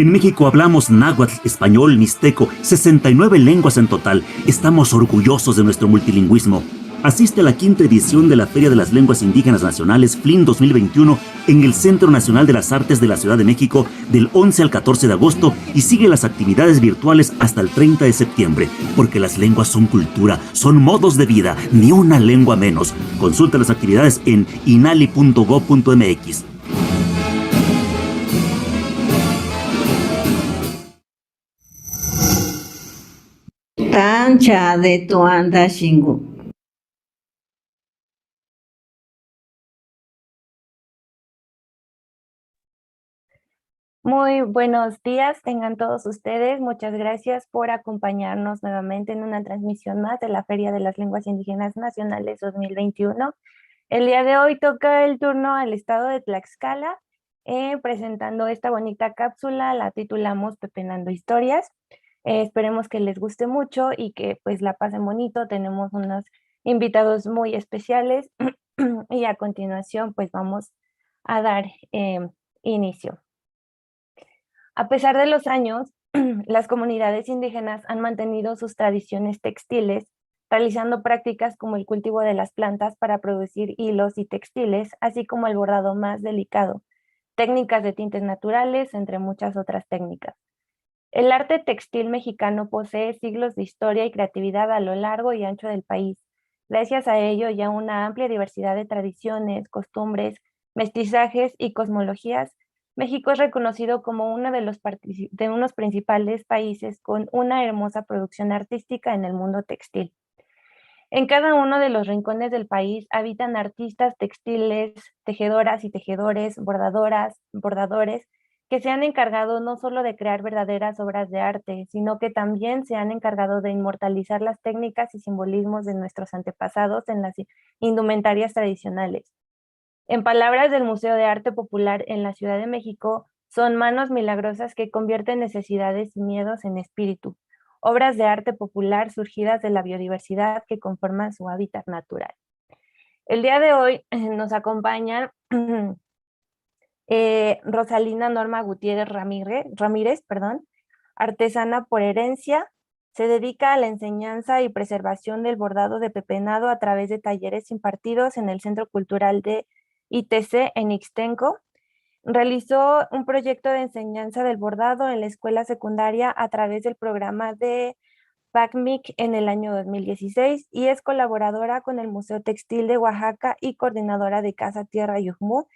En México hablamos náhuatl, español, mixteco, 69 lenguas en total. Estamos orgullosos de nuestro multilingüismo. Asiste a la quinta edición de la Feria de las Lenguas Indígenas Nacionales FLIN 2021 en el Centro Nacional de las Artes de la Ciudad de México del 11 al 14 de agosto y sigue las actividades virtuales hasta el 30 de septiembre, porque las lenguas son cultura, son modos de vida, ni una lengua menos. Consulta las actividades en inali.gov.mx. Tancha de Tuanda Shingu. Muy buenos días, tengan todos ustedes. Muchas gracias por acompañarnos nuevamente en una transmisión más de la Feria de las Lenguas Indígenas Nacionales 2021. El día de hoy toca el turno al estado de Tlaxcala, presentando esta bonita cápsula, la titulamos Pepenando Historias. Esperemos que les guste mucho y que pues la pasen bonito. Tenemos unos invitados muy especiales y a continuación pues vamos a dar inicio. A pesar de los años, las comunidades indígenas han mantenido sus tradiciones textiles, realizando prácticas como el cultivo de las plantas para producir hilos y textiles, así como el bordado más delicado, técnicas de tintes naturales, entre muchas otras técnicas. El arte textil mexicano posee siglos de historia y creatividad a lo largo y ancho del país. Gracias a ello y a una amplia diversidad de tradiciones, costumbres, mestizajes y cosmologías, México es reconocido como uno de unos principales países con una hermosa producción artística en el mundo textil. En cada uno de los rincones del país habitan artistas textiles, tejedoras y tejedores, bordadoras, bordadores, que se han encargado no solo de crear verdaderas obras de arte, sino que también se han encargado de inmortalizar las técnicas y simbolismos de nuestros antepasados en las indumentarias tradicionales. En palabras del Museo de Arte Popular en la Ciudad de México, son manos milagrosas que convierten necesidades y miedos en espíritu, obras de arte popular surgidas de la biodiversidad que conforman su hábitat natural. El día de hoy nos acompañan Rosalina Norma Gutiérrez Ramírez, artesana por herencia. Se dedica a la enseñanza y preservación del bordado de pepenado a través de talleres impartidos en el Centro Cultural de ITC en Ixtenco. Realizó un proyecto de enseñanza del bordado en la escuela secundaria a través del programa de PACMIC en el año 2016 y es colaboradora con el Museo Textil de Oaxaca y coordinadora de Casa Tierra Yuhmú,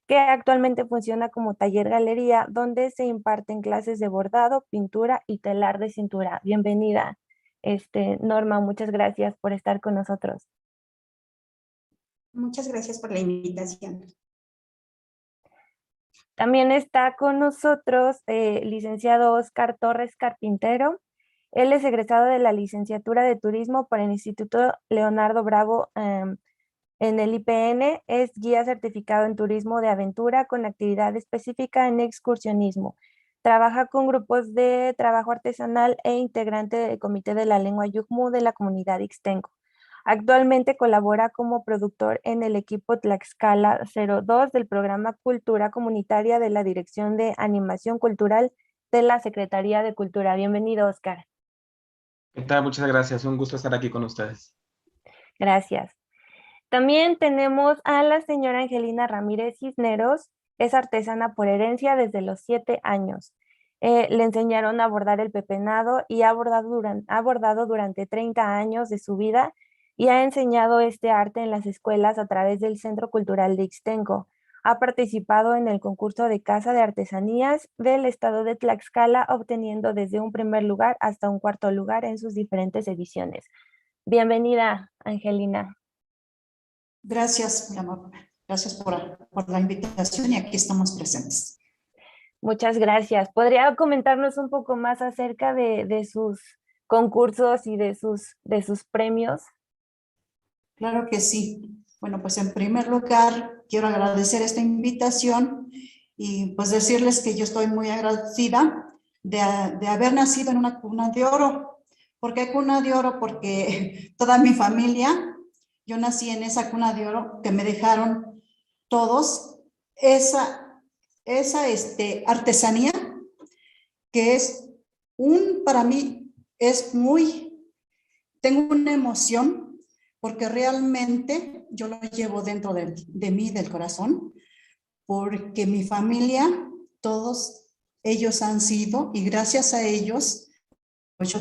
que actualmente funciona como taller galería donde se imparten clases de bordado, pintura y telar de cintura. Bienvenida, Norma, muchas gracias por estar con nosotros. Muchas gracias por la invitación. También está con nosotros licenciado Oscar Torres Carpintero. Él es egresado de la licenciatura de Turismo por el Instituto Leonardo Bravo en el IPN. Es guía certificado en turismo de aventura con actividad específica en excursionismo. Trabaja con grupos de trabajo artesanal e integrante del Comité de la Lengua Yucmú de la comunidad Ixtenco. Actualmente colabora como productor en el equipo Tlaxcala 02 del programa Cultura Comunitaria de la Dirección de Animación Cultural de la Secretaría de Cultura. Bienvenido, Oscar. ¿Qué tal? Muchas gracias. Un gusto estar aquí con ustedes. Gracias. También tenemos a la señora Angelina Ramírez Cisneros. Es artesana por herencia desde los 7 años. Le enseñaron a bordar el pepenado y ha bordado durante 30 años de su vida y ha enseñado este arte en las escuelas a través del Centro Cultural de Ixtenco. Ha participado en el concurso de Casa de Artesanías del estado de Tlaxcala, obteniendo desde un primer lugar hasta un cuarto lugar en sus diferentes ediciones. Bienvenida, Angelina. Gracias, mi amor. Gracias por la invitación y aquí estamos presentes. Muchas gracias. ¿Podría comentarnos un poco más acerca de sus concursos y de sus premios? Claro que sí. Bueno, pues en primer lugar, quiero agradecer esta invitación y pues decirles que yo estoy muy agradecida de haber nacido en una cuna de oro. ¿Por qué cuna de oro? Porque toda mi familia, yo nací en esa cuna de oro que me dejaron todos esa artesanía que es para mí tengo una emoción porque realmente yo lo llevo dentro de mí, del corazón, porque mi familia, todos ellos han sido, y gracias a ellos, pues yo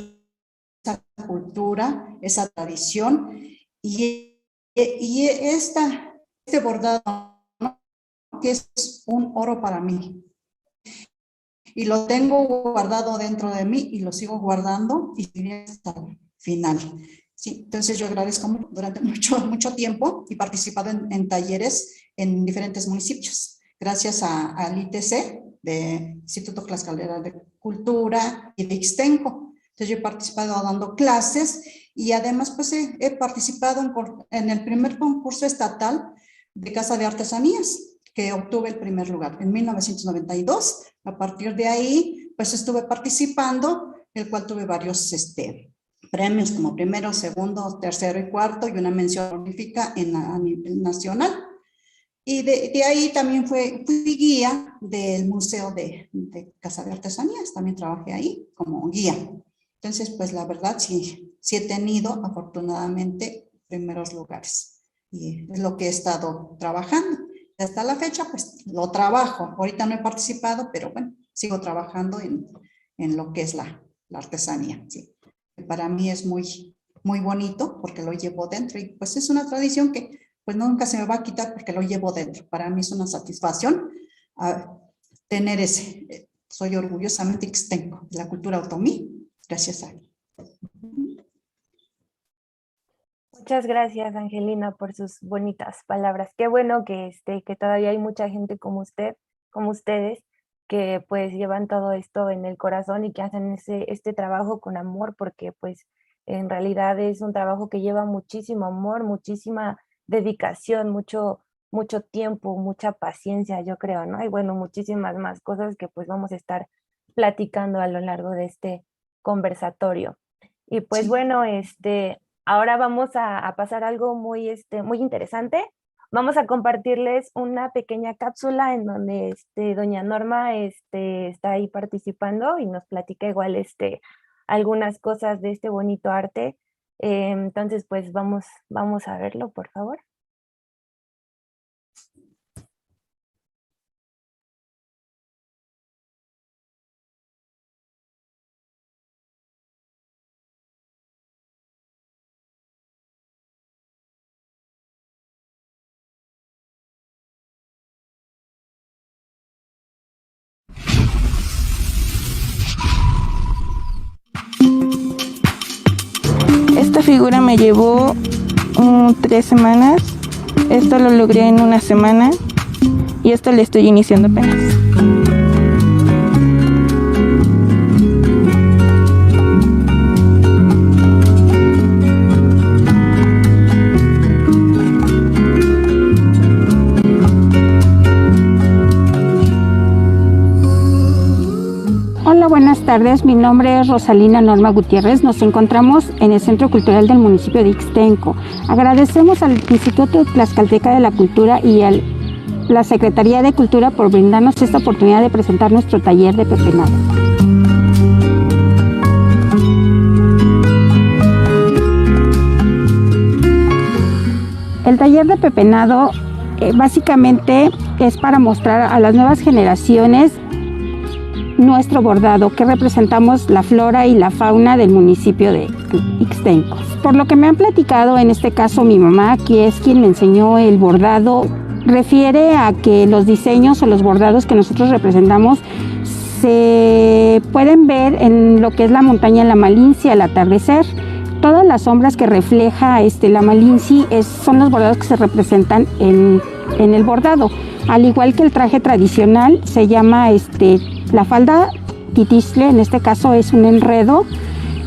esa cultura, esa tradición, y este bordado, ¿no? Que es un oro para mí. Y lo tengo guardado dentro de mí y lo sigo guardando y hasta el final. Sí, entonces yo agradezco durante mucho tiempo y participado en talleres en diferentes municipios. Gracias al ITC, de Instituto Tlaxcalteca de Cultura y de Ixtenco. Entonces yo he participado dando clases y además pues he participado en el primer concurso estatal de Casa de Artesanías, que obtuve el primer lugar en 1992. A partir de ahí, pues estuve participando, el cual tuve varios premios como primero, segundo, tercero y cuarto y una mención honorífica a nivel nacional. Y de ahí también fui guía del Museo de Casa de Artesanías, también trabajé ahí como guía. Entonces, pues la verdad sí he tenido afortunadamente primeros lugares y es lo que he estado trabajando. Hasta la fecha, pues lo trabajo. Ahorita no he participado, pero bueno, sigo trabajando en lo que es la artesanía. ¿Sí? Para mí es muy bonito porque lo llevo dentro y pues es una tradición que pues nunca se me va a quitar porque lo llevo dentro. Para mí es una satisfacción tener soy orgullosamente ixtenco de la cultura otomí, gracias a él. Muchas gracias, Angelina, por sus bonitas palabras. Qué bueno que todavía hay mucha gente como ustedes, que pues llevan todo esto en el corazón y que hacen este trabajo con amor, porque pues en realidad es un trabajo que lleva muchísimo amor, muchísima dedicación, mucho tiempo, mucha paciencia, yo creo, ¿no? Y bueno, muchísimas más cosas que pues vamos a estar platicando a lo largo de este conversatorio. Y pues sí. Bueno, ahora vamos a pasar algo muy interesante. Vamos a compartirles una pequeña cápsula en donde doña Norma está ahí participando y nos platica igual algunas cosas de este bonito arte. Entonces, pues vamos a verlo, por favor. Esta figura me llevó 3 semanas, esto lo logré en 1 semana y esto le estoy iniciando apenas. Buenas tardes, mi nombre es Rosalina Norma Gutiérrez. Nos encontramos en el Centro Cultural del municipio de Ixtenco. Agradecemos al Instituto Tlaxcalteca de la Cultura y a la Secretaría de Cultura por brindarnos esta oportunidad de presentar nuestro taller de pepenado. El taller de pepenado básicamente es para mostrar a las nuevas generaciones nuestro bordado, que representamos la flora y la fauna del municipio de Ixtenco. Por lo que me han platicado, en este caso mi mamá, que es quien me enseñó el bordado, refiere a que los diseños o los bordados que nosotros representamos se pueden ver en lo que es la montaña La Malinci al atardecer. Todas las sombras que refleja la Malinci son los bordados que se representan en el bordado. Al igual que el traje tradicional, se llama la falda titistle, en este caso es un enredo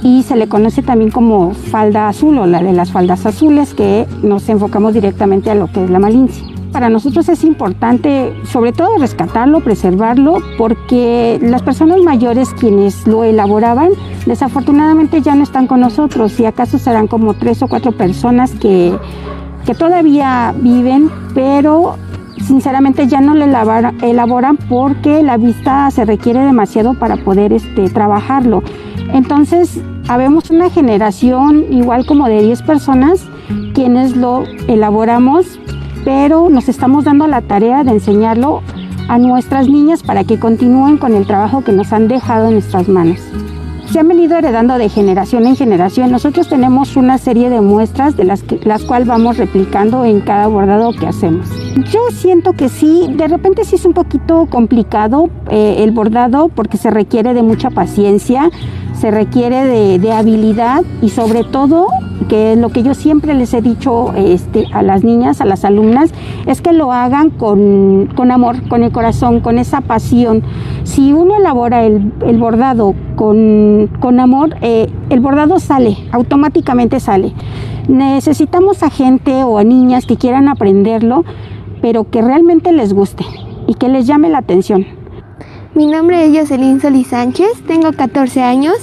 y se le conoce también como falda azul o la de las faldas azules, que nos enfocamos directamente a lo que es la Malinci. Para nosotros es importante sobre todo rescatarlo, preservarlo, porque las personas mayores quienes lo elaboraban desafortunadamente ya no están con nosotros y acaso serán como 3 o 4 personas que todavía viven, pero sinceramente ya no lo elaboran porque la vista se requiere demasiado para poder trabajarlo. Entonces, habemos una generación igual como de 10 personas quienes lo elaboramos, pero nos estamos dando la tarea de enseñarlo a nuestras niñas para que continúen con el trabajo que nos han dejado en nuestras manos. Se han venido heredando de generación en generación. Nosotros tenemos una serie de muestras de las cuales vamos replicando en cada bordado que hacemos. Yo siento que sí, de repente sí es un poquito complicado el bordado porque se requiere de mucha paciencia, se requiere de habilidad y sobre todo, que lo que yo siempre les he dicho a las niñas, a las alumnas, es que lo hagan con amor, con el corazón, con esa pasión. Si uno elabora el bordado con amor, el bordado sale, automáticamente sale. Necesitamos a gente o a niñas que quieran aprenderlo, pero que realmente les guste y que les llame la atención. Mi nombre es Jocelyn Solís Sánchez, tengo 14 años.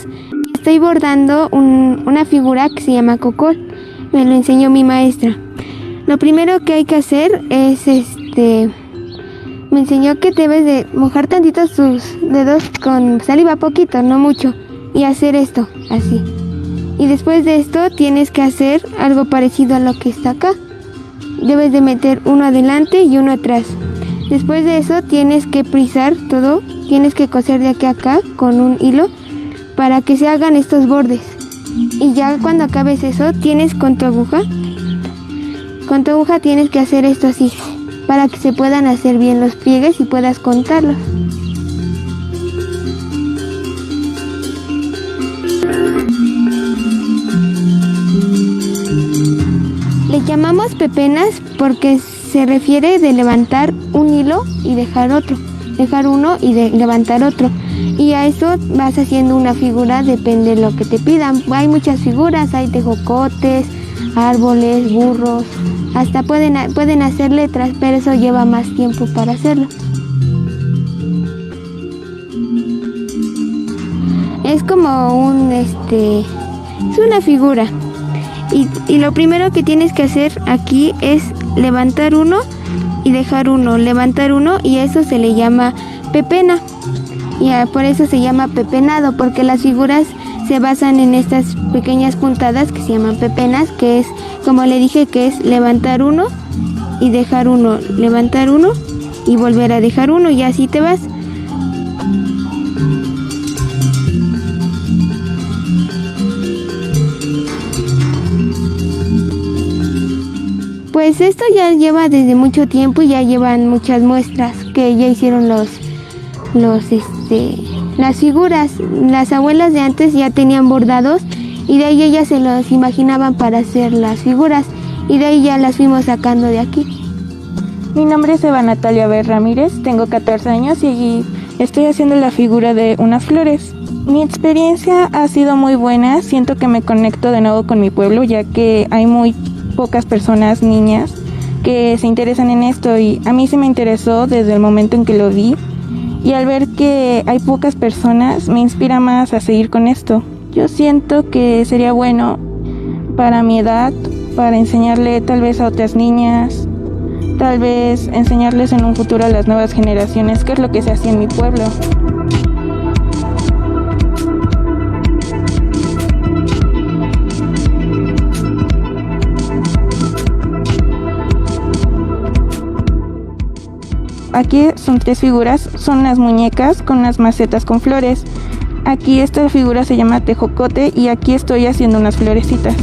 Estoy bordando una figura que se llama Cocol. Me lo enseñó mi maestra. Lo primero que hay que hacer es me enseñó que debes de mojar tantito tus dedos con saliva, poquito, no mucho, y hacer esto, así. Y después de esto tienes que hacer algo parecido a lo que está acá. Debes de meter uno adelante y uno atrás. Después de eso tienes que frizar todo, tienes que coser de aquí a acá con un hilo para que se hagan estos bordes. Y ya cuando acabes eso, tienes con tu aguja tienes que hacer esto así, para que se puedan hacer bien los pliegues y puedas contarlos. Le llamamos pepenas porque se refiere de levantar un hilo y dejar otro, dejar uno y levantar otro. Y a eso vas haciendo una figura, depende de lo que te pidan. Hay muchas figuras, hay tejocotes, árboles, burros, hasta pueden hacer letras, pero eso lleva más tiempo para hacerlo. Es como es una figura. Y lo primero que tienes que hacer aquí es levantar uno y dejar uno, levantar uno, y eso se le llama pepena. Y por eso se llama pepenado, porque las figuras se basan en estas pequeñas puntadas que se llaman pepenas, que es, como le dije, que es levantar uno y dejar uno, levantar uno y volver a dejar uno, y así te vas. Pues esto ya lleva desde mucho tiempo y ya llevan muchas muestras que ya hicieron las figuras. Las abuelas de antes ya tenían bordados y de ahí ellas se los imaginaban para hacer las figuras, y de ahí ya las fuimos sacando de aquí. Mi nombre es Eva Natalia B. Ramírez, tengo 14 años y estoy haciendo la figura de unas flores. Mi experiencia ha sido muy buena, siento que me conecto de nuevo con mi pueblo, ya que hay muy pocas personas, niñas, que se interesan en esto, y a mí se me interesó desde el momento en que lo vi, y al ver que hay pocas personas me inspira más a seguir con esto. Yo siento que sería bueno para mi edad, para enseñarle tal vez a otras niñas, tal vez enseñarles en un futuro a las nuevas generaciones qué es lo que se hacía en mi pueblo. Aquí son 3 figuras, son unas muñecas con unas macetas con flores. Aquí esta figura se llama tejocote y aquí estoy haciendo unas florecitas.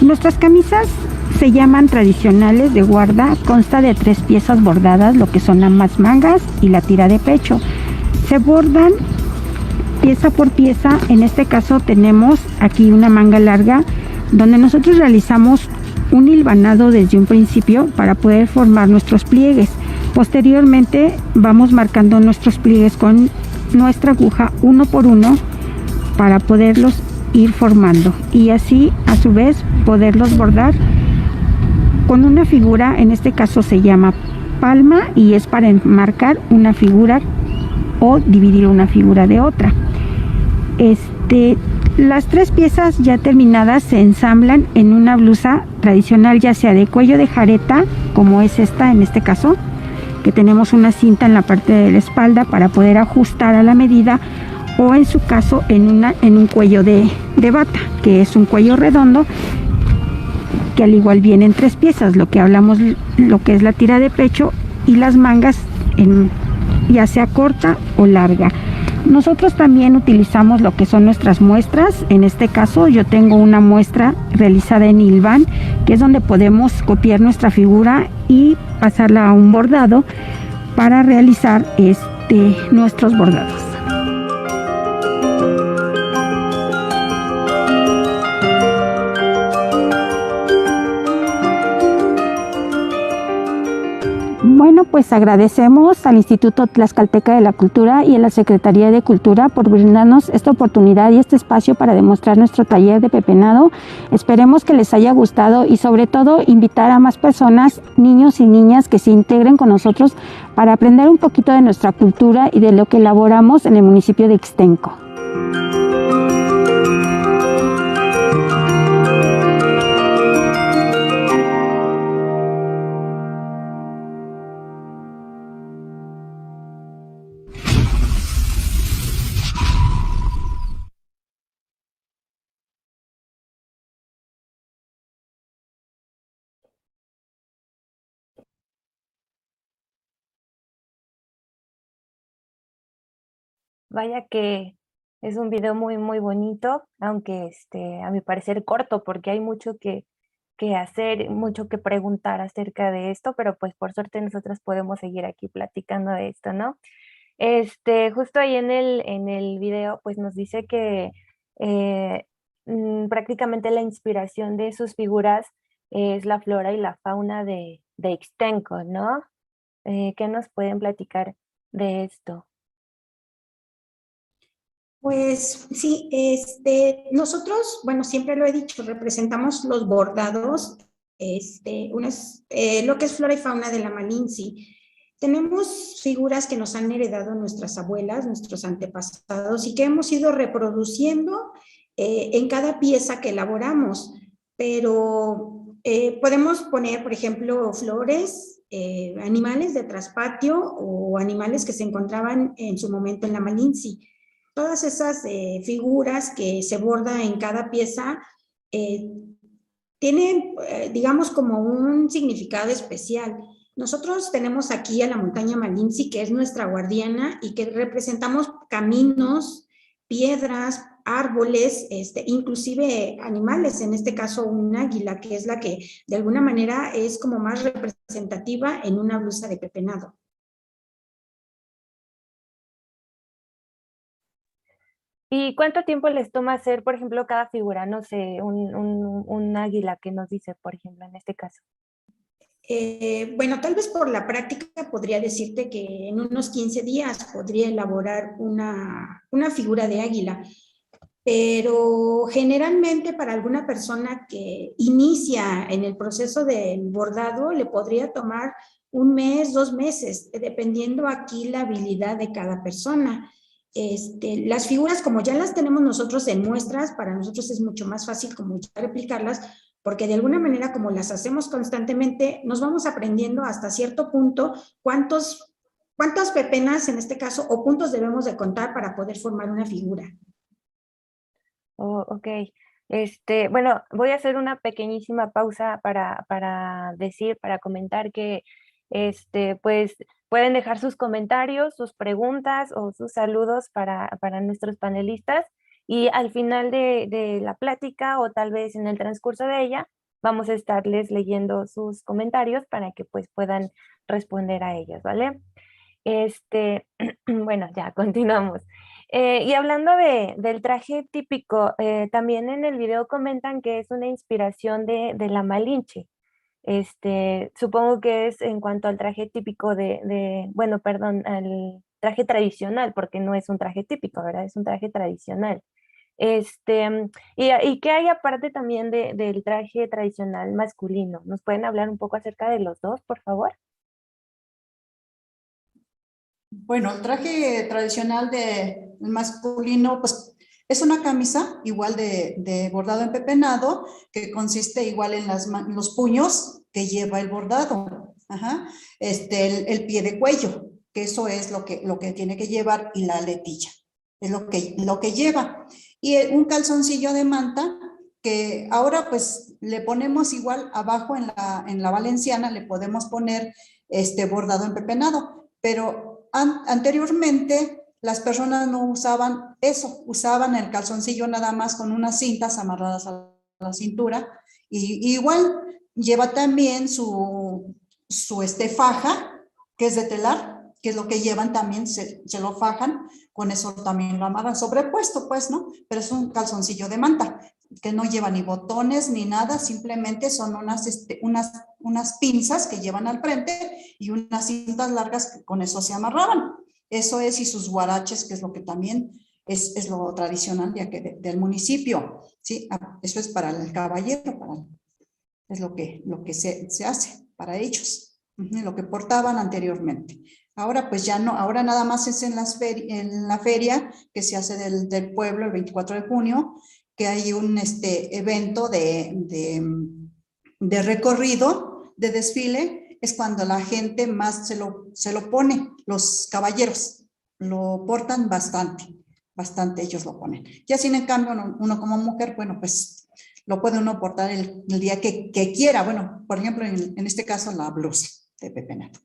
Nuestras camisas se llaman tradicionales de guarda, consta de 3 piezas bordadas, lo que son ambas mangas y la tira de pecho. Se bordan pieza por pieza. En este caso tenemos aquí una manga larga donde nosotros realizamos un hilvanado desde un principio para poder formar nuestros pliegues. Posteriormente vamos marcando nuestros pliegues con nuestra aguja uno por uno para poderlos ir formando y así a su vez poderlos bordar con una figura. En este caso se llama palma y es para enmarcar una figura o dividir una figura de otra. Las 3 piezas ya terminadas se ensamblan en una blusa tradicional, ya sea de cuello de jareta, como es esta en este caso, que tenemos una cinta en la parte de la espalda para poder ajustar a la medida, o en su caso en un cuello de bata, que es un cuello redondo, que al igual viene en 3 piezas, lo que es la tira de pecho y las mangas ya sea corta o larga. Nosotros también utilizamos lo que son nuestras muestras. En este caso yo tengo una muestra realizada en Ilvan, que es donde podemos copiar nuestra figura y pasarla a un bordado para realizar nuestros bordados. Bueno, pues agradecemos al Instituto Tlaxcalteca de la Cultura y a la Secretaría de Cultura por brindarnos esta oportunidad y este espacio para demostrar nuestro taller de pepenado. Esperemos que les haya gustado y sobre todo invitar a más personas, niños y niñas, que se integren con nosotros para aprender un poquito de nuestra cultura y de lo que elaboramos en el municipio de Ixtenco. Vaya que es un video muy, muy bonito, aunque a mi parecer corto, porque hay mucho que hacer, mucho que preguntar acerca de esto, pero pues por suerte nosotros podemos seguir aquí platicando de esto, ¿no? Justo ahí en el video, pues nos dice que prácticamente la inspiración de sus figuras es la flora y la fauna de Ixtenco, ¿no? ¿Qué nos pueden platicar de esto? Pues sí, nosotros, bueno, siempre lo he dicho, representamos los bordados, lo que es flora y fauna de la Malinci. Tenemos figuras que nos han heredado nuestras abuelas, nuestros antepasados, y que hemos ido reproduciendo en cada pieza que elaboramos, pero podemos poner, por ejemplo, flores, animales de traspatio o animales que se encontraban en su momento en la Malinci. Todas esas figuras que se borda en cada pieza tienen, digamos, como un significado especial. Nosotros tenemos aquí a la montaña Malinci, que es nuestra guardiana y que representamos caminos, piedras, árboles, inclusive animales, en este caso un águila, que es la que de alguna manera es como más representativa en una blusa de pepenado. ¿Y cuánto tiempo les toma hacer, por ejemplo, cada figura? No sé, un águila que nos dice, por ejemplo, en este caso. Bueno, tal vez por la práctica podría decirte que en unos 15 días podría elaborar una figura de águila, pero generalmente para alguna persona que inicia en el proceso del bordado le podría tomar 1 mes, 2 meses, dependiendo aquí la habilidad de cada persona. Las figuras, como ya las tenemos nosotros en muestras, para nosotros es mucho más fácil como ya replicarlas, porque de alguna manera, como las hacemos constantemente, nos vamos aprendiendo hasta cierto punto cuántas pepenas, en este caso, o puntos debemos de contar para poder formar una figura. Oh, ok. Bueno, voy a hacer una pequeñísima pausa para comentar que, pues, pueden dejar sus comentarios, sus preguntas o sus saludos para nuestros panelistas, y al final de la plática o tal vez en el transcurso de ella, vamos a estarles leyendo sus comentarios para que pues puedan responder a ellos, ¿vale? Bueno, ya continuamos. Y hablando del traje típico, también en el video comentan que es una inspiración de la Malinche. Supongo que es en cuanto al traje típico bueno, perdón, al traje tradicional, porque no es un traje típico, ¿verdad? Es un traje tradicional. ¿Y qué hay aparte también del traje tradicional masculino? ¿Nos pueden hablar un poco acerca de los dos, por favor? Bueno, el traje tradicional de masculino, pues es una camisa igual de bordado empepenado, que consiste igual en en los puños que lleva el bordado. Ajá. El pie de cuello, que eso es lo que tiene que llevar, y la aletilla, es lo que lleva. Y un calzoncillo de manta, que ahora pues le ponemos igual abajo en la valenciana, le podemos poner bordado empepenado, pero anteriormente las personas no usaban eso, usaban el calzoncillo nada más con unas cintas amarradas a la cintura, y igual lleva también su faja, que es de telar, que es lo que llevan también, se lo fajan, con eso también lo amarran sobrepuesto, pues, ¿no? Pero es un calzoncillo de manta, que no lleva ni botones ni nada, simplemente son unas pinzas que llevan al frente y unas cintas largas que con eso se amarraban. Eso es, y sus guaraches, que es lo que también es lo tradicional de aquí, del municipio, ¿sí? Eso es para el caballero, es lo que se hace para ellos, lo que portaban anteriormente. Ahora pues ya no, ahora nada más es en la feria que se hace del pueblo el 24 de junio, que hay un evento de recorrido, de desfile, es cuando la gente más se lo pone, los caballeros lo portan bastante ellos lo ponen. Ya sin en cambio uno como mujer, bueno, pues lo puede uno portar el día que quiera. Bueno, por ejemplo, en este caso la blusa de pepenado.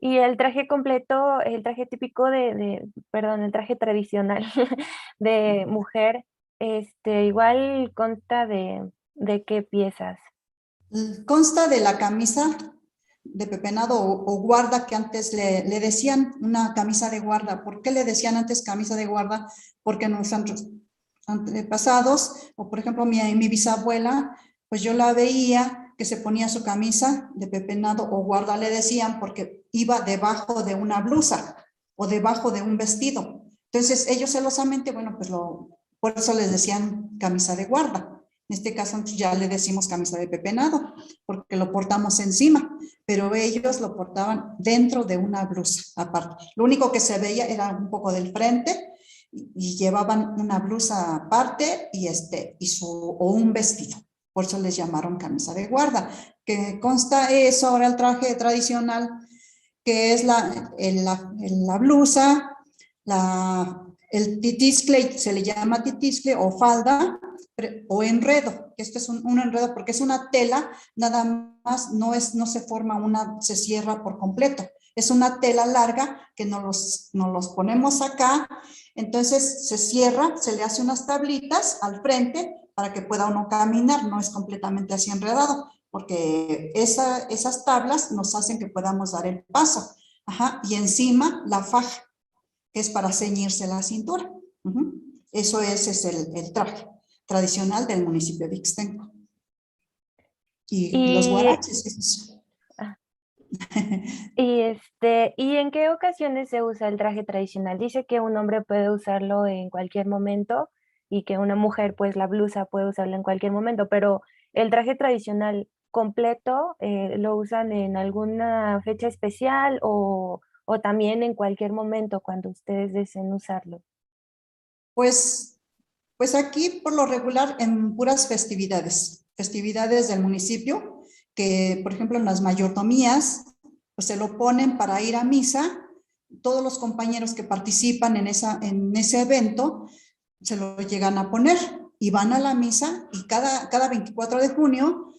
Y el traje completo, el traje típico perdón, el traje tradicional de mujer, igual consta de qué piezas. Consta de la camisa de pepenado o guarda, que antes le decían una camisa de guarda. ¿Por qué le decían antes camisa de guarda? Porque nuestros antepasados, o por ejemplo mi bisabuela, pues yo la veía que se ponía su camisa de pepenado o guarda, le decían, porque iba debajo de una blusa o debajo de un vestido. Entonces ellos celosamente, bueno, pues por eso les decían camisa de guarda. En este caso ya le decimos camisa de pepenado, porque lo portamos encima, pero ellos lo portaban dentro de una blusa aparte. Lo único que se veía era un poco del frente, y llevaban una blusa aparte o un vestido. Por eso les llamaron camisa de guarda, que consta eso. Ahora el traje tradicional, que es la blusa, el titiscle, se le llama titiscle o falda, o enredo. Esto es un enredo porque es una tela, nada más, no se forma se cierra por completo. Es una tela larga que nos los ponemos acá, entonces se cierra, se le hace unas tablitas al frente para que pueda uno caminar, no es completamente así enredado, porque esas tablas nos hacen que podamos dar el paso. Ajá, y encima la faja, que es para ceñirse la cintura. Eso es el traje tradicional del municipio de Ixtenco. Y los guaraches, eso. ¿Y en qué ocasiones se usa el traje tradicional? Dice que un hombre puede usarlo en cualquier momento y que una mujer, pues la blusa puede usarla en cualquier momento, pero el traje tradicional completo, ¿lo usan en alguna fecha especial o también en cualquier momento cuando ustedes deseen usarlo? Pues aquí por lo regular en puras festividades del municipio, que por ejemplo en las mayordomías, pues se lo ponen para ir a misa. Todos los compañeros que participan en ese evento se lo llegan a poner y van a la misa, y cada 24 de junio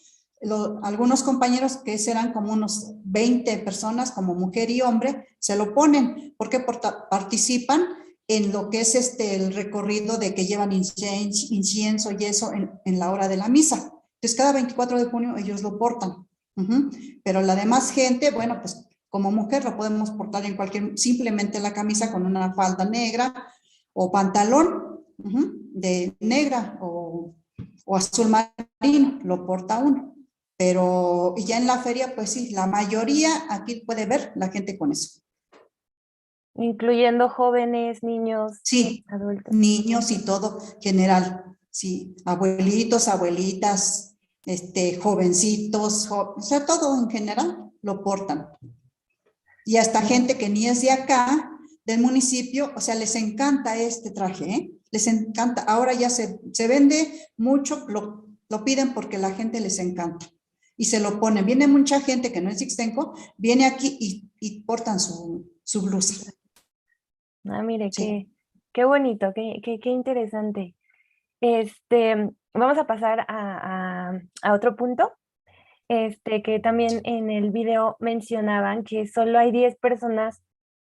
algunos compañeros, que serán como unos 20 personas, como mujer y hombre, se lo ponen porque participan en lo que es el recorrido de que llevan incienso y eso en la hora de la misa. Entonces cada 24 de junio ellos lo portan. Pero la demás gente, bueno, pues como mujer lo podemos portar simplemente la camisa con una falda negra o pantalón de negra o azul marino, lo porta uno. Pero ya en la feria, pues sí, la mayoría aquí puede ver la gente con eso. Incluyendo jóvenes, niños, sí, adultos. Niños y todo, general, sí, abuelitos, abuelitas, jovencitos, o sea, todo en general lo portan. Y hasta gente que ni es de acá, del municipio, o sea, les encanta este traje, ¿eh? Les encanta. Ahora ya se vende mucho, lo piden porque la gente les encanta. Y se lo ponen. Viene mucha gente que no es ixtenco, viene aquí y portan su blusa. Ah, mire, Sí. qué bonito, qué interesante. Vamos a pasar a otro punto. Que también en el video mencionaban que solo hay 10 personas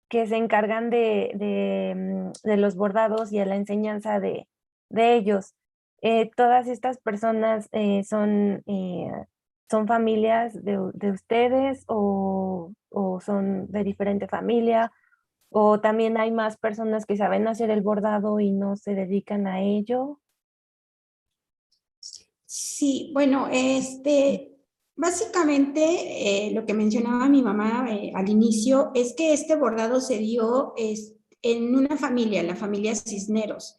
que se encargan de los bordados y a la enseñanza de ellos. Todas estas personas son familias de ustedes o son de diferente familia, o también hay más personas que saben hacer el bordado y no se dedican a ello. Sí, bueno, básicamente lo que mencionaba mi mamá al inicio es que este bordado se dio en una familia, la familia Cisneros.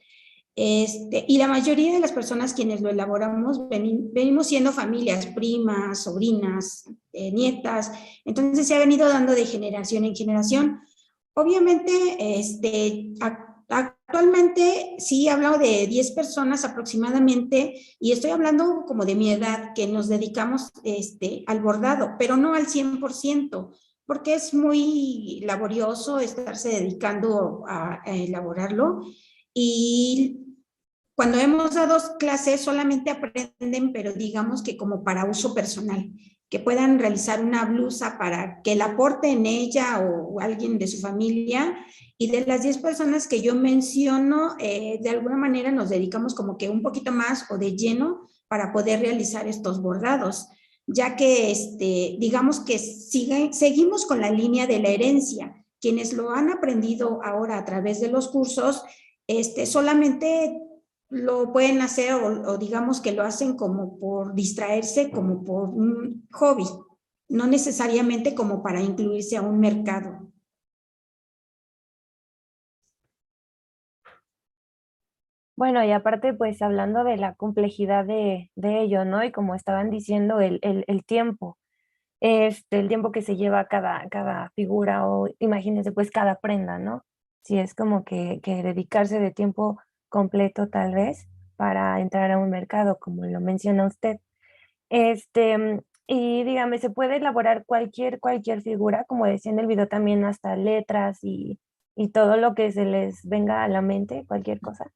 Y la mayoría de las personas quienes lo elaboramos venimos siendo familias, primas, sobrinas, nietas, entonces se ha venido dando de generación en generación. Obviamente, actualmente sí hablo de 10 personas aproximadamente y estoy hablando como de mi edad que nos dedicamos al bordado, pero no al 100%, porque es muy laborioso estarse dedicando a elaborarlo. Y cuando hemos dado clases solamente aprenden, pero digamos que como para uso personal, que puedan realizar una blusa para que la porten ella o alguien de su familia. Y de las 10 personas que yo menciono, de alguna manera nos dedicamos como que un poquito más o de lleno para poder realizar estos bordados, ya que digamos que seguimos con la línea de la herencia. Quienes lo han aprendido ahora a través de los cursos, solamente lo pueden hacer o digamos que lo hacen como por distraerse, como por un hobby, no necesariamente como para incluirse a un mercado. Bueno, y aparte, pues hablando de la complejidad de ello, ¿no? Y como estaban diciendo, el tiempo, el tiempo que se lleva cada figura o imagínense, pues cada prenda, ¿no? Si es como que dedicarse de tiempo completo tal vez para entrar a un mercado, como lo menciona usted. Y dígame, ¿se puede elaborar cualquier figura? Como decía en el video también, hasta letras y todo lo que se les venga a la mente, cualquier cosa.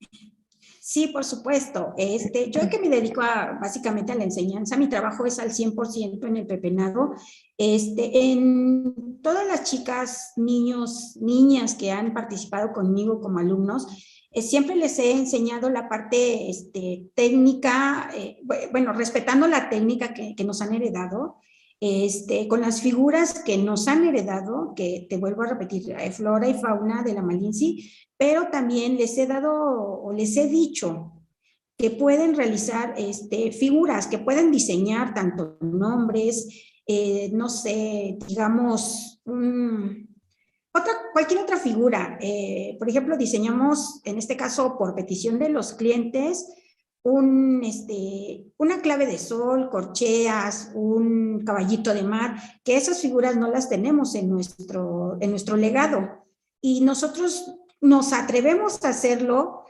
Sí, por supuesto. Yo que me dedico básicamente a la enseñanza, mi trabajo es al 100% en el pepenado. En todas las chicas, niños, niñas que han participado conmigo como alumnos, siempre les he enseñado la parte técnica, bueno, respetando la técnica que nos han heredado, con las figuras que nos han heredado, que te vuelvo a repetir, flora y fauna de la Malinci, pero también les he dado o les he dicho que pueden realizar figuras, que pueden diseñar tanto nombres, no sé, digamos, cualquier otra figura. Por ejemplo, diseñamos, en este caso, por petición de los clientes, una clave de sol, corcheas, un caballito de mar, que esas figuras no las tenemos en nuestro legado. Y nosotros nos atrevemos a hacerlo,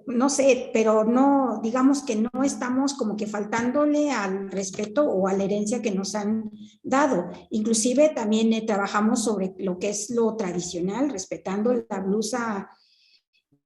no sé, pero no, digamos que no estamos como que faltándole al respeto o a la herencia que nos han dado. Inclusive también trabajamos sobre lo que es lo tradicional, respetando la blusa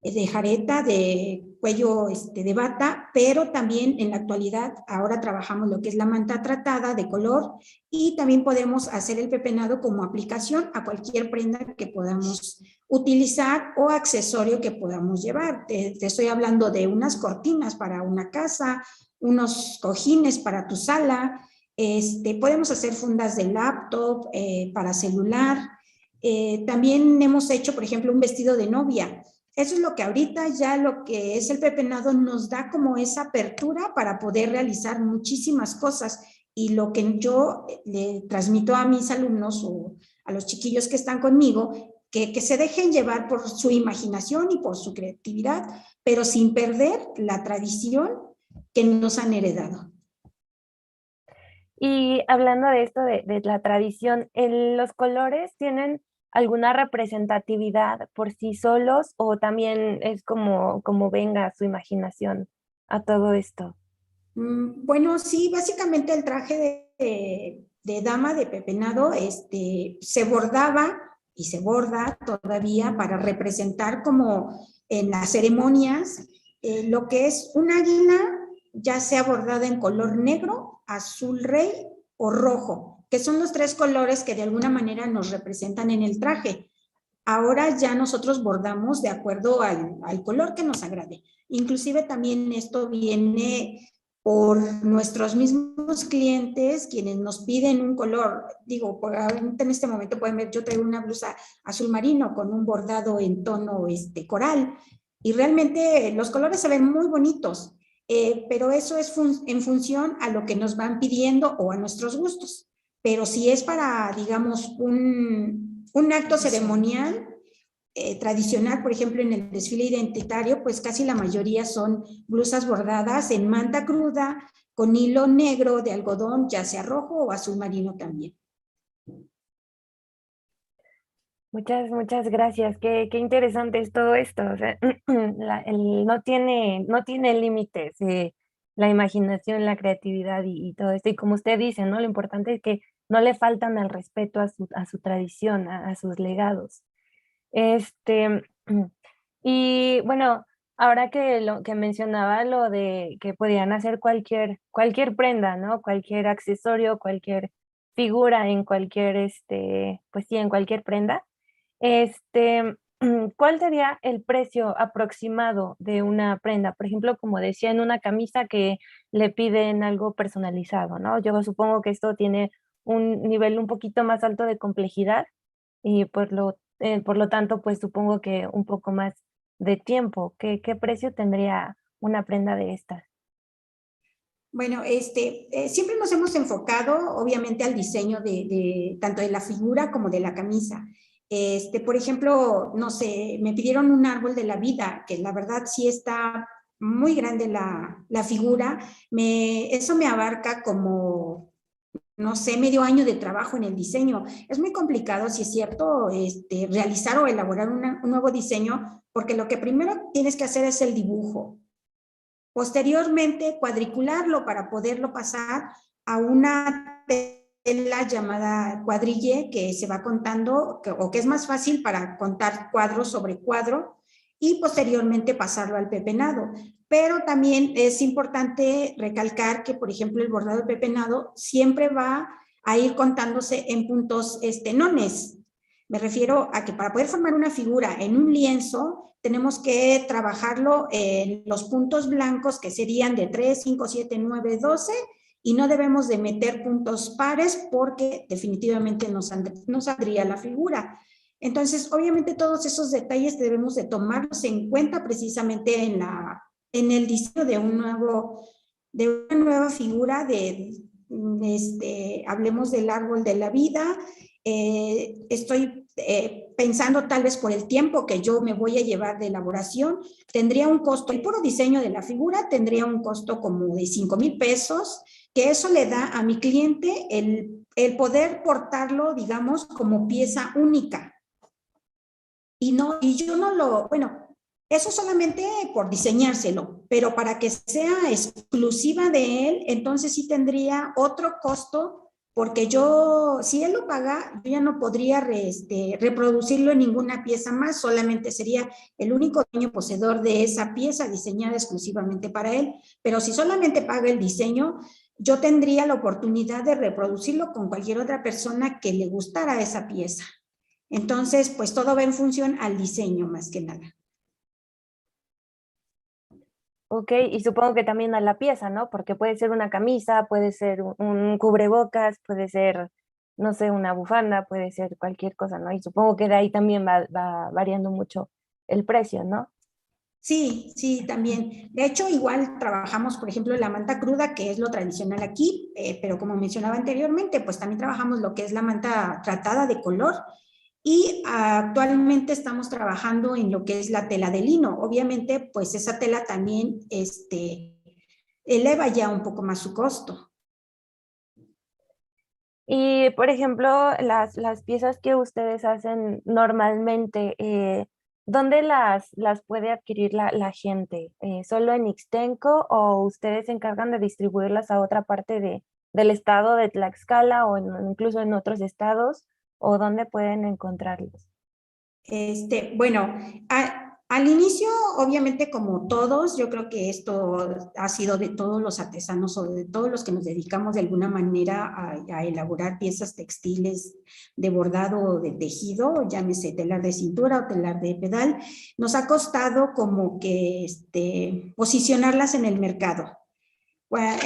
de jareta, de cuello de bata, pero también en la actualidad ahora trabajamos lo que es la manta tratada de color y también podemos hacer el pepenado como aplicación a cualquier prenda que podamos utilizar o accesorio que podamos llevar. Te estoy hablando de unas cortinas para una casa, unos cojines para tu sala, podemos hacer fundas de laptop, para celular. También hemos hecho, por ejemplo, un vestido de novia. Eso es lo que ahorita ya lo que es el pepenado nos da como esa apertura para poder realizar muchísimas cosas. Y lo que yo le transmito a mis alumnos o a los chiquillos que están conmigo, que se dejen llevar por su imaginación y por su creatividad, pero sin perder la tradición que nos han heredado. Y hablando de esto de la tradición, ¿los colores tienen alguna representatividad por sí solos o también es como venga su imaginación a todo esto? Bueno, sí, básicamente el traje de dama de pepenado se bordaba y se borda todavía para representar como en las ceremonias lo que es un águila, ya sea bordada en color negro, azul rey o rojo, que son los tres colores que de alguna manera nos representan en el traje. Ahora ya nosotros bordamos de acuerdo al color que nos agrade. Inclusive también esto viene por nuestros mismos clientes, quienes nos piden un color. Digo, en este momento pueden ver, yo traigo una blusa azul marino con un bordado en tono coral, y realmente los colores se ven muy bonitos, pero eso es en función a lo que nos van pidiendo o a nuestros gustos. Pero si es para, digamos, un acto ceremonial tradicional, por ejemplo, en el desfile identitario, pues casi la mayoría son blusas bordadas en manta cruda, con hilo negro de algodón, ya sea rojo o azul marino también. Muchas gracias. Qué interesante es todo esto. O sea, no tiene límites la imaginación, la creatividad y todo esto. Y como usted dice, ¿no? Lo importante es que no le faltan al respeto a su tradición, a sus legados. Este, y bueno, ahora que lo que mencionaba lo de que podían hacer cualquier prenda, ¿no? Cualquier accesorio, cualquier figura en cualquier, pues sí, en cualquier prenda. Este, ¿Cuál sería el precio aproximado de una prenda? Por ejemplo, como decía, en una camisa que le piden algo personalizado, ¿no? Yo supongo que esto tiene un nivel un poquito más alto de complejidad y por lo tanto, pues supongo que un poco más de tiempo. ¿Qué precio tendría una prenda de estas? Bueno, siempre nos hemos enfocado, obviamente, al diseño tanto de la figura como de la camisa. Por ejemplo, no sé, me pidieron un árbol de la vida, que la verdad sí está muy grande la figura. Eso me abarca como, no sé, medio año de trabajo en el diseño. Es muy complicado, si es cierto, realizar o elaborar un nuevo diseño, porque lo que primero tienes que hacer es el dibujo. Posteriormente, cuadricularlo para poderlo pasar a una tela llamada cuadrille, que se va contando, o que es más fácil para contar cuadro sobre cuadro, y posteriormente pasarlo al pepenado. Pero también es importante recalcar que, por ejemplo, el bordado de pepenado siempre va a ir contándose en puntos nones. Me refiero a que para poder formar una figura en un lienzo, tenemos que trabajarlo en los puntos blancos, que serían de 3, 5, 7, 9, 12, y no debemos de meter puntos pares porque definitivamente no saldría la figura. Entonces, obviamente todos esos detalles debemos de tomarlos en cuenta precisamente en el diseño de una nueva figura hablemos del árbol de la vida. Estoy pensando tal vez por el tiempo que yo me voy a llevar de elaboración, tendría un costo, el puro diseño de la figura tendría un costo como de 5,000 pesos, que eso le da a mi cliente el poder portarlo, digamos, como pieza única. Y yo no bueno, eso solamente por diseñárselo, pero para que sea exclusiva de él, entonces sí tendría otro costo, porque si él lo paga, yo ya no podría reproducirlo en ninguna pieza más, solamente sería el único dueño poseedor de esa pieza diseñada exclusivamente para él. Pero si solamente paga el diseño, yo tendría la oportunidad de reproducirlo con cualquier otra persona que le gustara esa pieza. Entonces, pues todo va en función al diseño más que nada. Ok, y supongo que también a la pieza, ¿no? Porque puede ser una camisa, puede ser un cubrebocas, puede ser, no sé, una bufanda, puede ser cualquier cosa, ¿no? Y supongo que de ahí también va variando mucho el precio, ¿no? Sí, sí, también. De hecho, igual trabajamos, por ejemplo, la manta cruda, que es lo tradicional aquí, pero como mencionaba anteriormente, pues también trabajamos lo que es la manta tratada de color, y actualmente estamos trabajando en lo que es la tela de lino. Obviamente, pues esa tela también eleva ya un poco más su costo. Y, por ejemplo, las piezas que ustedes hacen normalmente, ¿dónde las puede adquirir la gente? ¿Solo en Ixtenco o ustedes se encargan de distribuirlas a otra parte del estado de Tlaxcala o incluso en otros estados? ¿O dónde pueden encontrarlos? Bueno, al inicio, obviamente, como todos, yo creo que esto ha sido de todos los artesanos o de todos los que nos dedicamos de alguna manera a elaborar piezas textiles de bordado o de tejido, llámese telar de cintura o telar de pedal, nos ha costado como que posicionarlas en el mercado. Bueno,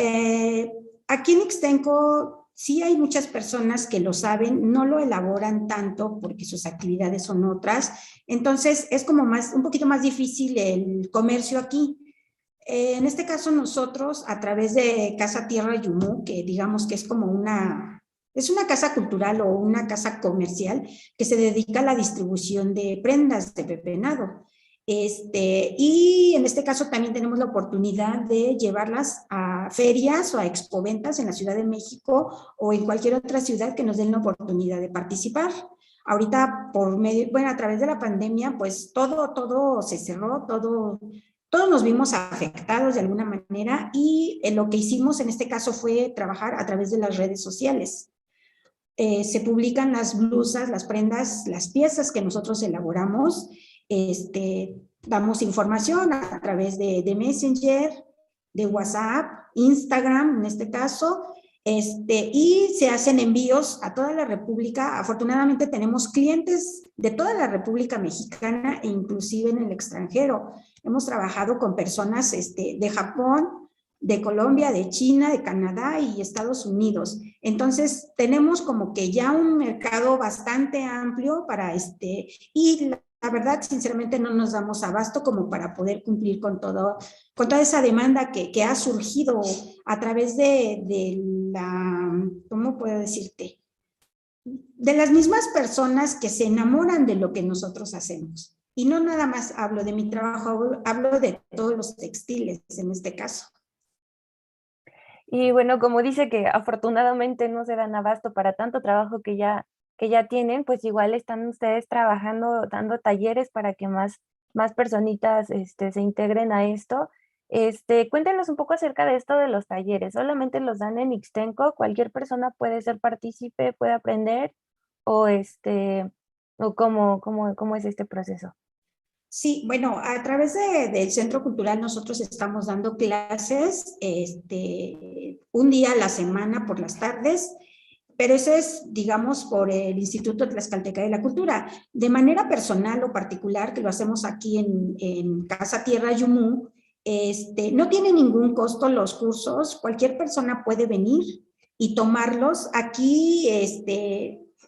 aquí en Ixtenco sí hay muchas personas que lo saben, no lo elaboran tanto porque sus actividades son otras, entonces es como un poquito más difícil el comercio aquí. En este caso nosotros, a través de Casa Tierra Yumú, que digamos que es como es una casa cultural o una casa comercial que se dedica a la distribución de prendas de pepenado. Y en este caso también tenemos la oportunidad de llevarlas a ferias o a expoventas en la Ciudad de México o en cualquier otra ciudad que nos den la oportunidad de participar. Ahorita, a través de la pandemia, pues todo se cerró, todos nos vimos afectados de alguna manera y lo que hicimos en este caso fue trabajar a través de las redes sociales. Se publican las blusas, las prendas, las piezas que nosotros elaboramos. Damos información a través de Messenger, de WhatsApp, Instagram en este caso, y se hacen envíos a toda la República. Afortunadamente tenemos clientes de toda la República Mexicana e inclusive en el extranjero. Hemos trabajado con personas de Japón, de Colombia, de China, de Canadá y Estados Unidos. Entonces, tenemos como que ya un mercado bastante amplio para y la verdad, sinceramente, no nos damos abasto como para poder cumplir con toda esa demanda que ha surgido a través de ¿cómo puedo decirte? De las mismas personas que se enamoran de lo que nosotros hacemos. Y no nada más hablo de mi trabajo, hablo de todos los textiles en este caso. Y bueno, como dice que afortunadamente no se dan abasto para tanto trabajo que ya tienen, pues igual están ustedes trabajando, dando talleres para que más personitas se integren a esto. Cuéntenos un poco acerca de esto de los talleres. ¿Solamente los dan en Ixtenco? ¿Cualquier persona puede ser partícipe, puede aprender? ¿O o cómo es este proceso? Sí, bueno, a través del Centro Cultural nosotros estamos dando clases un día a la semana por las tardes, pero eso es, digamos, por el Instituto Tlaxcalteca de la Cultura. De manera personal o particular, que lo hacemos aquí en Casa Tierra Yumú, no tiene ningún costo los cursos, cualquier persona puede venir y tomarlos. Aquí,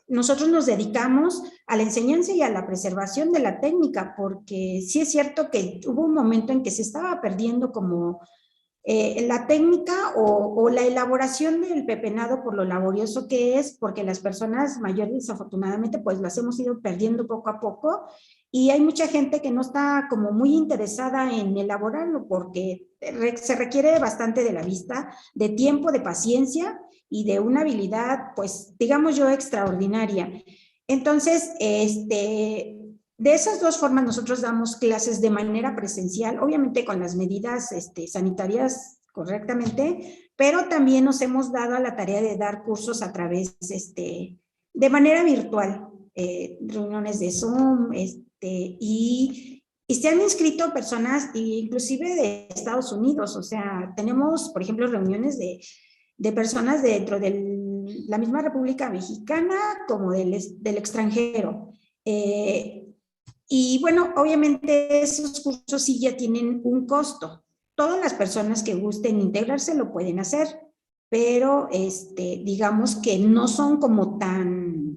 nosotros nos dedicamos a la enseñanza y a la preservación de la técnica, porque sí es cierto que hubo un momento en que se estaba perdiendo como la técnica o la elaboración del pepenado por lo laborioso que es, porque las personas mayores desafortunadamente pues las hemos ido perdiendo poco a poco y hay mucha gente que no está como muy interesada en elaborarlo porque se requiere bastante de la vista, de tiempo, de paciencia y de una habilidad pues digamos yo extraordinaria. Entonces, de esas dos formas nosotros damos clases de manera presencial, obviamente con las medidas sanitarias correctamente, pero también nos hemos dado a la tarea de dar cursos a través de manera virtual, reuniones de Zoom, y se han inscrito personas inclusive de Estados Unidos, o sea, tenemos, por ejemplo, reuniones de personas dentro de la misma República Mexicana como del extranjero. Y bueno, obviamente esos cursos sí ya tienen un costo. Todas las personas que gusten integrarse lo pueden hacer, pero digamos que no son como tan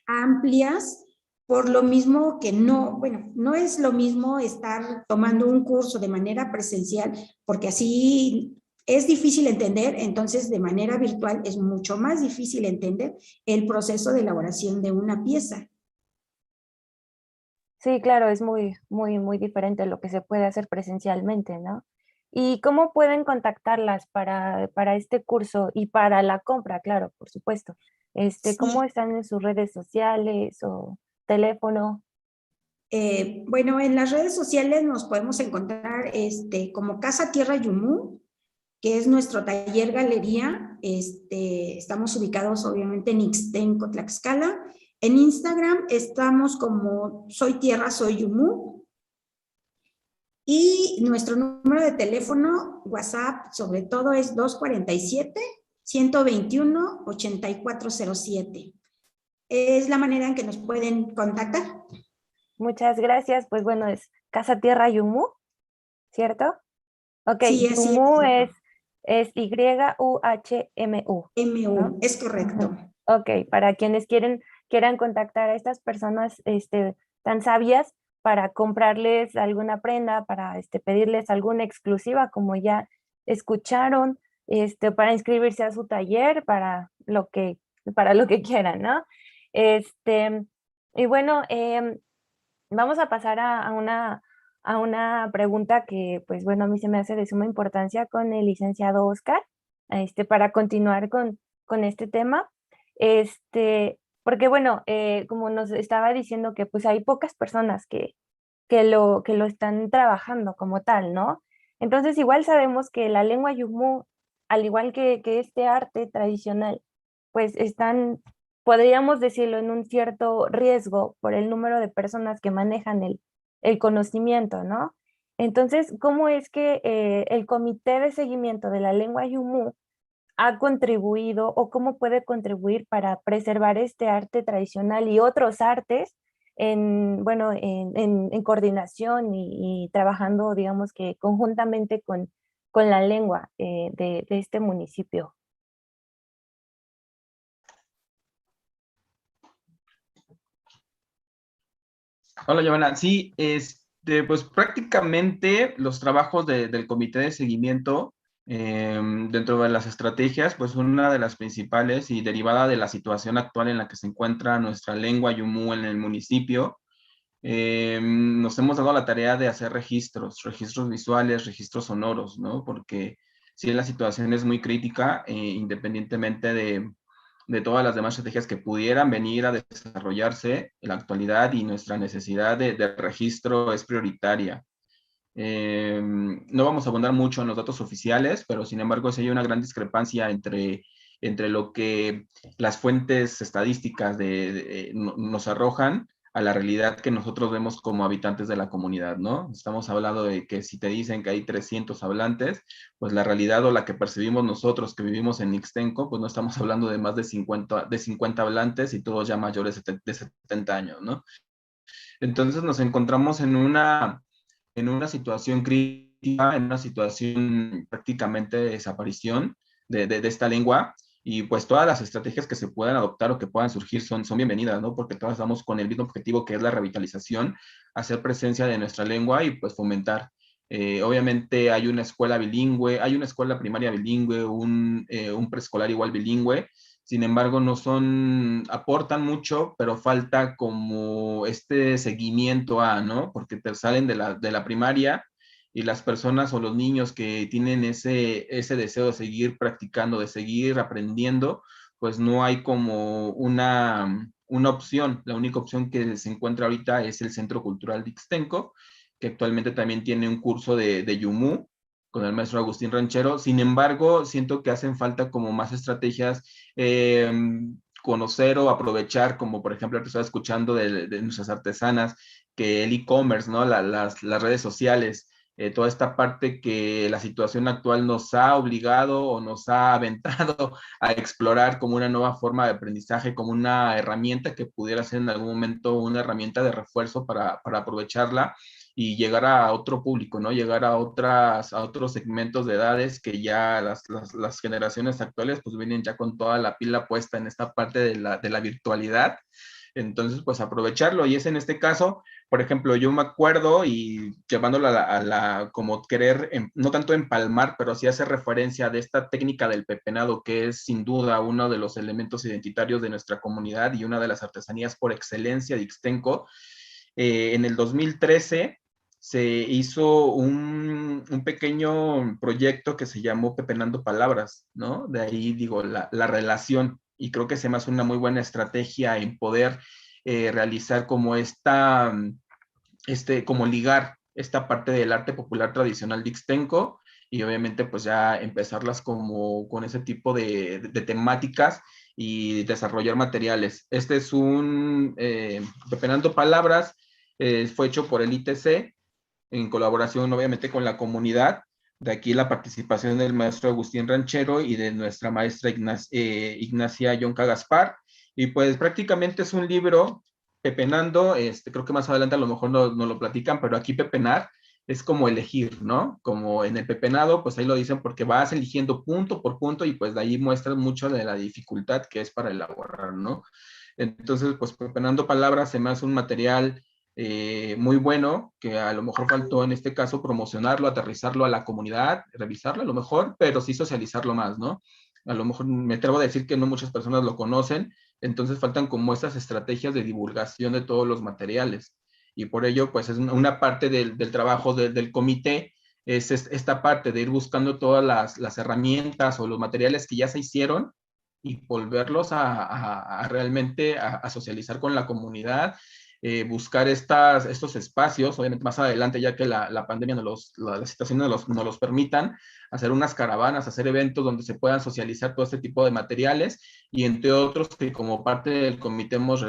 amplias, por lo mismo que no es lo mismo estar tomando un curso de manera presencial, porque así es difícil entender, entonces de manera virtual es mucho más difícil entender el proceso de elaboración de una pieza. Sí, claro, es muy diferente lo que se puede hacer presencialmente, ¿no? ¿Y cómo pueden contactarlas para este curso y para la compra, claro, por supuesto? ¿Cómo Sí, están en sus redes sociales o teléfono? bueno, en las redes sociales nos podemos encontrar como Casa Tierra Yumú, que es nuestro taller galería. Estamos ubicados obviamente en Ixtenco, Tlaxcala. En Instagram estamos como Soy Tierra, Soy Yumú. Y nuestro número de teléfono, WhatsApp, sobre todo es 247-121-8407. Es la manera en que nos pueden contactar. Muchas gracias. Pues bueno, es Casa Tierra Yumu, ¿cierto? Ok, Sí, así Yumu es. es Y-U-H-M-U, ¿no? MU, es correcto. Ok, para quienes quieran contactar a estas personas tan sabias para comprarles alguna prenda, para pedirles alguna exclusiva, como ya escucharon, para inscribirse a su taller, para lo que quieran, ¿no? Este, y bueno, vamos a pasar a una pregunta que, pues bueno, a mí se me hace de suma importancia con el licenciado Oscar, para continuar con este tema. Porque bueno, como nos estaba diciendo que pues hay pocas personas que lo están trabajando como tal, ¿no? Entonces igual sabemos que la lengua Yumu, al igual que este arte tradicional, pues están, podríamos decirlo, en un cierto riesgo por el número de personas que manejan el conocimiento, ¿no? Entonces, ¿cómo es que el Comité de Seguimiento de la Lengua Yumu ha contribuido o cómo puede contribuir para preservar este arte tradicional y otros artes bueno, en coordinación y trabajando, digamos que conjuntamente con la lengua de este municipio? Hola, Giovanna. Sí, pues prácticamente los trabajos del comité de seguimiento dentro de las estrategias, pues una de las principales y derivada de la situación actual en la que se encuentra nuestra lengua Yumú en el municipio, nos hemos dado la tarea de hacer registros visuales, registros sonoros, ¿no? Porque si la situación es muy crítica, independientemente de todas las demás estrategias que pudieran venir a desarrollarse en la actualidad y nuestra necesidad de registro es prioritaria. No vamos a abundar mucho en los datos oficiales, pero sin embargo sí hay una gran discrepancia entre lo que las fuentes estadísticas nos arrojan a la realidad que nosotros vemos como habitantes de la comunidad, ¿no? Estamos hablando de que si te dicen que hay 300 hablantes, pues la realidad o la que percibimos nosotros que vivimos en Ixtenco, pues no estamos hablando de más de 50 hablantes y todos ya mayores de 70 años, ¿no? Entonces nos encontramos en una situación crítica, en una situación prácticamente de desaparición de esta lengua, y pues todas las estrategias que se puedan adoptar o que puedan surgir son bienvenidas, ¿no? Porque todas estamos con el mismo objetivo que es la revitalización, hacer presencia de nuestra lengua y pues fomentar. Obviamente hay una escuela bilingüe, hay una escuela primaria bilingüe, un preescolar igual bilingüe, sin embargo no son, aportan mucho, pero falta como este seguimiento ¿no? Porque te salen de la primaria y las personas o los niños que tienen ese deseo de seguir practicando, de seguir aprendiendo, pues no hay como una opción. La única opción que se encuentra ahorita es el Centro Cultural de Ixtenco, que actualmente también tiene un curso de Yumú con el maestro Agustín Ranchero. Sin embargo, siento que hacen falta como más estrategias, conocer o aprovechar, como por ejemplo, que estaba escuchando de nuestras artesanas, que el e-commerce, ¿no? Las redes sociales, toda esta parte que la situación actual nos ha obligado o nos ha aventado a explorar como una nueva forma de aprendizaje, como una herramienta que pudiera ser en algún momento una herramienta de refuerzo para aprovecharla y llegar a otro público, ¿no? Llegar a otros segmentos de edades que ya las generaciones actuales pues vienen ya con toda la pila puesta en esta parte de la virtualidad. Entonces, pues aprovecharlo. Y es en este caso, por ejemplo, yo me acuerdo y llevándolo como querer, no tanto empalmar, pero sí hacer referencia de esta técnica del pepenado, que es sin duda uno de los elementos identitarios de nuestra comunidad y una de las artesanías por excelencia de Ixtenco. En el 2013 se hizo un pequeño proyecto que se llamó Pepenando Palabras, ¿no? De ahí digo, la relación, y creo que se me hace una muy buena estrategia en poder realizar como como ligar esta parte del arte popular tradicional de Ixtenco, y obviamente pues ya empezarlas como con ese tipo de temáticas y desarrollar materiales. Este es un Pepenando Palabras, fue hecho por el ITC, en colaboración obviamente con la comunidad. De aquí la participación del maestro Agustín Ranchero y de nuestra maestra Ignacia Yonca Gaspar. Y pues prácticamente es un libro, Pepenando, creo que más adelante a lo mejor no lo platican, pero aquí pepenar es como elegir, ¿no? Como en el pepenado, pues ahí lo dicen porque vas eligiendo punto por punto y pues de ahí muestran mucho de la dificultad que es para elaborar, ¿no? Entonces, pues Pepenando Palabras se me hace un material muy bueno, que a lo mejor faltó en este caso promocionarlo, aterrizarlo a la comunidad, revisarlo a lo mejor, pero sí socializarlo más, ¿no? A lo mejor me atrevo a decir que no muchas personas lo conocen, entonces faltan como estas estrategias de divulgación de todos los materiales. Y por ello, pues es una parte del trabajo del comité, es esta parte de ir buscando todas las herramientas o los materiales que ya se hicieron y volverlos a realmente a socializar con la comunidad, buscar estos espacios, obviamente más adelante, ya que la pandemia la situación nos los permitan, hacer unas caravanas, hacer eventos donde se puedan socializar todo este tipo de materiales, y entre otros que como parte del comité hemos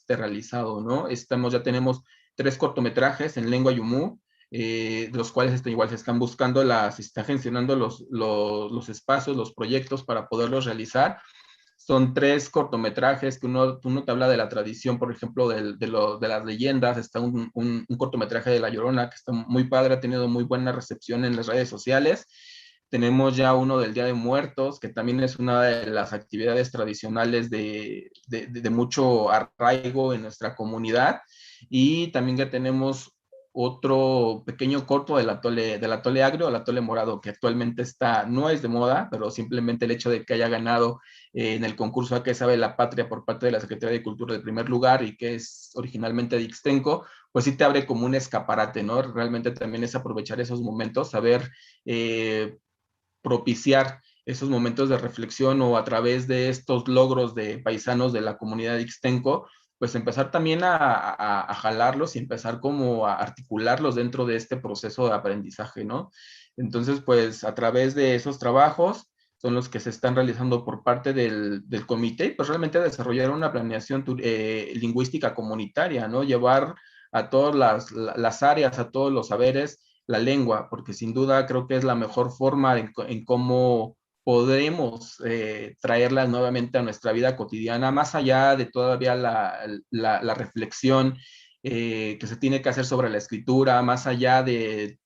realizado, ¿no? Ya tenemos 3 cortometrajes en lengua yumú, de los cuales igual se están buscando, se están gestionando los espacios, los proyectos para poderlos realizar. Son 3 cortometrajes que uno te habla de la tradición, por ejemplo, de las leyendas. Está un cortometraje de La Llorona que está muy padre, ha tenido muy buena recepción en las redes sociales. Tenemos ya uno del Día de Muertos, que también es una de las actividades tradicionales de mucho arraigo en nuestra comunidad. Y también ya tenemos otro pequeño corto del atole agrio, el atole morado, que actualmente no es de moda, pero simplemente el hecho de que haya ganado en el concurso A qué sabe la patria por parte de la Secretaría de Cultura del primer lugar y que es originalmente de Ixtenco, pues sí te abre como un escaparate, ¿no? Realmente también es aprovechar esos momentos, saber propiciar esos momentos de reflexión, o a través de estos logros de paisanos de la comunidad de Ixtenco, pues empezar también a jalarlos y empezar como a articularlos dentro de este proceso de aprendizaje, ¿no? Entonces, pues a través de esos trabajos son los que se están realizando por parte del comité, pues realmente desarrollar una planeación lingüística comunitaria, ¿no? Llevar a todas las áreas, a todos los saberes, la lengua, porque sin duda creo que es la mejor forma en cómo podremos traerla nuevamente a nuestra vida cotidiana, más allá de todavía la reflexión que se tiene que hacer sobre la escritura, más allá de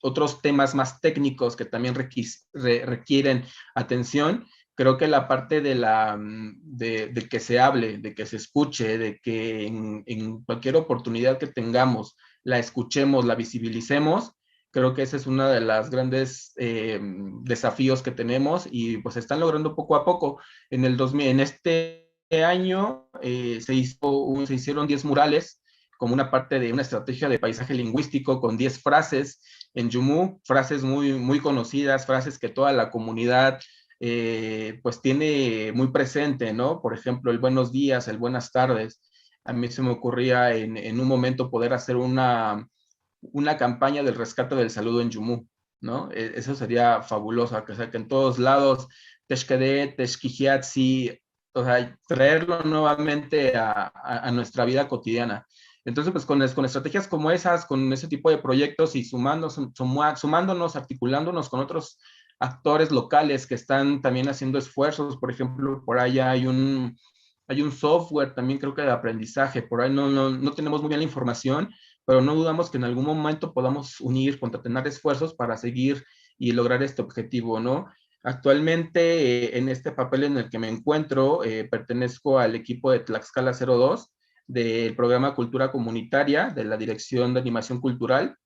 otros temas más técnicos que también requieren atención. Creo que la parte de que se hable, de que se escuche, de que en cualquier oportunidad que tengamos, la escuchemos, la visibilicemos, creo que ese es uno de los grandes desafíos que tenemos, y pues se están logrando poco a poco. En este año se hicieron 10 murales como una parte de una estrategia de paisaje lingüístico con 10 frases en yumú, frases muy, muy conocidas, frases que toda la comunidad pues tiene muy presente, ¿no? Por ejemplo, el buenos días, el buenas tardes. A mí se me ocurría en un momento poder hacer una campaña del rescate del saludo en yumú, ¿no? Eso sería fabuloso, que, o sea, que en todos lados, Teshkede, Teshkihiatsi, o sea, traerlo nuevamente a nuestra vida cotidiana. Entonces, pues con estrategias como esas, con ese tipo de proyectos y sumándonos, articulándonos con otros actores locales que están también haciendo esfuerzos. Por ejemplo, por allá hay un software también, creo que de aprendizaje. Por ahí no tenemos muy bien la información, pero no dudamos que en algún momento podamos concatenar esfuerzos para seguir y lograr este objetivo, ¿no? Actualmente, en este papel en el que me encuentro, pertenezco al equipo de Tlaxcala 02 del programa Cultura Comunitaria de la Dirección de Animación Cultural.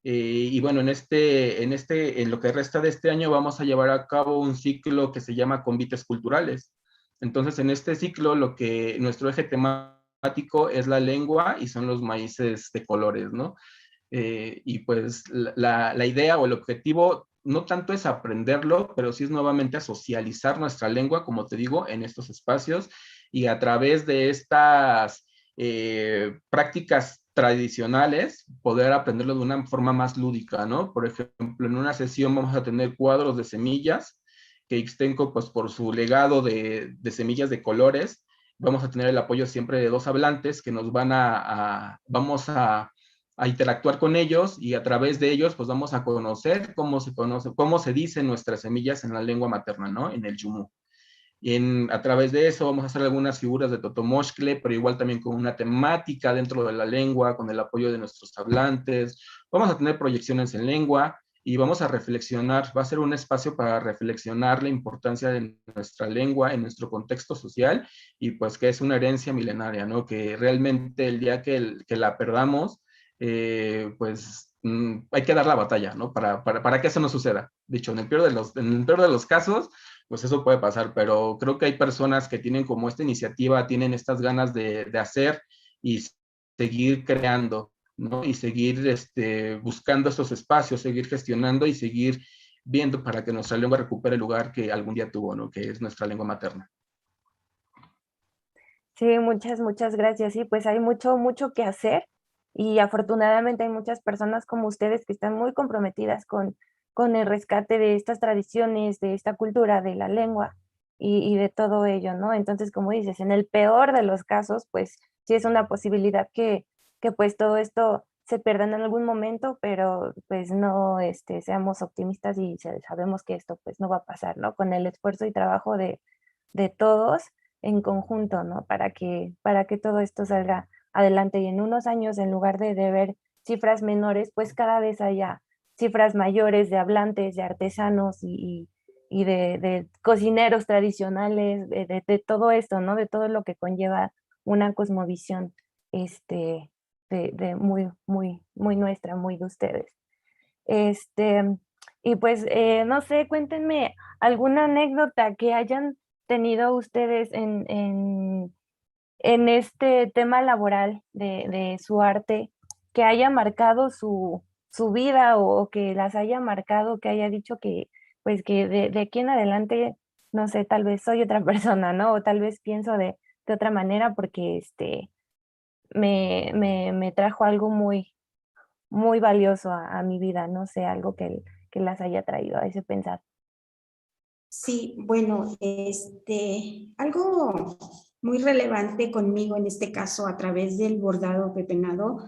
Y bueno, en lo que resta de este año vamos a llevar a cabo un ciclo que se llama Convites Culturales. Entonces, en este ciclo, nuestro eje temático es la lengua y son los maíces de colores, ¿no? y pues la idea o el objetivo no tanto es aprenderlo, pero sí es nuevamente a socializar nuestra lengua, como te digo, en estos espacios y a través de estas prácticas tradicionales, poder aprenderlo de una forma más lúdica, ¿no? Por ejemplo, en una sesión vamos a tener cuadros de semillas, que Ixtenco, pues por su legado de semillas de colores, vamos a tener el apoyo siempre de 2 hablantes que nos van vamos a interactuar con ellos y a través de ellos pues vamos a conocer cómo se dicen nuestras semillas en la lengua materna, ¿no? En el Yumú. Y a través de eso vamos a hacer algunas figuras de Totomoxcle, pero igual también con una temática dentro de la lengua, con el apoyo de nuestros hablantes. Vamos a tener proyecciones en lengua y vamos a reflexionar, va a ser un espacio para reflexionar la importancia de nuestra lengua en nuestro contexto social y pues que es una herencia milenaria, ¿no? Que realmente el día que la perdamos, pues hay que dar la batalla, ¿no? Para que eso no suceda. Dicho, en el peor de los casos, pues eso puede pasar, pero creo que hay personas que tienen como esta iniciativa, tienen estas ganas de hacer y seguir creando, ¿no? Y seguir buscando estos espacios, seguir gestionando y seguir viendo para que nuestra lengua recupere el lugar que algún día tuvo, ¿no? Que es nuestra lengua materna. Sí, muchas gracias. Sí, pues hay mucho que hacer y afortunadamente hay muchas personas como ustedes que están muy comprometidas con el rescate de estas tradiciones, de esta cultura, de la lengua y de todo ello, ¿no? Entonces, como dices, en el peor de los casos, pues sí es una posibilidad que pues todo esto se pierda en algún momento, pero pues no seamos optimistas y sabemos que esto pues no va a pasar, ¿no? Con el esfuerzo y trabajo de todos en conjunto, ¿no? Para que todo esto salga adelante y en unos años, en lugar de ver cifras menores, pues cada vez haya cifras mayores de hablantes, de artesanos y de cocineros tradicionales, de todo esto, ¿no? De todo lo que conlleva una cosmovisión de muy nuestra, muy de ustedes. Y pues, no sé, cuéntenme alguna anécdota que hayan tenido ustedes en este tema laboral de su arte, que haya marcado su vida o que las haya marcado, que haya dicho que, pues que de aquí en adelante, no sé, tal vez soy otra persona, ¿no? O tal vez pienso de otra manera porque me trajo algo muy valioso a mi vida, no sé, algo que las haya traído a ese pensar. Sí, bueno, algo muy relevante conmigo en este caso a través del bordado pepenado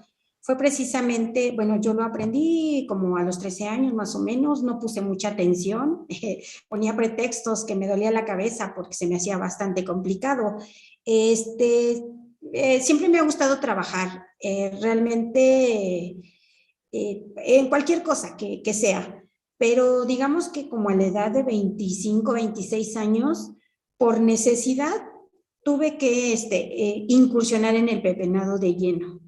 fue precisamente, bueno, yo lo aprendí como a los 13 años más o menos, no puse mucha atención, ponía pretextos que me dolía la cabeza porque se me hacía bastante complicado. Siempre me ha gustado trabajar, realmente en cualquier cosa que sea. Pero digamos que como a la edad de 25, 26 años, por necesidad, tuve que incursionar en el pepenado de lleno.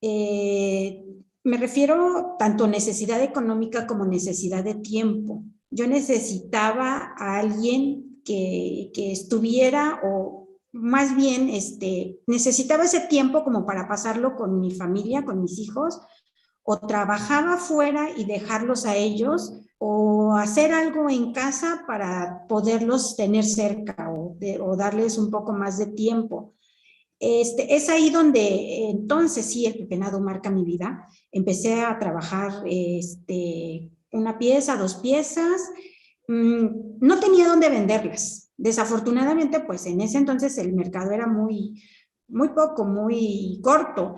Me refiero tanto a necesidad económica como necesidad de tiempo. Yo necesitaba a alguien que estuviera, o más bien necesitaba ese tiempo como para pasarlo con mi familia, con mis hijos, o trabajaba fuera y dejarlos a ellos, o hacer algo en casa para poderlos tener cerca o darles un poco más de tiempo. Es ahí donde entonces sí el pepenado marca mi vida. Empecé a trabajar una pieza, 2 piezas. No tenía dónde venderlas. Desafortunadamente, pues en ese entonces el mercado era muy poco, muy corto.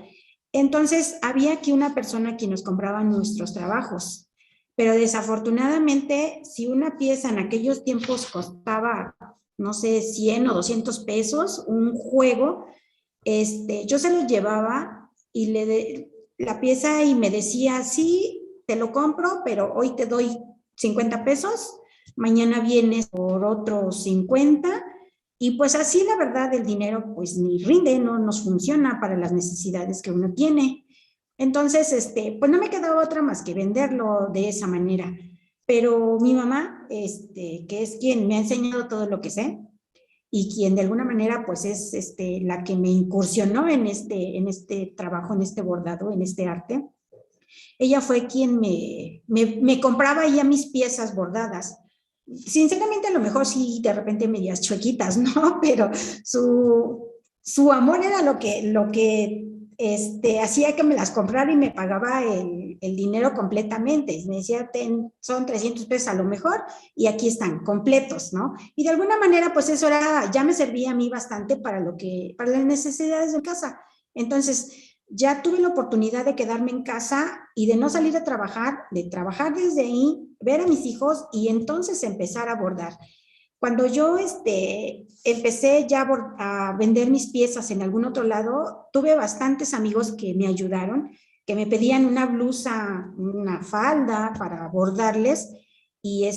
Entonces, había aquí una persona que nos compraba nuestros trabajos, pero desafortunadamente, si una pieza en aquellos tiempos costaba, no sé, 100 o 200 pesos, un juego, yo se lo llevaba y la pieza y me decía, sí, te lo compro, pero hoy te doy 50 pesos, mañana vienes por otros 50. Y pues así la verdad el dinero pues ni rinde, no nos funciona para las necesidades que uno tiene. Entonces, pues no me quedaba otra más que venderlo de esa manera. Pero mi mamá, que es quien me ha enseñado todo lo que sé y quien de alguna manera pues es la que me incursionó en este trabajo, en este bordado, en este arte, Ella fue quien me compraba ya mis piezas bordadas. Sinceramente, a lo mejor sí, de repente medias chuequitas, ¿no? Pero su amor era lo que hacía que me las comprara y me pagaba el dinero completamente. Me decía, son 300 pesos a lo mejor y aquí están completos, ¿no? Y de alguna manera, pues eso ya me servía a mí bastante para las necesidades de casa. Entonces, ya tuve la oportunidad de quedarme en casa y de no salir a trabajar, de trabajar desde ahí, ver a mis hijos y entonces empezar a bordar. Cuando yo empecé ya a vender mis piezas en algún otro lado, tuve bastantes amigos que me ayudaron, que me pedían una blusa, una falda para bordarles y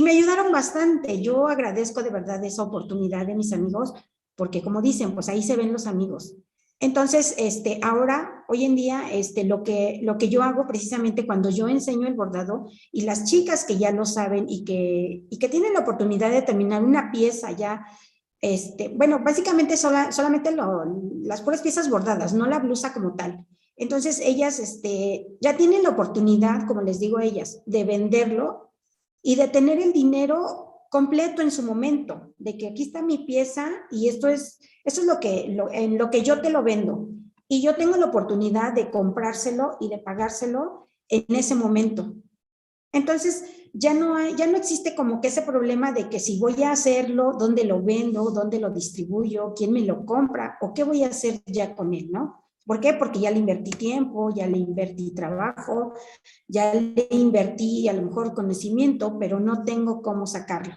me ayudaron bastante. Yo agradezco de verdad esa oportunidad de mis amigos, porque como dicen, pues ahí se ven los amigos. Entonces, ahora, hoy en día, lo que yo hago precisamente cuando yo enseño el bordado y las chicas que ya lo saben y que tienen la oportunidad de terminar una pieza ya, bueno, básicamente solamente las puras piezas bordadas, no la blusa como tal. Entonces, ellas ya tienen la oportunidad, como les digo a ellas, de venderlo y de tener el dinero completo en su momento, de que aquí está mi pieza y eso es en lo que yo te lo vendo. Y yo tengo la oportunidad de comprárselo y de pagárselo en ese momento. Entonces, ya no existe como que ese problema de que si voy a hacerlo, dónde lo vendo, dónde lo distribuyo, quién me lo compra o qué voy a hacer ya con él, ¿no? ¿Por qué? Porque ya le invertí tiempo, ya le invertí trabajo, ya le invertí a lo mejor conocimiento, pero no tengo cómo sacarlo.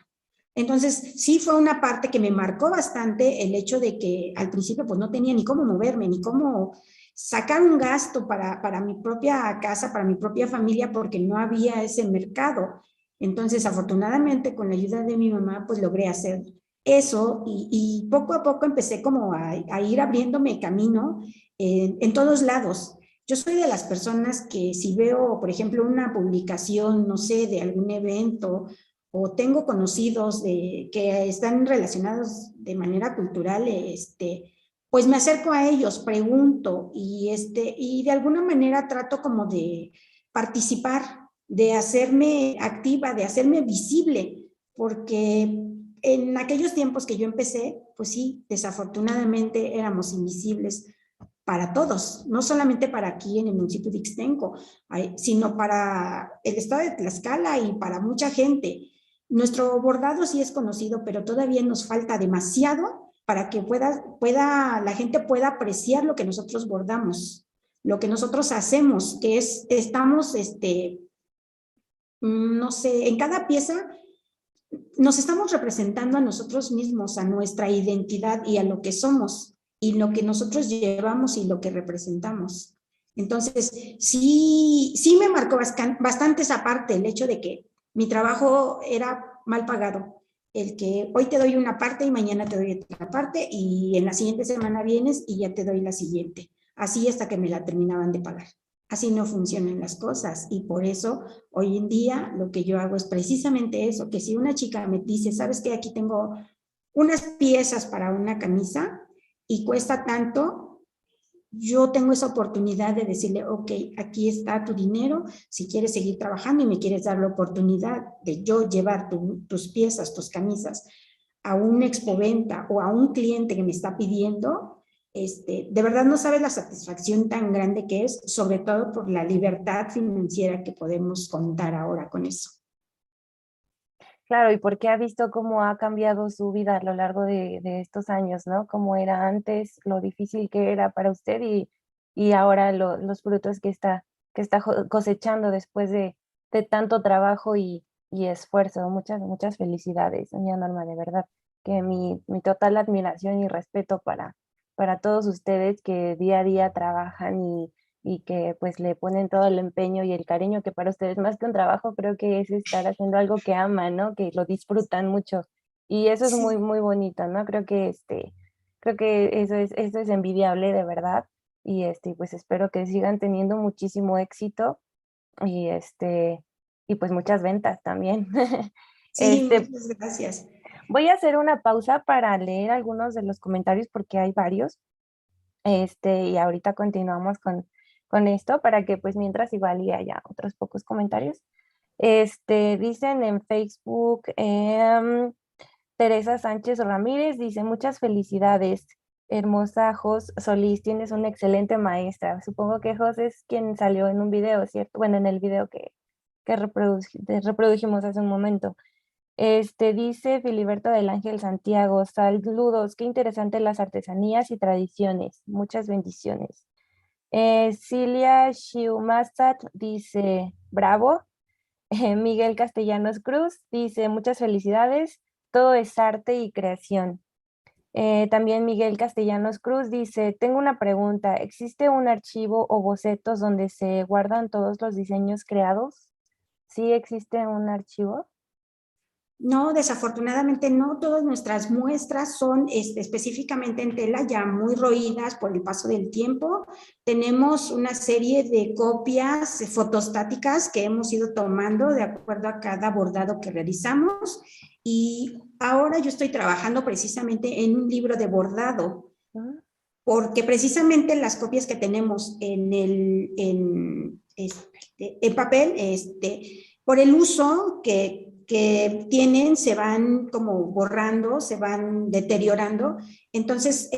Entonces, sí fue una parte que me marcó bastante el hecho de que al principio pues no tenía ni cómo moverme, ni cómo sacar un gasto para mi propia casa, para mi propia familia, porque no había ese mercado. Entonces, afortunadamente, con la ayuda de mi mamá, pues logré hacer eso y poco a poco empecé como a ir abriéndome camino en todos lados. Yo soy de las personas que si veo, por ejemplo, una publicación, no sé, de algún evento o tengo conocidos que están relacionados de manera cultural, pues me acerco a ellos, pregunto y de alguna manera trato como de participar, de hacerme activa, de hacerme visible, porque en aquellos tiempos que yo empecé, pues sí, desafortunadamente éramos invisibles para todos, no solamente para aquí en el municipio de Ixtenco, sino para el estado de Tlaxcala y para mucha gente. Nuestro bordado sí es conocido, pero todavía nos falta demasiado para que la gente pueda apreciar lo que nosotros bordamos, lo que nosotros hacemos, que estamos, no sé, en cada pieza nos estamos representando a nosotros mismos, a nuestra identidad y a lo que somos y lo que nosotros llevamos y lo que representamos. Entonces, sí me marcó bastante esa parte, el hecho de que mi trabajo era mal pagado, el que hoy te doy una parte y mañana te doy otra parte y en la siguiente semana vienes y ya te doy la siguiente, así hasta que me la terminaban de pagar. Así no funcionan las cosas y por eso hoy en día lo que yo hago es precisamente eso, que si una chica me dice, ¿sabes qué? Aquí tengo unas piezas para una camisa y cuesta tanto, yo tengo esa oportunidad de decirle, ok, aquí está tu dinero, si quieres seguir trabajando y me quieres dar la oportunidad de yo llevar tus piezas, tus camisas a un expoventa o a un cliente que me está pidiendo, de verdad no sabes la satisfacción tan grande que es, sobre todo por la libertad financiera que podemos contar ahora con eso. Claro, y porque ha visto cómo ha cambiado su vida a lo largo de estos años, ¿no? Cómo era antes, lo difícil que era para usted y ahora los frutos que está cosechando después de tanto trabajo y esfuerzo. Muchas felicidades, doña Norma, de verdad, que mi total admiración y respeto para todos ustedes que día a día trabajan y que pues le ponen todo el empeño y el cariño que para ustedes más que un trabajo creo que es estar haciendo algo que aman, ¿no? Que lo disfrutan mucho y eso es muy muy bonito, ¿no? Creo que eso es envidiable de verdad y pues espero que sigan teniendo muchísimo éxito y y pues muchas ventas también. Sí, muchas gracias. Voy a hacer una pausa para leer algunos de los comentarios porque hay varios. Y ahorita continuamos con con esto para que pues mientras igual y haya otros pocos comentarios. Dicen en Facebook, Teresa Sánchez Ramírez dice, muchas felicidades, hermosa Jos Solís, tienes una excelente maestra. Supongo que Jos es quien salió en un video, ¿cierto? Bueno, en el video que reprodujimos hace un momento. Dice Filiberto del Ángel Santiago, saludos, qué interesante las artesanías y tradiciones, muchas bendiciones. Cilia Shiumasat dice, bravo. Miguel Castellanos Cruz dice, muchas felicidades, todo es arte y creación. También Miguel Castellanos Cruz dice, tengo una pregunta, ¿existe un archivo o bocetos donde se guardan todos los diseños creados? ¿Sí existe un archivo? No, desafortunadamente no. Todas nuestras muestras son específicamente en tela ya muy roídas por el paso del tiempo. Tenemos una serie de copias fotostáticas que hemos ido tomando de acuerdo a cada bordado que realizamos. Y ahora yo estoy trabajando precisamente en un libro de bordado, porque precisamente las copias que tenemos en papel, por el uso que tienen, se van como borrando, se van deteriorando. Entonces,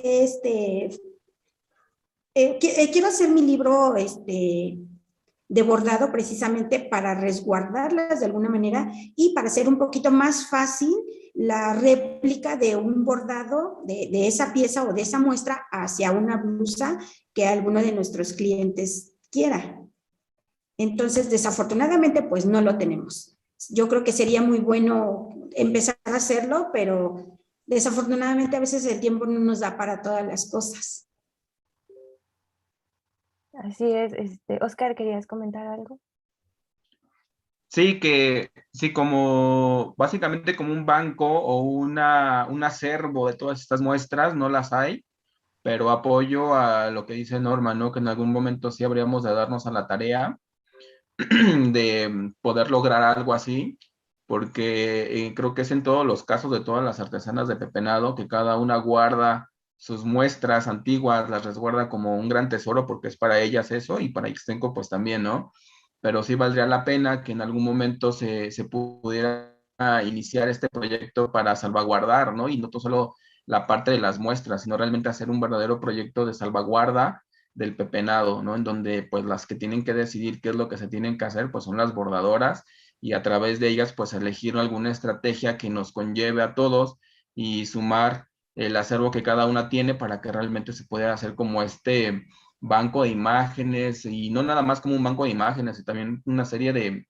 quiero hacer mi libro de bordado precisamente para resguardarlas de alguna manera y para hacer un poquito más fácil la réplica de un bordado de esa pieza o de esa muestra hacia una blusa que alguno de nuestros clientes quiera. Entonces, desafortunadamente, pues no lo tenemos. Yo creo que sería muy bueno empezar a hacerlo, pero desafortunadamente a veces el tiempo no nos da para todas las cosas. Así es. Oscar, ¿querías comentar algo? Sí, como básicamente como un banco o un acervo de todas estas muestras, no las hay, pero apoyo a lo que dice Norma, ¿no? Que en algún momento sí habríamos de darnos a la tarea de poder lograr algo así, porque creo que es en todos los casos de todas las artesanas de pepenado, que cada una guarda sus muestras antiguas, las resguarda como un gran tesoro, porque es para ellas eso, y para Ixtenco pues también, ¿no? Pero sí valdría la pena que en algún momento se pudiera iniciar este proyecto para salvaguardar, ¿no? Y no solo la parte de las muestras, sino realmente hacer un verdadero proyecto de salvaguarda del pepenado, ¿no? En donde pues las que tienen que decidir qué es lo que se tienen que hacer, pues son las bordadoras, y a través de ellas pues elegir alguna estrategia que nos conlleve a todos y sumar el acervo que cada una tiene para que realmente se pueda hacer como este banco de imágenes, y no nada más como un banco de imágenes, y también una serie de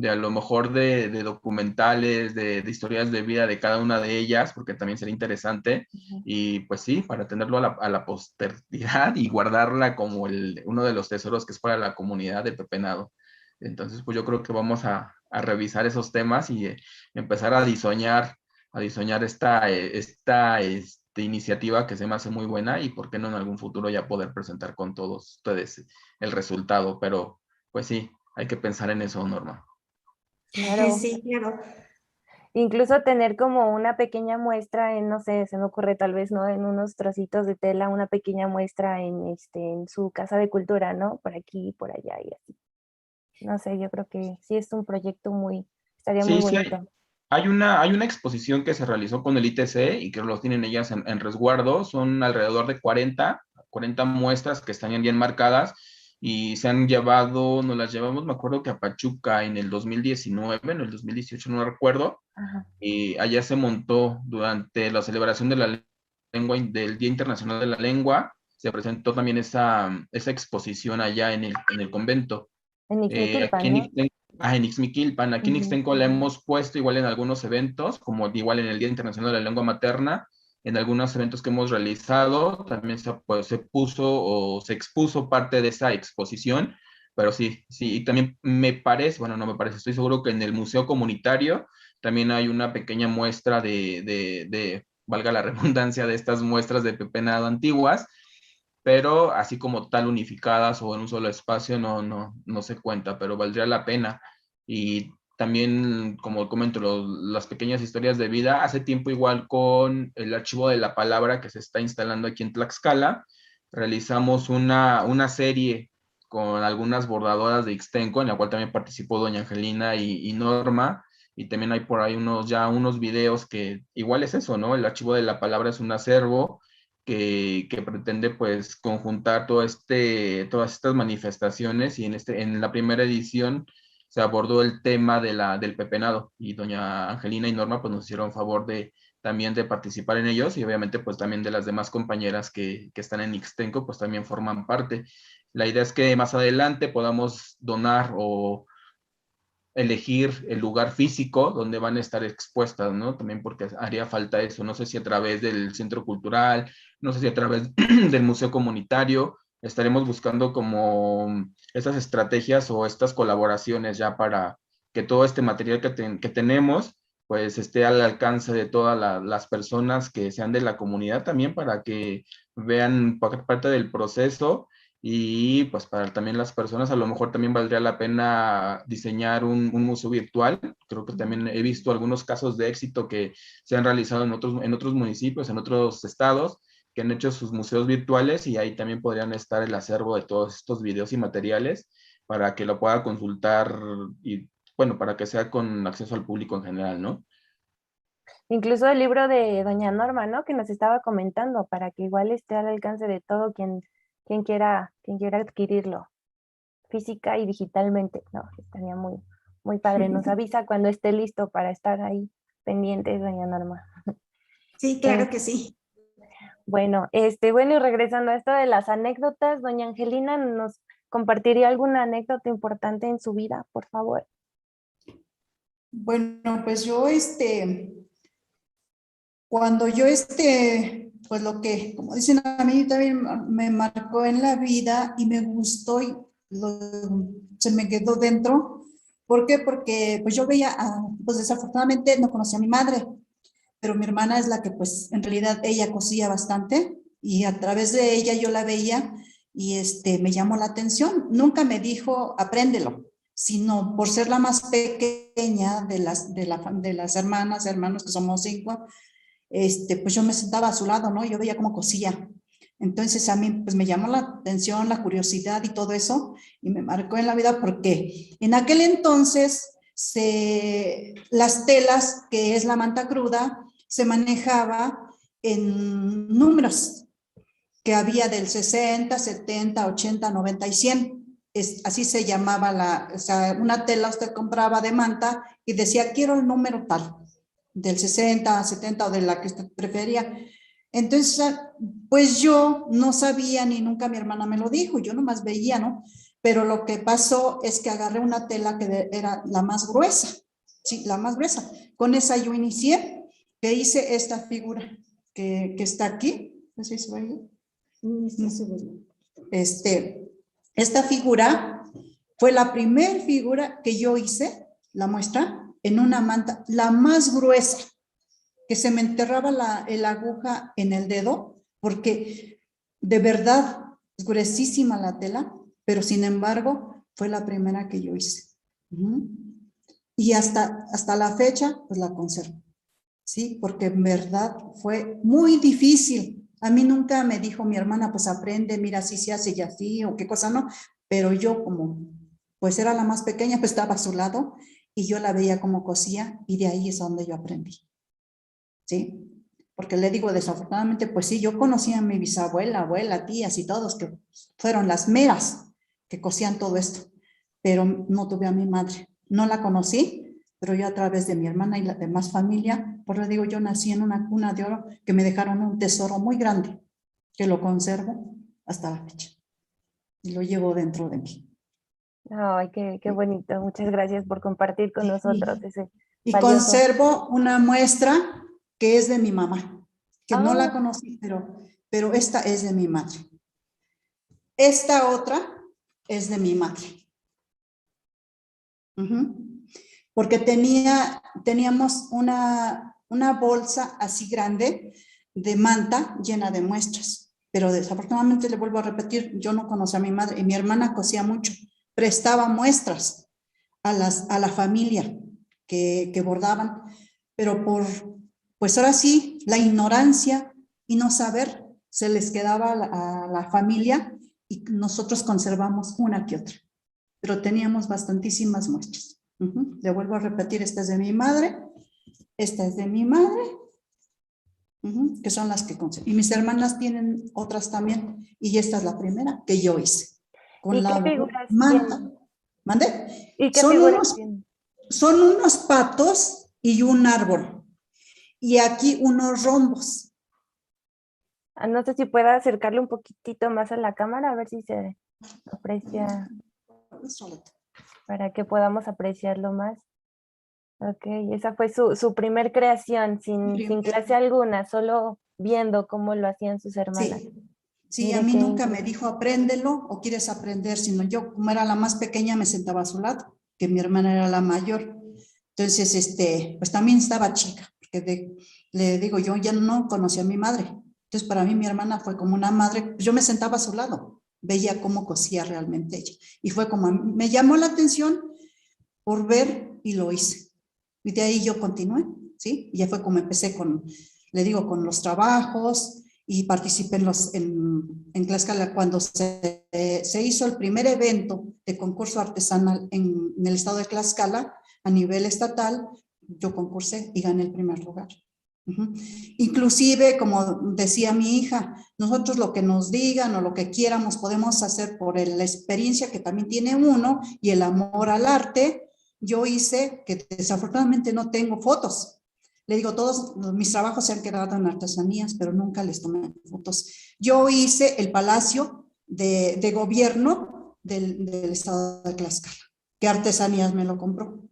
a lo mejor de documentales, de historias de vida de cada una de ellas, porque también sería interesante. Y pues sí, para tenerlo a la posteridad y guardarla como uno de los tesoros que es para la comunidad de pepenado. Entonces, pues yo creo que vamos a revisar esos temas y empezar a diseñar esta iniciativa que se me hace muy buena, y por qué no en algún futuro ya poder presentar con todos ustedes el resultado. Pero pues sí, hay que pensar en eso, Norma. Claro. Sí, claro. Incluso tener como una pequeña muestra no sé, se me ocurre tal vez, ¿no? En unos trocitos de tela, una pequeña muestra en su casa de cultura, ¿no? Por aquí, por allá y así. No sé, yo creo que sí es un proyecto estaría muy Sí, bonito. hay una exposición que se realizó con el ITC y que los tienen ellas en resguardo. Son alrededor de 40 muestras que están bien marcadas, y se han llevado, nos las llevamos, me acuerdo que a Pachuca en el 2019, en el 2018 no recuerdo. Ajá. Y allá se montó durante la celebración de la lengua, del Día Internacional de la Lengua, se presentó también esa exposición allá en el convento. En Ixmiquilpan, Aquí en ¿no? En Ixmiquilpan, aquí en Ixtenco la hemos puesto igual en algunos eventos, como igual en el Día Internacional de la Lengua Materna, en algunos eventos que hemos realizado, también se puso o se expuso parte de esa exposición. Pero sí, y también me parece, bueno, no me parece, estoy seguro que en el Museo Comunitario también hay una pequeña muestra valga la redundancia, de estas muestras de pepenado antiguas, pero así como tal unificadas o en un solo espacio no se cuenta, pero valdría la pena. Y también, como comento, las pequeñas historias de vida. Hace tiempo, igual con el Archivo de la Palabra que se está instalando aquí en Tlaxcala, realizamos una serie con algunas bordadoras de Ixtenco, en la cual también participó doña Angelina y Norma, y también hay por ahí unos videos que igual es eso, ¿no? El archivo de la palabra es un acervo que pretende pues conjuntar todas estas manifestaciones, y en la primera edición se abordó el tema del pepenado, y doña Angelina y Norma pues nos hicieron favor también de participar en ellos, y obviamente pues también de las demás compañeras que están en Ixtenco pues también forman parte. La idea es que más adelante podamos donar o elegir el lugar físico donde van a estar expuestas, ¿no? También porque haría falta eso, no sé si a través del centro cultural, no sé si a través del museo comunitario, estaremos buscando como esas estrategias o estas colaboraciones ya para que todo este material que tenemos pues esté al alcance de todas las personas que sean de la comunidad también, para que vean parte del proceso. Y pues para también las personas a lo mejor también valdría la pena diseñar un museo virtual. Creo que también he visto algunos casos de éxito que se han realizado en otros municipios, en otros estados, que han hecho sus museos virtuales, y ahí también podrían estar el acervo de todos estos videos y materiales para que lo pueda consultar y bueno, para que sea con acceso al público en general, ¿no? Incluso el libro de doña Norma, ¿no? Que nos estaba comentando, para que igual esté al alcance de todo quien quiera adquirirlo, física y digitalmente, ¿no? Estaría muy, muy padre. Nos avisa cuando esté listo para estar ahí pendientes, doña Norma. Sí, claro que sí. Bueno, y regresando a esto de las anécdotas, doña Angelina, ¿nos compartiría alguna anécdota importante en su vida, por favor? Bueno, pues yo, cuando yo, pues lo que, como dicen a mí, también me marcó en la vida y me gustó y se me quedó dentro. ¿Por qué? Porque pues yo veía, pues desafortunadamente no conocía a mi madre, pero mi hermana es la que pues en realidad ella cosía bastante, y a través de ella yo la veía y me llamó la atención. Nunca me dijo apréndelo, sino por ser la más pequeña de las hermanos, que somos 5, pues yo me sentaba a su lado, ¿no? Yo veía cómo cosía. Entonces a mí pues me llamó la atención, la curiosidad y todo eso, y me marcó en la vida porque en aquel entonces las telas, que es la manta cruda, se manejaba en números que había del 60, 70, 80, 90 y 100. Así se llamaba o sea, una tela usted compraba de manta y decía quiero el número tal, del 60, 70 o de la que usted prefería. Entonces, pues yo no sabía, ni nunca mi hermana me lo dijo, yo nomás veía, ¿no? Pero lo que pasó es que agarré una tela que era la más gruesa, sí, la más gruesa. Con esa yo inicié, que hice esta figura que está aquí. No sé si se va a ir. Esta figura fue la primera figura que yo hice, la muestra, en una manta, la más gruesa, que se me enterraba la aguja en el dedo, porque de verdad es gruesísima la tela, pero sin embargo fue la primera que yo hice. Y hasta la fecha pues la conservo, ¿sí? Porque en verdad fue muy difícil. A mí nunca me dijo mi hermana, pues aprende, mira, así se hace y así, o qué cosa, no. Pero yo como pues era la más pequeña, pues estaba a su lado y yo la veía como cosía, y de ahí es donde yo aprendí, ¿sí? Porque le digo, desafortunadamente, pues sí, yo conocí a mi bisabuela, abuela, tías y todos, que fueron las meras que cosían todo esto, pero no tuve a mi madre. No la conocí, pero yo a través de mi hermana y la demás familia, por le digo, yo nací en una cuna de oro que me dejaron un tesoro muy grande, que lo conservo hasta la fecha. Y lo llevo dentro de mí. Ay, qué bonito. Muchas gracias por compartir con nosotros ese Y valioso. conservo una muestra que es de mi mamá, que no la conocí, pero esta es de mi madre. Esta otra es de mi madre. Porque teníamos una bolsa así grande de manta llena de muestras, pero desafortunadamente, le vuelvo a repetir, yo no conocía a mi madre y mi hermana cosía mucho, prestaba muestras a la familia que bordaban, pero pues ahora sí, la ignorancia y no saber, se les quedaba a la familia y nosotros conservamos una que otra, pero teníamos bastantísimas muestras. Le vuelvo a repetir, esta es de mi madre, esta es de mi madre, que son las que conservo. Y mis hermanas tienen otras también, y esta es la primera que yo hice. Con ¿Y la qué figuras manta. tienen? ¿Mande? ¿Y qué figuras tienen? Son unos patos y un árbol. Y aquí unos rombos. No sé si pueda acercarle un poquitito más a la cámara, a ver si se aprecia, para que podamos apreciarlo más. Ok, esa fue su primer creación, sin clase alguna, solo viendo cómo lo hacían sus hermanas. Sí, Mire a mí qué nunca me increíble. dijo apréndelo o quieres aprender, sino yo, como era la más pequeña, me sentaba a su lado, que mi hermana era la mayor. Entonces, pues también estaba chica, porque le digo, yo ya no conocía a mi madre. Entonces, para mí mi hermana fue como una madre, yo me sentaba a su lado, veía cómo cosía realmente ella. Y fue como, me llamó la atención por ver y lo hice. Y de ahí yo continué, ¿sí? Y ya fue como empecé con, le digo, con los trabajos y participé en Tlaxcala cuando se hizo el primer evento de concurso artesanal en el estado de Tlaxcala a nivel estatal. Yo concursé y gané el primer lugar. Inclusive, como decía mi hija, nosotros lo que nos digan o lo que quieramos podemos hacer por la experiencia que también tiene uno y el amor al arte. Yo hice, que desafortunadamente no tengo fotos. Le digo, todos mis trabajos se han quedado en artesanías, pero nunca les tomé fotos. Yo hice el palacio de gobierno del estado de Tlaxcala, que Artesanías me lo compró.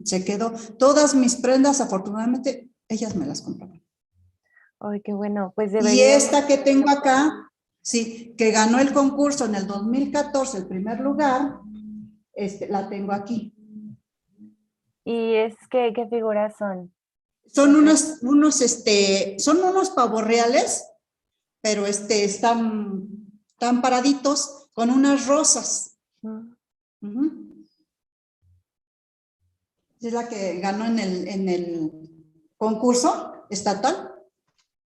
Se quedó. Todas mis prendas, afortunadamente, ellas me las compraron. Ay, qué bueno, pues Y deberíamos... esta que tengo acá, sí, que ganó el concurso en el 2014, el primer lugar, la tengo aquí. ¿Y es que qué figuras son? Son son unos pavos reales, pero están paraditos con unas rosas. Es la que ganó en el concurso estatal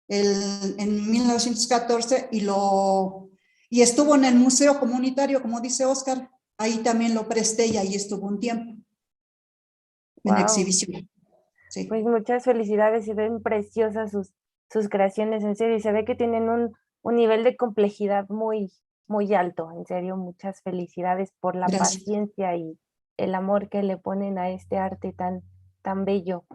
en 1914 y estuvo en el Museo Comunitario, como dice Oscar. Ahí también lo presté y ahí estuvo un tiempo en exhibición. Sí. Pues muchas felicidades, se ven preciosas sus creaciones, en serio, y se ve que tienen un nivel de complejidad muy, muy alto, en serio, muchas felicidades por la Gracias. paciencia y el amor que le ponen a este arte tan bello.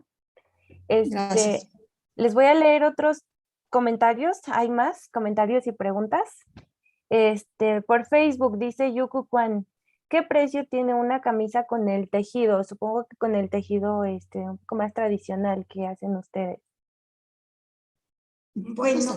Gracias. Les voy a leer otros comentarios, hay más comentarios y preguntas. Por Facebook dice Yuku Kwan, ¿qué precio tiene una camisa con el tejido? Supongo que con el tejido un poco más tradicional que hacen ustedes. Bueno,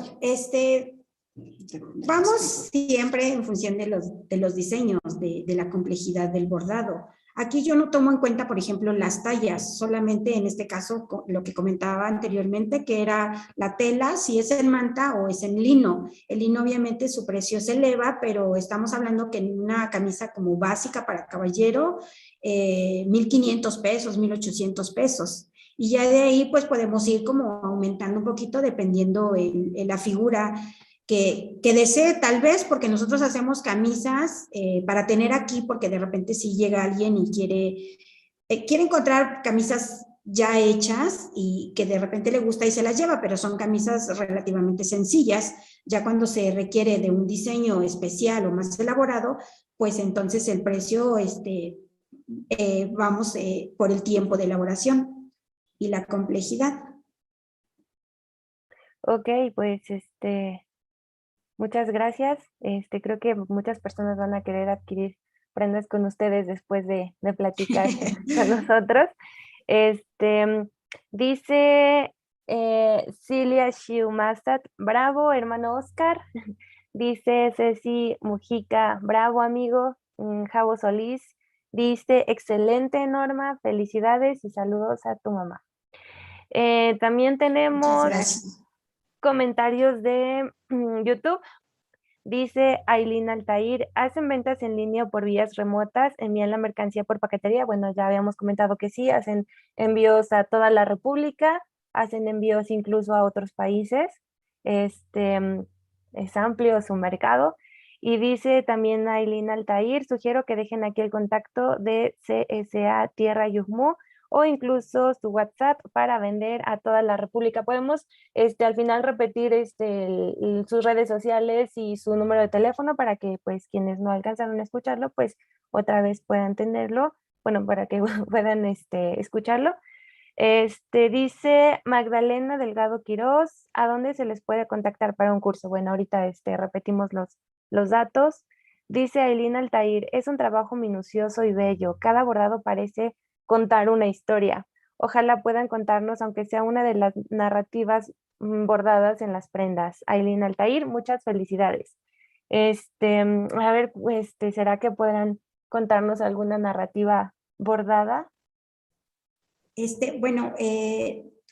vamos siempre en función de los diseños, de la complejidad del bordado. Aquí yo no tomo en cuenta, por ejemplo, las tallas, solamente en este caso lo que comentaba anteriormente, que era la tela, si es en manta o es en lino. El lino obviamente su precio se eleva, pero estamos hablando que en una camisa como básica para caballero, 1,500 pesos, 1,800 pesos. Y ya de ahí pues podemos ir como aumentando un poquito dependiendo la figura que desee, tal vez, porque nosotros hacemos camisas para tener aquí, porque de repente si llega alguien y quiere encontrar camisas ya hechas y que de repente le gusta y se las lleva, pero son camisas relativamente sencillas. Ya cuando se requiere de un diseño especial o más elaborado, pues entonces el precio, vamos por el tiempo de elaboración y la complejidad. Ok, pues muchas gracias. Creo que muchas personas van a querer adquirir prendas con ustedes después de platicar con nosotros. Dice Cilia Shiumasat, bravo, hermano Oscar. Dice Ceci Mujica, bravo, amigo. Javo Solís dice, excelente, Norma, felicidades y saludos a tu mamá. También tenemos comentarios de YouTube. Dice Aileen Altair, ¿hacen ventas en línea o por vías remotas? ¿Envían la mercancía por paquetería? Bueno, ya habíamos comentado que sí, hacen envíos a toda la República, hacen envíos incluso a otros países. Es amplio su mercado. Y dice también Ailín Altair, sugiero que dejen aquí el contacto de CSA Tierra Yujmú o incluso su WhatsApp para vender a toda la República. Podemos al final repetir sus redes sociales y su número de teléfono para que pues quienes no alcanzaron a escucharlo pues otra vez puedan tenerlo, bueno, para que puedan escucharlo. Dice Magdalena Delgado Quirós, ¿a dónde se les puede contactar para un curso? Bueno, ahorita repetimos los datos. Dice Ailín Altair, es un trabajo minucioso y bello. Cada bordado parece contar una historia. Ojalá puedan contarnos, aunque sea una de las narrativas bordadas en las prendas. Ailín Altair, muchas felicidades. A ver, ¿será que podrán contarnos alguna narrativa bordada? Bueno,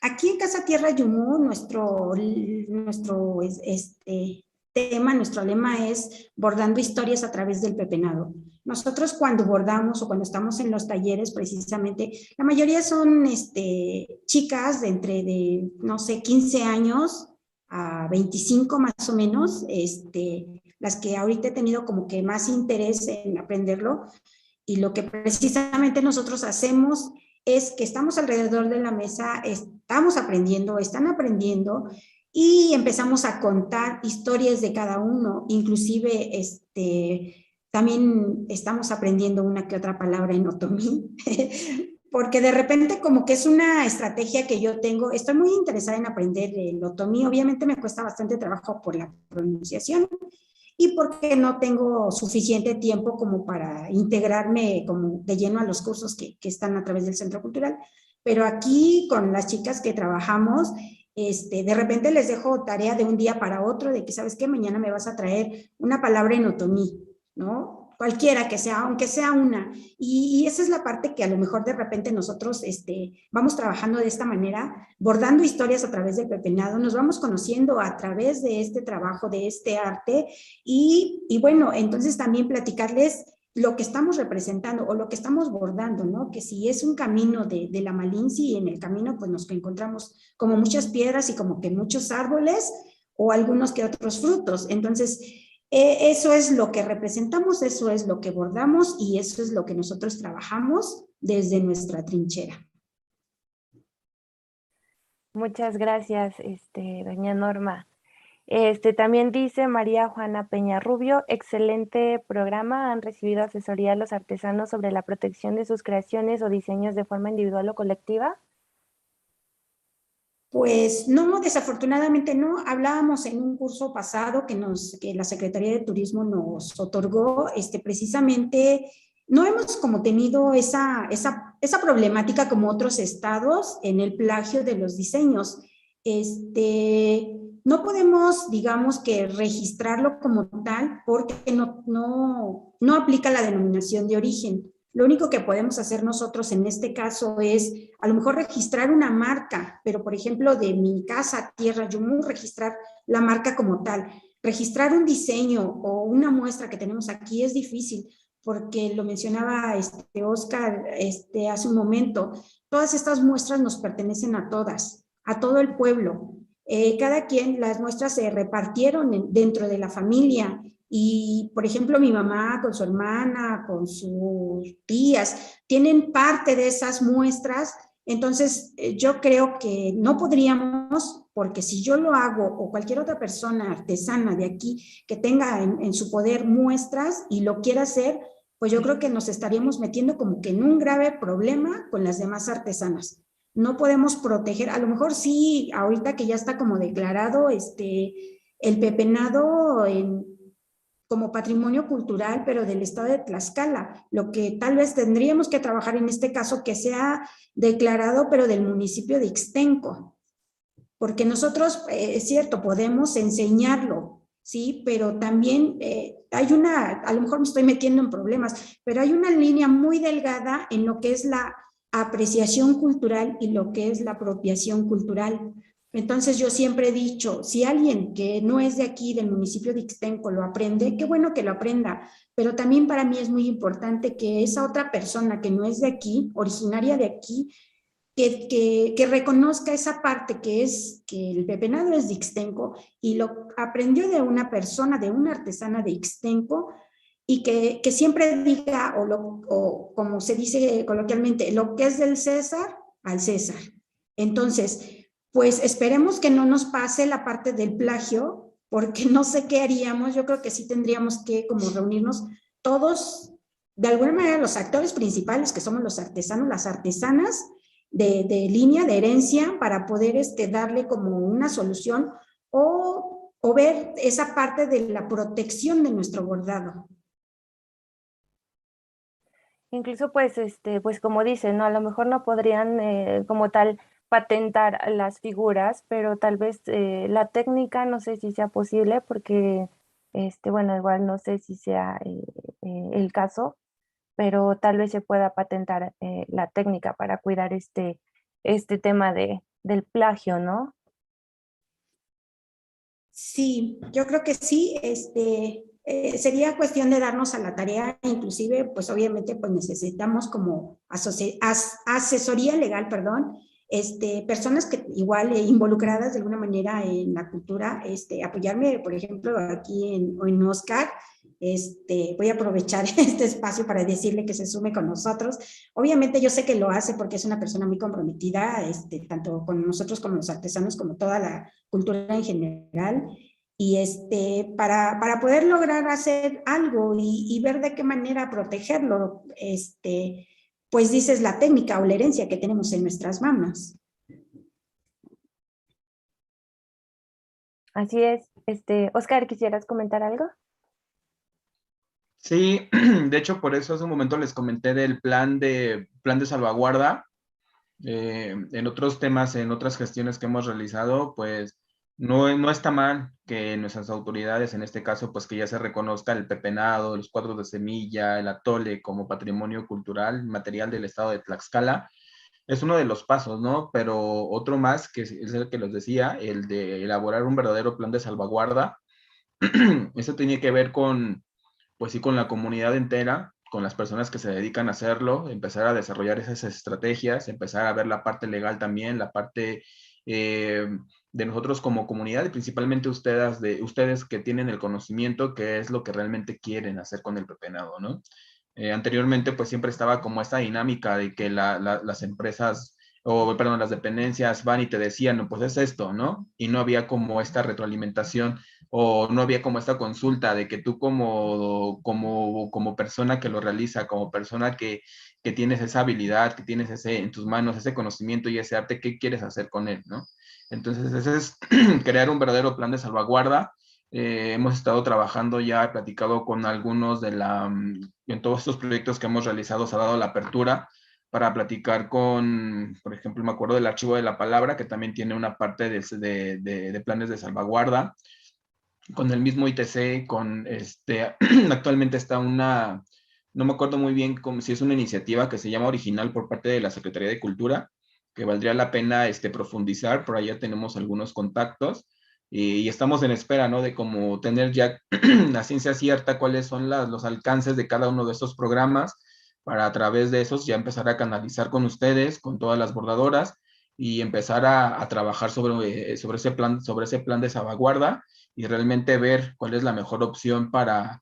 aquí en Casa Tierra Yumú, nuestro tema, nuestro lema es bordando historias a través del pepenado. Nosotros cuando bordamos o cuando estamos en los talleres, precisamente, la mayoría son chicas de no sé, 15 años a 25 más o menos, las que ahorita he tenido como que más interés en aprenderlo, y lo que precisamente nosotros hacemos es que estamos alrededor de la mesa, estamos aprendiendo, están aprendiendo, y empezamos a contar historias de cada uno, inclusive también estamos aprendiendo una que otra palabra en otomí, porque de repente como que es una estrategia que yo tengo, estoy muy interesada en aprender el otomí, obviamente me cuesta bastante trabajo por la pronunciación, y porque no tengo suficiente tiempo como para integrarme como de lleno a los cursos que están a través del Centro Cultural. Pero aquí con las chicas que trabajamos, de repente les dejo tarea de un día para otro, de que, ¿sabes qué? Mañana me vas a traer una palabra en otomí, ¿no? Cualquiera que sea, aunque sea una. Y esa es la parte que a lo mejor de repente nosotros vamos trabajando de esta manera, bordando historias a través del pepenado, nos vamos conociendo a través de este trabajo, de este arte, y bueno, entonces también platicarles lo que estamos representando o lo que estamos bordando, ¿no? Que si es un camino de la Malinci, en el camino pues nos encontramos como muchas piedras y como que muchos árboles o algunos que otros frutos. Entonces, eso es lo que representamos, eso es lo que bordamos y eso es lo que nosotros trabajamos desde nuestra trinchera. Muchas gracias, doña Norma. También dice María Juana Peña Rubio, excelente programa, ¿han recibido asesoría a los artesanos sobre la protección de sus creaciones o diseños de forma individual o colectiva? Pues no, desafortunadamente no. Hablábamos en un curso pasado que la Secretaría de Turismo nos otorgó, precisamente no hemos como tenido esa problemática como otros estados en el plagio de los diseños. No podemos, digamos, que registrarlo como tal porque no aplica la denominación de origen. Lo único que podemos hacer nosotros en este caso es a lo mejor registrar una marca, pero por ejemplo de mi casa Tierra Yumú, registrar la marca como tal. Registrar un diseño o una muestra que tenemos aquí es difícil porque lo mencionaba Oscar hace un momento. Todas estas muestras nos pertenecen a todas, a todo el pueblo. Cada quien, las muestras se repartieron dentro de la familia. Y, por ejemplo, mi mamá con su hermana, con sus tías, tienen parte de esas muestras. Entonces, yo creo que no podríamos, porque si yo lo hago o cualquier otra persona artesana de aquí que tenga en su poder muestras y lo quiera hacer, pues yo creo que nos estaríamos metiendo como que en un grave problema con las demás artesanas. No podemos proteger, a lo mejor sí, ahorita que ya está como declarado el pepenado como patrimonio cultural, pero del estado de Tlaxcala, lo que tal vez tendríamos que trabajar en este caso que sea declarado, pero del municipio de Ixtenco, porque nosotros, es cierto, podemos enseñarlo, sí, pero también hay a lo mejor me estoy metiendo en problemas, pero hay una línea muy delgada en lo que es la apreciación cultural y lo que es la apropiación cultural. Entonces yo siempre he dicho, si alguien que no es de aquí, del municipio de Ixtenco, lo aprende, qué bueno que lo aprenda, pero también para mí es muy importante que esa otra persona que no es de aquí, originaria de aquí, que reconozca esa parte que es que el pepenado es de Ixtenco y lo aprendió de una persona, de una artesana de Ixtenco, y que siempre diga, o como se dice coloquialmente, lo que es del César, al César. Entonces, pues esperemos que no nos pase la parte del plagio, porque no sé qué haríamos. Yo creo que sí tendríamos que como reunirnos todos, de alguna manera los actores principales, que somos los artesanos, las artesanas de línea, de herencia, para poder darle como una solución o ver esa parte de la protección de nuestro bordado. Incluso pues, pues como dicen, ¿no? A lo mejor no podrían como tal patentar las figuras, pero tal vez la técnica no sé si sea posible porque, bueno, igual no sé si sea el caso, pero tal vez se pueda patentar la técnica para cuidar este tema del plagio, ¿no? Sí, yo creo que sí, sería cuestión de darnos a la tarea, inclusive, pues obviamente, pues necesitamos como asesoría legal, perdón, personas que igual involucradas de alguna manera en la cultura, apoyarme, por ejemplo, aquí en Oscar, voy a aprovechar este espacio para decirle que se sume con nosotros. Obviamente yo sé que lo hace porque es una persona muy comprometida, tanto con nosotros como los artesanos, como toda la cultura en general, y para poder lograr hacer algo y ver de qué manera protegerlo, pues dices la técnica o la herencia que tenemos en nuestras manos. Así es. Oscar, ¿quisieras comentar algo? Sí, de hecho por eso hace un momento les comenté del plan de salvaguarda. En otros temas, en otras gestiones que hemos realizado, pues no está mal que nuestras autoridades, en este caso, pues que ya se reconozca el pepenado, los cuadros de semilla, el atole como patrimonio cultural, material del estado de Tlaxcala. Es uno de los pasos, ¿no? Pero otro más, que es el que les decía, el de elaborar un verdadero plan de salvaguarda. Eso tiene que ver con, pues sí, con la comunidad entera, con las personas que se dedican a hacerlo, empezar a desarrollar esas estrategias, empezar a ver la parte legal también, la parte de nosotros como comunidad y principalmente ustedes que tienen el conocimiento, que es lo que realmente quieren hacer con el pepenado, ¿no? Anteriormente pues siempre estaba como esta dinámica de que las empresas perdón, las dependencias van y te decían, no, pues es esto, ¿no? Y no había como esta retroalimentación o no había como esta consulta de que tú como persona que lo realiza, como persona que tienes esa habilidad, que tienes en tus manos ese conocimiento y ese arte, ¿qué quieres hacer con él, no? Entonces, ese es crear un verdadero plan de salvaguarda. Hemos estado trabajando ya, he platicado con algunos en todos estos proyectos que hemos realizado, se ha dado la apertura para platicar con, por ejemplo, me acuerdo del Archivo de la Palabra, que también tiene una parte de planes de salvaguarda, con el mismo ITC, actualmente está no me acuerdo muy bien si es una iniciativa que se llama Original por parte de la Secretaría de Cultura, que valdría la pena profundizar, por allá tenemos algunos contactos, y estamos en espera, ¿no? De como tener ya la ciencia cierta cuáles son los alcances de cada uno de estos programas, para a través de esos ya empezar a canalizar con ustedes, con todas las bordadoras, y empezar a trabajar sobre ese plan de salvaguarda, y realmente ver cuál es la mejor opción para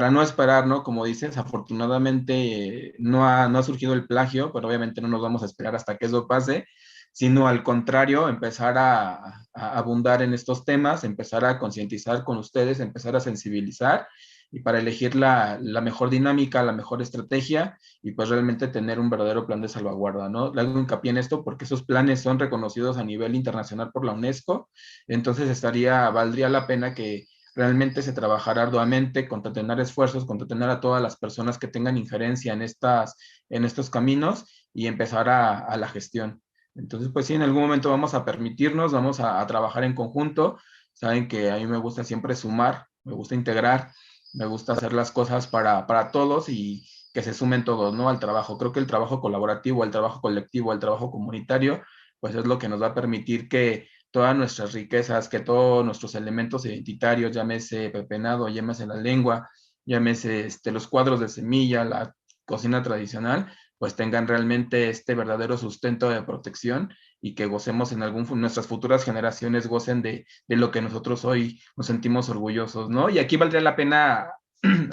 no esperar, ¿no? Como dices, afortunadamente no ha surgido el plagio, pero obviamente no nos vamos a esperar hasta que eso pase, sino al contrario, empezar a abundar en estos temas, empezar a concientizar con ustedes, empezar a sensibilizar, y para elegir la mejor dinámica, la mejor estrategia, y pues realmente tener un verdadero plan de salvaguarda, ¿no? Le hago hincapié en esto porque esos planes son reconocidos a nivel internacional por la UNESCO, entonces valdría la pena que realmente se trabajara arduamente, concatenar esfuerzos, concatenar a todas las personas que tengan injerencia en estos caminos y empezar a la gestión. Entonces, pues sí, en algún momento vamos a permitirnos, vamos a trabajar en conjunto. Saben que a mí me gusta siempre sumar, me gusta integrar, me gusta hacer las cosas para todos y que se sumen todos, ¿no? Al trabajo. Creo que el trabajo colaborativo, el trabajo colectivo, el trabajo comunitario, pues es lo que nos va a permitir que todas nuestras riquezas, que todos nuestros elementos identitarios, llámese pepenado, llámese la lengua, llámese los cuadros de semilla, la cocina tradicional, pues tengan realmente este verdadero sustento de protección y que gocemos nuestras futuras generaciones gocen de lo que nosotros hoy nos sentimos orgullosos, ¿no? Y aquí valdría la pena,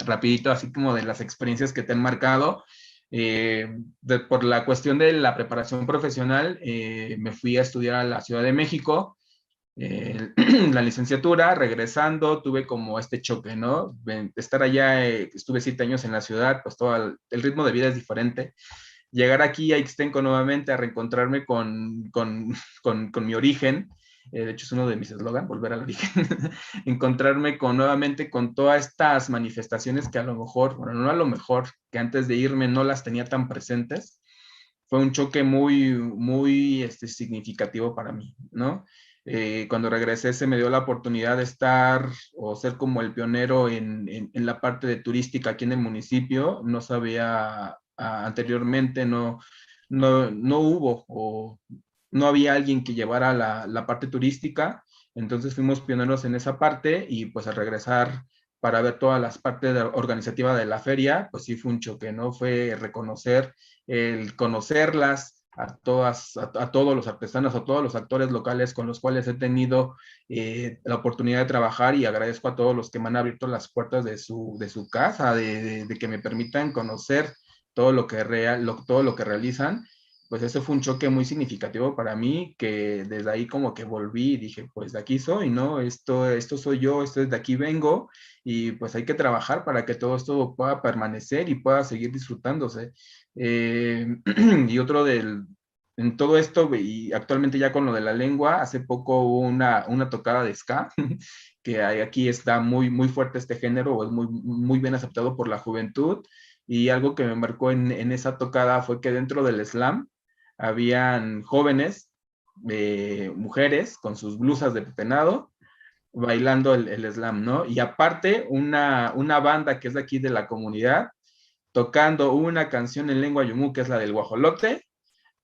rapidito, así como de las experiencias que te han marcado, por la cuestión de la preparación profesional, me fui a estudiar a la Ciudad de México, la licenciatura, regresando, tuve como este choque, ¿no? Estar allá, estuve 7 años en la ciudad, pues todo el ritmo de vida es diferente. Llegar aquí a Ixtenco nuevamente a reencontrarme con mi origen, de hecho es uno de mis eslogans, volver al origen, encontrarme nuevamente con todas estas manifestaciones que a lo mejor, bueno, no a lo mejor, que antes de irme no las tenía tan presentes, fue un choque muy significativo para mí, ¿no? Cuando regresé se me dio la oportunidad de estar o ser como el pionero en la parte de turística aquí en el municipio. No sabía anteriormente, no hubo o no había alguien que llevara la parte turística, entonces fuimos pioneros en esa parte y pues al regresar para ver todas las partes organizativas de la feria, pues sí fue un choque, ¿no? Fue reconocer, el conocerlas a todos los artesanos, a todos los actores locales con los cuales he tenido la oportunidad de trabajar, y agradezco a todos los que me han abierto las puertas de su casa, de que me permitan conocer todo lo que realizan. Pues eso fue un choque muy significativo para mí, que desde ahí como que volví y dije, pues de aquí soy, ¿no? Esto soy yo, esto es de aquí vengo, y pues hay que trabajar para que todo esto pueda permanecer y pueda seguir disfrutándose. Y en todo esto, y actualmente ya con lo de la lengua, hace poco hubo una tocada de ska, que aquí está muy fuerte este género, o es muy bien aceptado por la juventud, y algo que me marcó en esa tocada fue que dentro del slam habían jóvenes, mujeres con sus blusas de pepenado, bailando el slam, ¿no? Y aparte una banda que es de aquí de la comunidad, tocando una canción en lengua yumú, que es la del guajolote,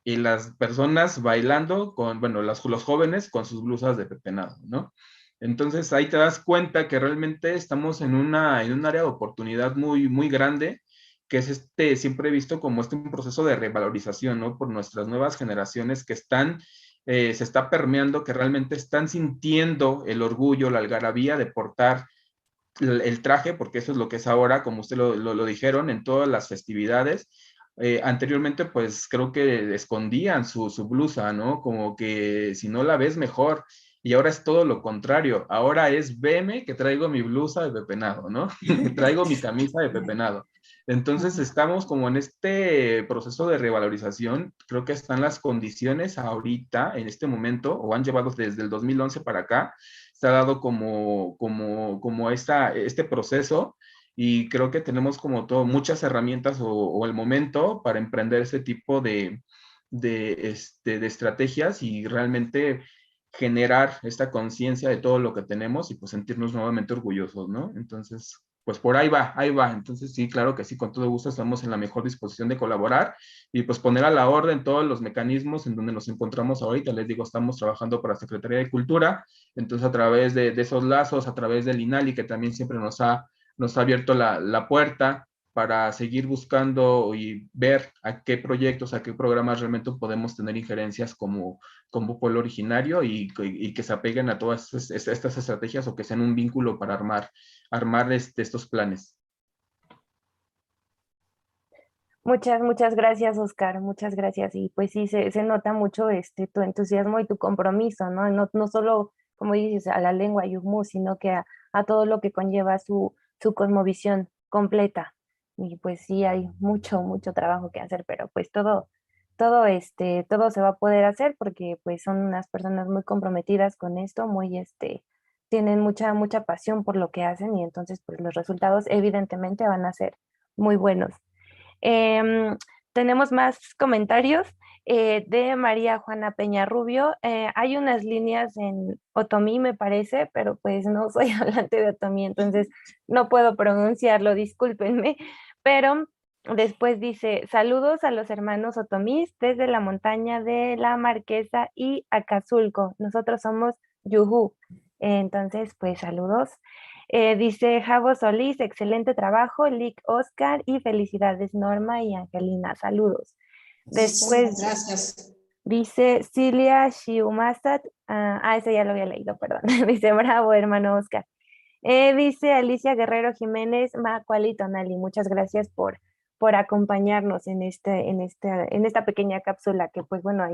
y las personas bailando bueno, los jóvenes con sus blusas de pepenado, ¿no? Entonces ahí te das cuenta que realmente estamos en un área de oportunidad muy grande, que es siempre he visto como un proceso de revalorización, ¿no? Por nuestras nuevas generaciones que se está permeando, que realmente están sintiendo el orgullo, la algarabía de portar el traje, porque eso es lo que es ahora, como usted lo dijeron, en todas las festividades. Anteriormente, pues creo que escondían su blusa, ¿no? Como que si no la ves, mejor. Y ahora es todo lo contrario. Ahora es, veme que traigo mi blusa de pepenado, ¿no? Traigo mi camisa de pepenado. Entonces estamos como en este proceso de revalorización. Creo que están las condiciones ahorita, en este momento, o han llevado desde el 2011 para acá, se ha dado como este proceso, y creo que tenemos como muchas herramientas o el momento para emprender ese tipo de estrategias y realmente generar esta conciencia de todo lo que tenemos y pues sentirnos nuevamente orgullosos, ¿no? Entonces, pues por ahí va. Entonces sí, claro que sí, con todo gusto estamos en la mejor disposición de colaborar y pues poner a la orden todos los mecanismos en donde nos encontramos ahorita. Les digo, estamos trabajando para la Secretaría de Cultura, entonces a través de esos lazos, a través del INALI, que también siempre nos ha abierto la puerta para seguir buscando y ver a qué proyectos, a qué programas realmente podemos tener injerencias como pueblo originario, y que se apeguen a todas estas estrategias, o que sean un vínculo para armar estos planes. Muchas gracias, Oscar, muchas gracias. Y pues sí, se nota mucho tu entusiasmo y tu compromiso, ¿no? No solo, como dices, a la lengua yumú, sino que a todo lo que conlleva su cosmovisión completa. Y pues sí, hay mucho trabajo que hacer, pero pues todo se va a poder hacer porque pues son unas personas muy comprometidas con esto, tienen mucha pasión por lo que hacen, y entonces pues los resultados evidentemente van a ser muy buenos. Em, Tenemos más comentarios de María Juana Peña Rubio. Hay unas líneas en otomí, me parece, pero pues no soy hablante de otomí, entonces no puedo pronunciarlo, discúlpenme, pero después dice: saludos a los hermanos otomís desde la montaña de la Marquesa y Acazulco. Nosotros somos Yuhu. Entonces, pues saludos. Dice Javo Solís, excelente trabajo, Lick Oscar y felicidades Norma y Angelina, saludos. Después Gracias. dice Cilia Shiumasat, ese ya lo había leído, perdón. Dice bravo hermano Oscar. Dice Alicia Guerrero Jiménez, Macuali Tonali, muchas gracias por acompañarnos en esta pequeña cápsula que pues bueno,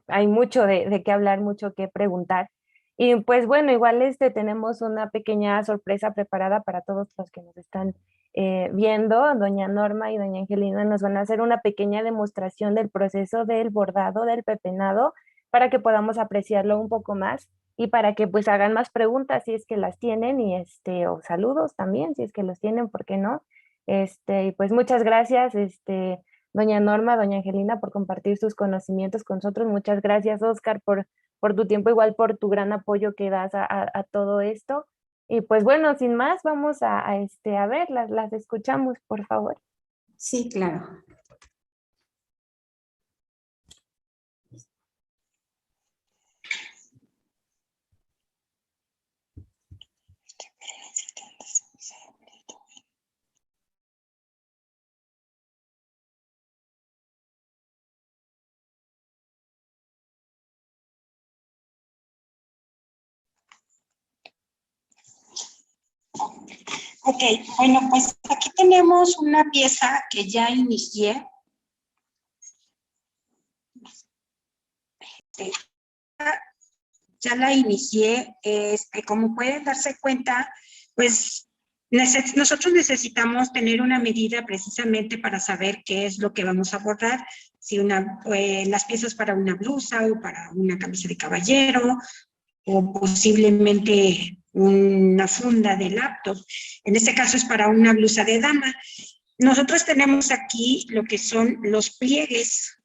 hay mucho de qué hablar, mucho que preguntar. Y pues bueno, igual tenemos una pequeña sorpresa preparada para todos los que nos están viendo. Doña Norma y doña Angelina nos van a hacer una pequeña demostración del proceso del bordado, del pepenado, para que podamos apreciarlo un poco más y para que pues hagan más preguntas si es que las tienen y o saludos también si es que los tienen, ¿por qué no? Y pues muchas gracias, doña Norma, doña Angelina, por compartir sus conocimientos con nosotros. Muchas gracias, Oscar, por tu tiempo, igual por tu gran apoyo que das a todo esto. Y pues bueno, sin más, vamos a ver, las escuchamos, por favor. Sí, claro. Ok, bueno, pues aquí tenemos una pieza que ya inicié. Ya la inicié. Como pueden darse cuenta, pues nosotros necesitamos tener una medida precisamente para saber qué es lo que vamos a bordar, si las piezas para una blusa o para una camisa de caballero, o posiblemente una funda de laptop. En este caso es para una blusa de dama. Nosotros tenemos aquí lo que son los pliegues.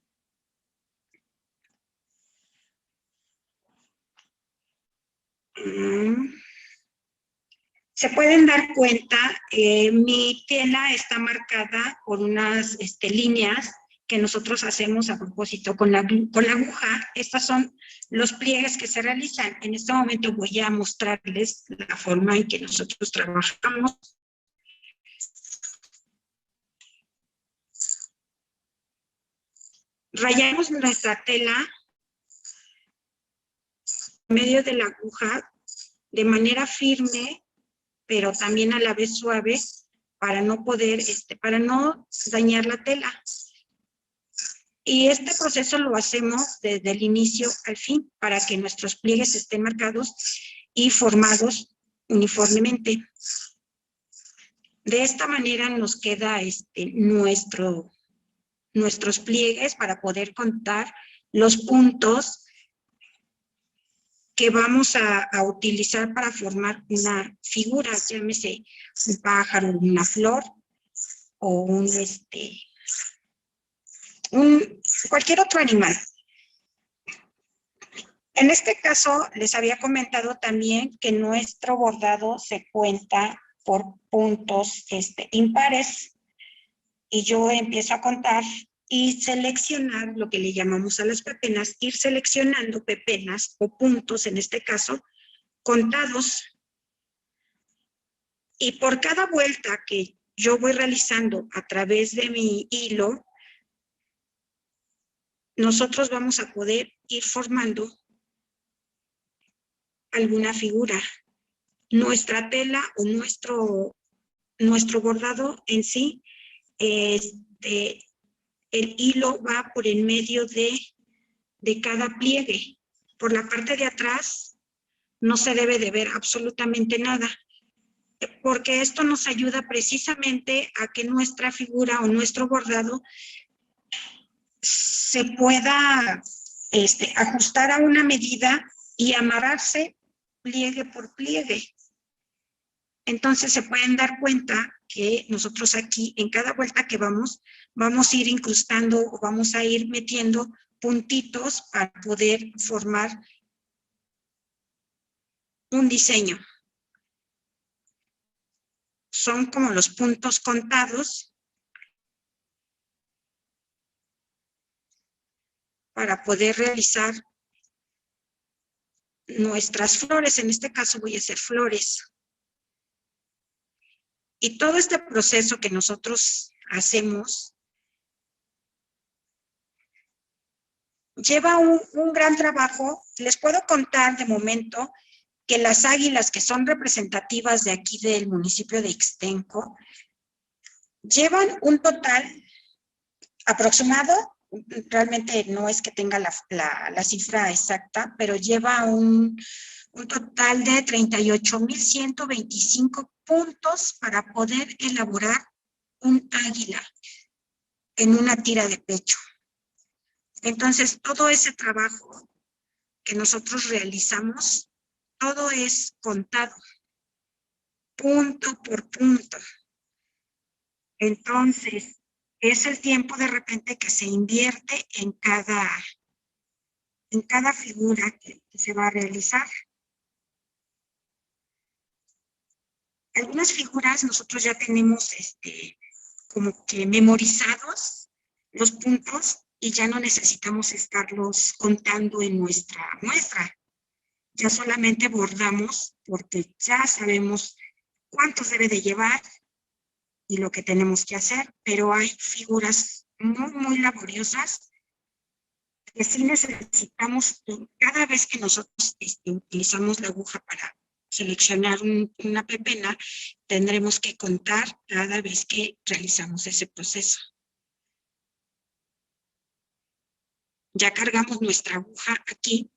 Se pueden dar cuenta, mi tela está marcada por unas líneas que nosotros hacemos a propósito con la aguja. Estos son los pliegues que se realizan. En este momento voy a mostrarles la forma en que nosotros trabajamos. Rayamos nuestra tela en medio de la aguja de manera firme, pero también a la vez suave, para no dañar la tela. Y este proceso lo hacemos desde el inicio al fin, para que nuestros pliegues estén marcados y formados uniformemente. De esta manera nos queda nuestros pliegues para poder contar los puntos que vamos a utilizar para formar una figura, llámese un pájaro, una flor o cualquier otro animal. En este caso, les había comentado también que nuestro bordado se cuenta por puntos impares, y yo empiezo a contar y seleccionar lo que le llamamos a las pepenas, ir seleccionando pepenas o puntos, en este caso, contados. Y por cada vuelta que yo voy realizando a través de mi hilo, nosotros vamos a poder ir formando alguna figura. Nuestra tela o nuestro bordado en sí, el hilo va por en medio de cada pliegue. Por la parte de atrás no se debe de ver absolutamente nada, porque esto nos ayuda precisamente a que nuestra figura o nuestro bordado se pueda ajustar a una medida y amarrarse pliegue por pliegue. Entonces se pueden dar cuenta que nosotros aquí, en cada vuelta que vamos a ir incrustando o vamos a ir metiendo puntitos para poder formar un diseño. Son como los puntos contados para poder realizar nuestras flores. En este caso voy a hacer flores. Y todo este proceso que nosotros hacemos lleva un gran trabajo. Les puedo contar de momento que las águilas que son representativas de aquí del municipio de Ixtenco llevan un total aproximado, realmente no es que tenga la cifra exacta, pero lleva un total de 38,125 puntos para poder elaborar un águila en una tira de pecho. Entonces, todo ese trabajo que nosotros realizamos, todo es contado, punto por punto. Entonces, es el tiempo de repente que se invierte en cada figura que se va a realizar. Algunas figuras nosotros ya tenemos como que memorizados los puntos y ya no necesitamos estarlos contando en nuestra muestra. Ya solamente bordamos porque ya sabemos cuántos debe de llevar y lo que tenemos que hacer, pero hay figuras muy, muy laboriosas que sí necesitamos, cada vez que nosotros utilizamos la aguja para seleccionar una pepena, tendremos que contar cada vez que realizamos ese proceso. Ya cargamos nuestra aguja aquí.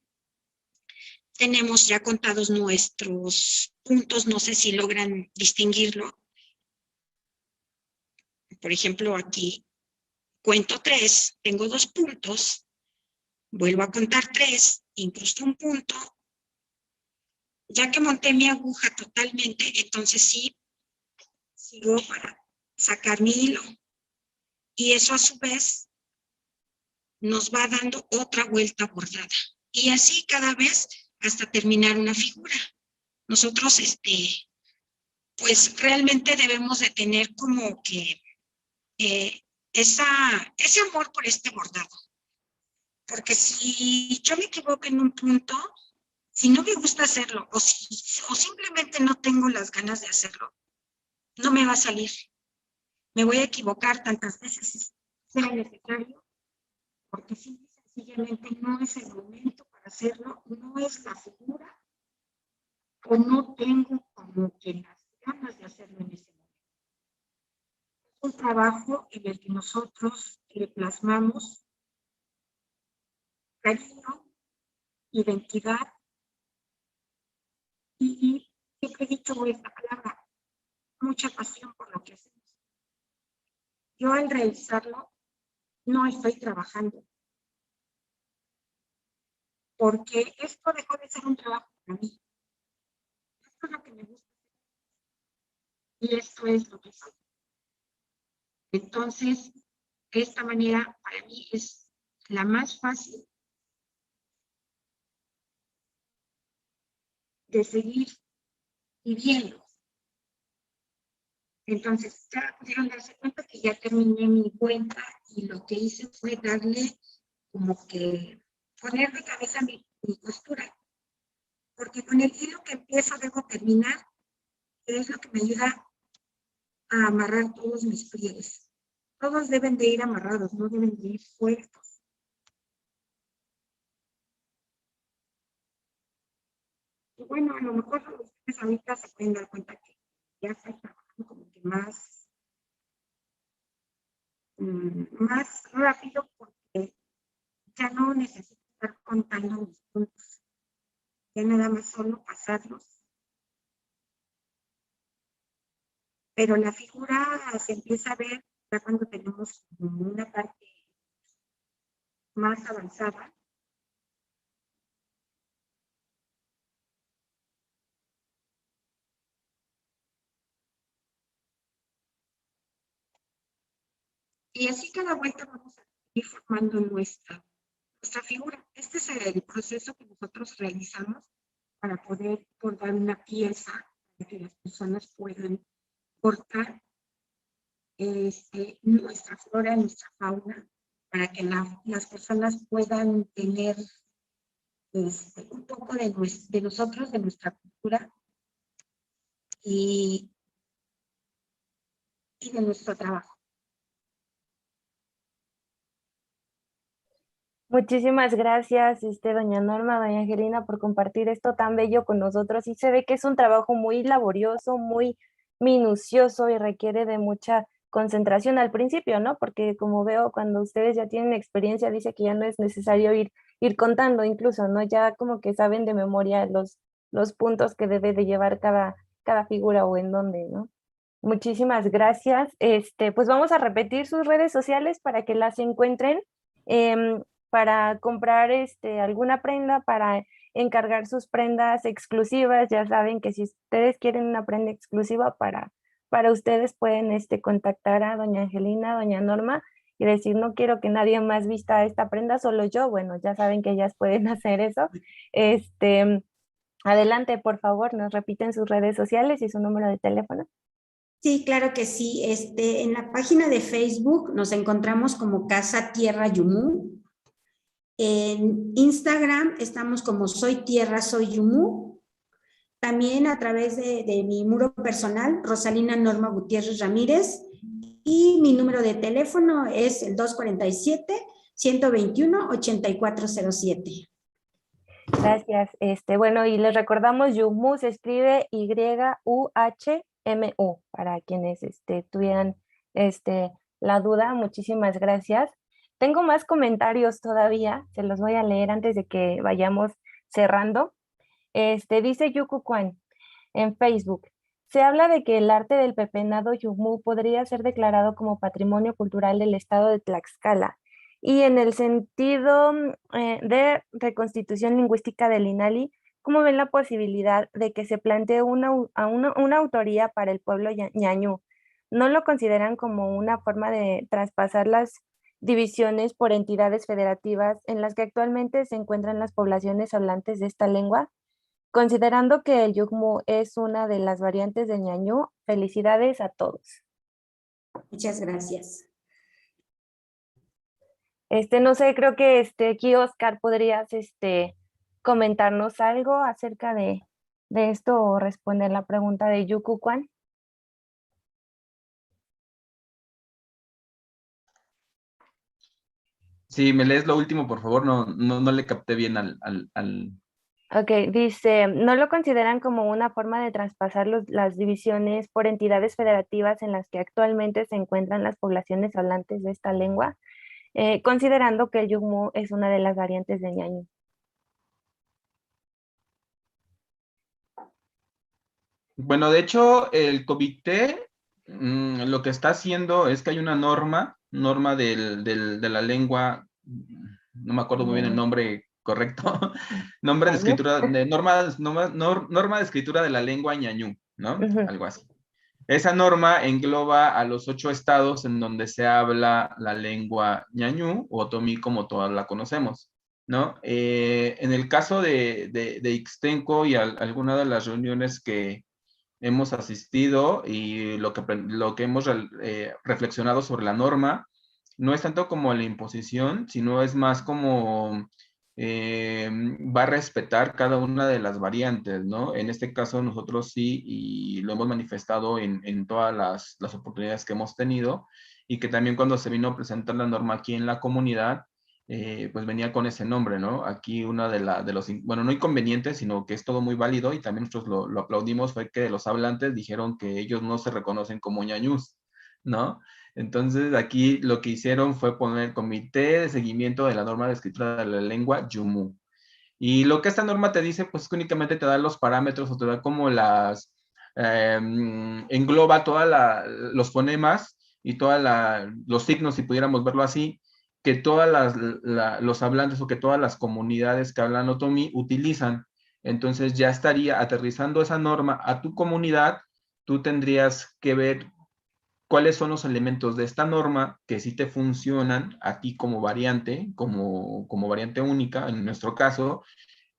Tenemos ya contados nuestros puntos, no sé si logran distinguirlo. Por ejemplo, aquí cuento 3, tengo 2 puntos, vuelvo a contar 3, incrusto un punto. Ya que monté mi aguja totalmente, entonces sí, sigo para sacar mi hilo. Y eso a su vez nos va dando otra vuelta bordada. Y así cada vez hasta terminar una figura. Nosotros, pues realmente debemos de tener como que ese amor por este bordado. Porque si yo me equivoco en un punto, si no me gusta hacerlo o simplemente no tengo las ganas de hacerlo, no me va a salir. Me voy a equivocar tantas veces sea necesario, porque sencillamente no es el momento para hacerlo, no es la figura, o no tengo como que las ganas de hacerlo en ese momento. Es un trabajo en el que nosotros le plasmamos cariño, identidad, y siempre he dicho esta palabra, mucha pasión por lo que hacemos. Yo al realizarlo no estoy trabajando, porque esto dejó de ser un trabajo para mí. Esto es lo que me gusta y esto es lo que soy. Entonces, de esta manera para mí es la más fácil de seguir viviendo. Entonces, ya pudieron darse cuenta que ya terminé mi cuenta y lo que hice fue darle como que poner de cabeza mi costura. Porque con el hilo que empiezo debo terminar, que es lo que me ayuda a amarrar todos mis pliegues. Todos deben de ir amarrados, no deben de ir sueltos. Y bueno, a lo mejor ustedes ahorita se pueden dar cuenta que ya estoy trabajando como que más rápido, porque ya no necesito estar contando mis puntos. Ya nada más solo pasarlos. Pero la figura se empieza a ver ya cuando tenemos una parte más avanzada. Y así cada vuelta vamos a ir formando nuestra figura. Este es el proceso que nosotros realizamos para poder bordar una pieza para que las personas puedan cortar nuestra flora, nuestra fauna, para que las personas puedan tener un poco de nosotros, de nuestra cultura y de nuestro trabajo. Muchísimas gracias, doña Norma, doña Angelina, por compartir esto tan bello con nosotros. Y se ve que es un trabajo muy laborioso, muy minucioso y requiere de mucha concentración al principio, ¿no? Porque como veo, cuando ustedes ya tienen experiencia, dice que ya no es necesario ir contando incluso, ¿no? Ya como que saben de memoria los puntos que debe de llevar cada figura o en dónde, ¿no? Muchísimas gracias. Pues vamos a repetir sus redes sociales para que las encuentren. Para comprar alguna prenda, para encargar sus prendas exclusivas. Ya saben que si ustedes quieren una prenda exclusiva para ustedes, pueden contactar a doña Angelina, doña Norma, y decir, no quiero que nadie más vista esta prenda, solo yo. Bueno, ya saben que ellas pueden hacer eso. Adelante, por favor, nos repiten sus redes sociales y su número de teléfono. Sí, claro que sí. En la página de Facebook nos encontramos como Casa Tierra Yumú. En Instagram estamos como Soy Tierra, Soy Yumú. También a través de mi muro personal, Rosalina Norma Gutiérrez Ramírez. Y mi número de teléfono es el 247-121-8407. Gracias. Bueno, y les recordamos, Yumu se escribe Y-U-H-M-U, para quienes tuvieran la duda. Muchísimas gracias. Tengo más comentarios todavía, se los voy a leer antes de que vayamos cerrando. Dice Yuku Kwan en Facebook: se habla de que el arte del pepenado Yumu podría ser declarado como patrimonio cultural del estado de Tlaxcala. Y en el sentido de reconstitución lingüística del INALI, ¿cómo ven la posibilidad de que se plantee una autoría para el pueblo ñañú? ¿No lo consideran como una forma de traspasar las divisiones por entidades federativas en las que actualmente se encuentran las poblaciones hablantes de esta lengua? Considerando que el Yumu es una de las variantes de ñañú, felicidades a todos. Muchas gracias. No sé, creo que aquí, Oscar, podrías comentarnos algo acerca de esto o responder la pregunta de Yuku Kwan. Sí, me lees lo último, por favor, no le capté bien al... Ok, dice, ¿no lo consideran como una forma de traspasar las divisiones por entidades federativas en las que actualmente se encuentran las poblaciones hablantes de esta lengua? Considerando que el Yumu es una de las variantes de ñañú. Bueno, de hecho, el comité lo que está haciendo es que hay una norma de la lengua, no me acuerdo muy bien el nombre correcto, nombre de escritura, norma de escritura de la lengua ñañú, ¿no? Algo así. Esa norma engloba a los 8 estados en donde se habla la lengua ñañú o otomí como todas la conocemos, ¿no? En el caso de Ixtenco y alguna de las reuniones que hemos asistido y lo que hemos reflexionado sobre la norma, no es tanto como la imposición, sino es más como va a respetar cada una de las variantes, ¿no? En este caso nosotros sí, y lo hemos manifestado en todas las oportunidades que hemos tenido, y que también cuando se vino a presentar la norma aquí en la comunidad, pues venía con ese nombre, ¿no? Aquí una de los, bueno, no inconvenientes, sino que es todo muy válido, y también nosotros lo aplaudimos, fue que los hablantes dijeron que ellos no se reconocen como ñañús, ¿no? Entonces aquí lo que hicieron fue poner Comité de Seguimiento de la Norma de Escritura de la Lengua Yumu. Y lo que esta norma te dice, pues que únicamente te da los parámetros o te da como engloba todos los fonemas y todos los signos, si pudiéramos verlo así, que todas los hablantes o que todas las comunidades que hablan otomí utilizan. Entonces ya estaría aterrizando esa norma a tu comunidad. Tú tendrías que ver cuáles son los elementos de esta norma que sí te funcionan a ti como variante, como variante única en nuestro caso.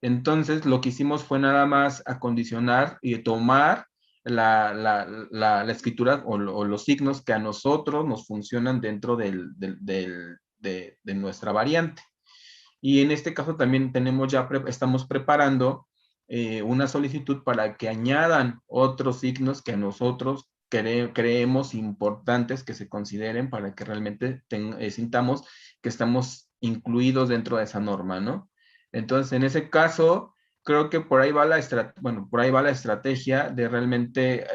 Entonces lo que hicimos fue nada más acondicionar y tomar la escritura o los signos que a nosotros nos funcionan dentro de nuestra variante. Y en este caso también estamos preparando una solicitud para que añadan otros signos que nosotros creemos importantes que se consideren para que realmente sintamos que estamos incluidos dentro de esa norma, ¿no? Entonces, en ese caso, creo que por ahí va por ahí va la estrategia de realmente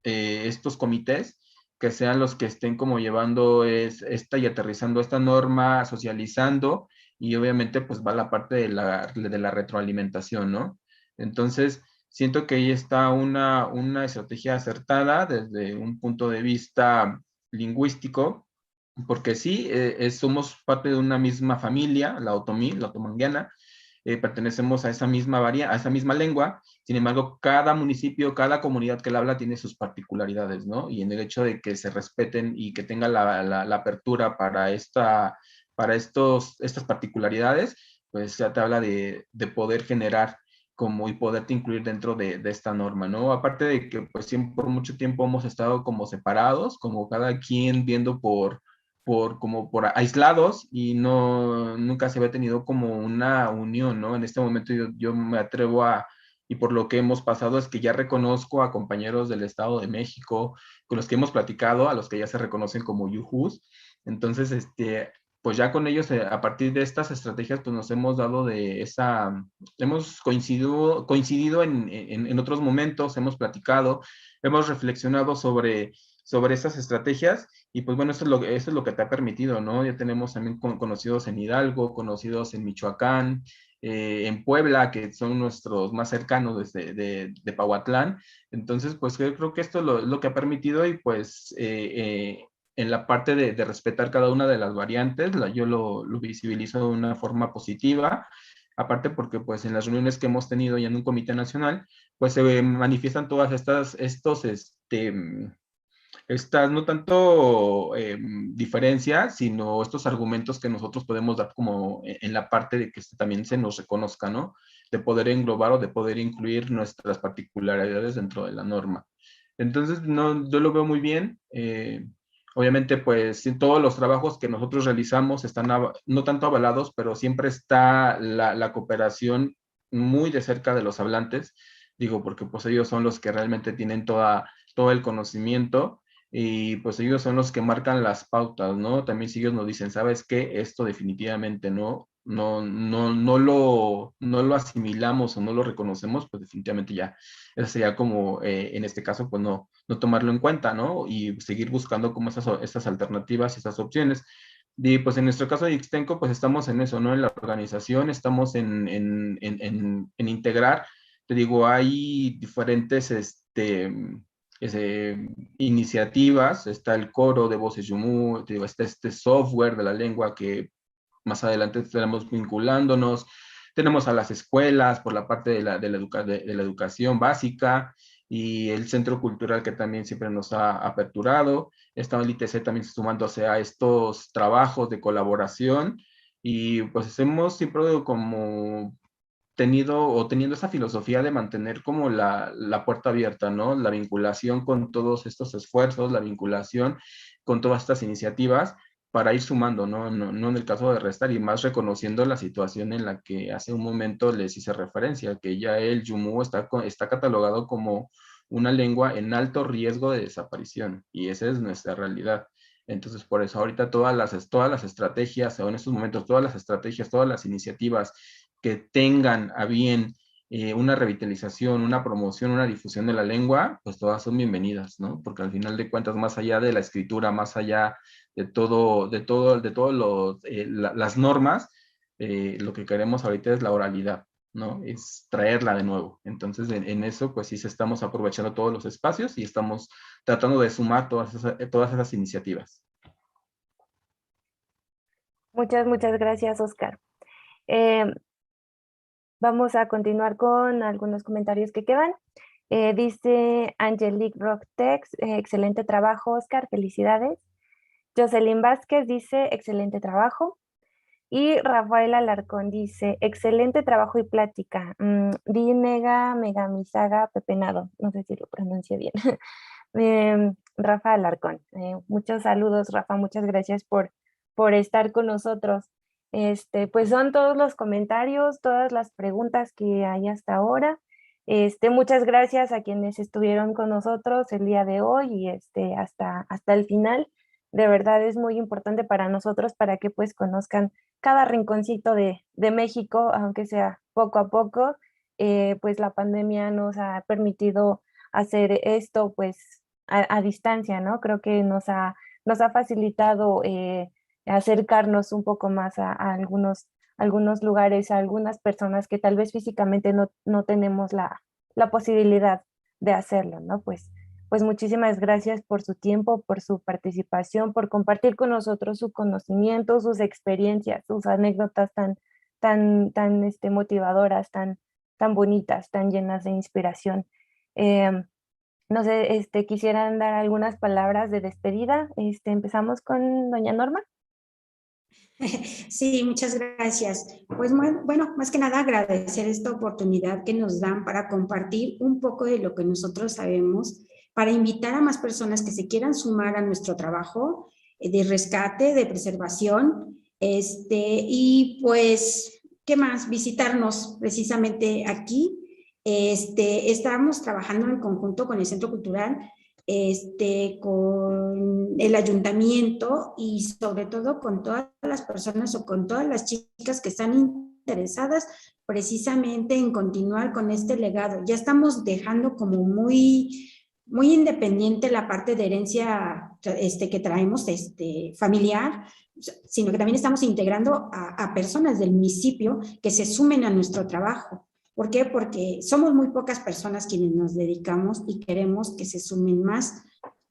estos comités que sean los que estén como llevando y aterrizando esta norma, socializando, y obviamente pues va la parte de la retroalimentación, ¿no? Entonces, siento que ahí está una estrategia acertada desde un punto de vista lingüístico, porque sí, somos parte de una misma familia, la otomí, la otomanguiana, pertenecemos a esa a esa misma lengua. Sin embargo, cada municipio, cada comunidad que la habla tiene sus particularidades, ¿no? Y en el hecho de que se respeten y que tenga la apertura para estas particularidades, pues ya te habla de poder generar y poderte incluir dentro de esta norma, ¿no? Aparte de que pues siempre por mucho tiempo hemos estado como separados, como cada quien viendo por aislados, y nunca se había tenido como una unión, ¿no? En este momento yo me atrevo y por lo que hemos pasado es que ya reconozco a compañeros del Estado de México con los que hemos platicado, a los que ya se reconocen como yujus. Entonces, pues ya con ellos, a partir de estas estrategias, pues nos hemos dado hemos coincidido en otros momentos, hemos platicado, hemos reflexionado sobre estas estrategias. Y pues bueno, eso es lo que te ha permitido, ¿no? Ya tenemos también conocidos en Hidalgo, conocidos en Michoacán, en Puebla, que son nuestros más cercanos de Pahuatlán. Entonces, pues creo que esto es lo que ha permitido, y pues en la parte de respetar cada una de las variantes, yo lo visibilizo de una forma positiva. Aparte porque pues en las reuniones que hemos tenido ya en un comité nacional, pues se manifiestan todas estas no tanto diferencias, sino estos argumentos que nosotros podemos dar como en la parte de que también se nos reconozca, ¿no? De poder englobar o de poder incluir nuestras particularidades dentro de la norma. Entonces, no, yo lo veo muy bien. Obviamente, pues, todos los trabajos que nosotros realizamos están no tanto avalados, pero siempre está la cooperación muy de cerca de los hablantes. Digo, porque pues ellos son los que realmente tienen todo el conocimiento, y pues ellos son los que marcan las pautas, ¿no? También si ellos nos dicen, ¿sabes qué? Esto definitivamente no lo asimilamos o no lo reconocemos, pues definitivamente ya, eso sería como, en este caso, pues no tomarlo en cuenta, ¿no? Y seguir buscando como esas alternativas y esas opciones. Y pues en nuestro caso de Ixtenco, pues estamos en eso, ¿no? En la organización, estamos en integrar. Te digo, hay diferentes, iniciativas. Está el coro de voces Yumú, te digo, está este software de la lengua que más adelante estaremos vinculándonos. Tenemos a las escuelas por la parte de la educación básica, y el centro cultural que también siempre nos ha aperturado. Está el ITC también sumándose a estos trabajos de colaboración, y pues hemos siempre como teniendo esa filosofía de mantener como la puerta abierta, ¿no? La vinculación con todos estos esfuerzos, la vinculación con todas estas iniciativas para ir sumando, ¿no? No en el caso de restar, y más reconociendo la situación en la que hace un momento les hice referencia, que ya el Yumú está catalogado como una lengua en alto riesgo de desaparición, y esa es nuestra realidad. Entonces, por eso ahorita todas las estrategias, o en estos momentos todas las estrategias, todas las iniciativas que tengan a bien una revitalización, una promoción, una difusión de la lengua, pues todas son bienvenidas, ¿no? Porque al final de cuentas, más allá de la escritura, más allá de todo las normas, lo que queremos ahorita es la oralidad, ¿no? Es traerla de nuevo. Entonces, en eso, pues sí, estamos aprovechando todos los espacios y estamos tratando de sumar todas esas iniciativas. Muchas gracias, Oscar. Vamos a continuar con algunos comentarios que quedan. Dice Angelique Rocktex, excelente trabajo, Oscar, felicidades. Jocelyn Vázquez dice, excelente trabajo. Y Rafael Alarcón dice, excelente trabajo y plática. Di megamisaga pepenado, no sé si lo pronuncio bien. Rafa Alarcón, muchos saludos, Rafa, muchas gracias por estar con nosotros. Pues son todos los comentarios, todas las preguntas que hay hasta ahora. Muchas gracias a quienes estuvieron con nosotros el día de hoy y hasta el final. De verdad es muy importante para nosotros para que pues conozcan cada rinconcito de México, aunque sea poco a poco. Pues la pandemia nos ha permitido hacer esto pues a distancia, ¿no? Creo que nos ha facilitado acercarnos un poco más a algunos lugares, a algunas personas que tal vez físicamente no tenemos la posibilidad de hacerlo, ¿no? Pues muchísimas gracias por su tiempo, por su participación, por compartir con nosotros su conocimiento, sus experiencias, sus anécdotas tan motivadoras, tan bonitas, tan llenas de inspiración. No sé, quisieran dar algunas palabras de despedida. Empezamos con doña Norma. Sí, muchas gracias. Pues bueno, más que nada agradecer esta oportunidad que nos dan para compartir un poco de lo que nosotros sabemos, para invitar a más personas que se quieran sumar a nuestro trabajo de rescate, de preservación, y pues, ¿qué más? Visitarnos precisamente aquí. Estamos trabajando en conjunto con el Centro Cultural, con el ayuntamiento y sobre todo con todas las personas o con todas las chicas que están interesadas precisamente en continuar con este legado. Ya estamos dejando como muy independiente la parte de herencia que traemos familiar, sino que también estamos integrando a personas del municipio que se sumen a nuestro trabajo. ¿Por qué? Porque somos muy pocas personas quienes nos dedicamos y queremos que se sumen más,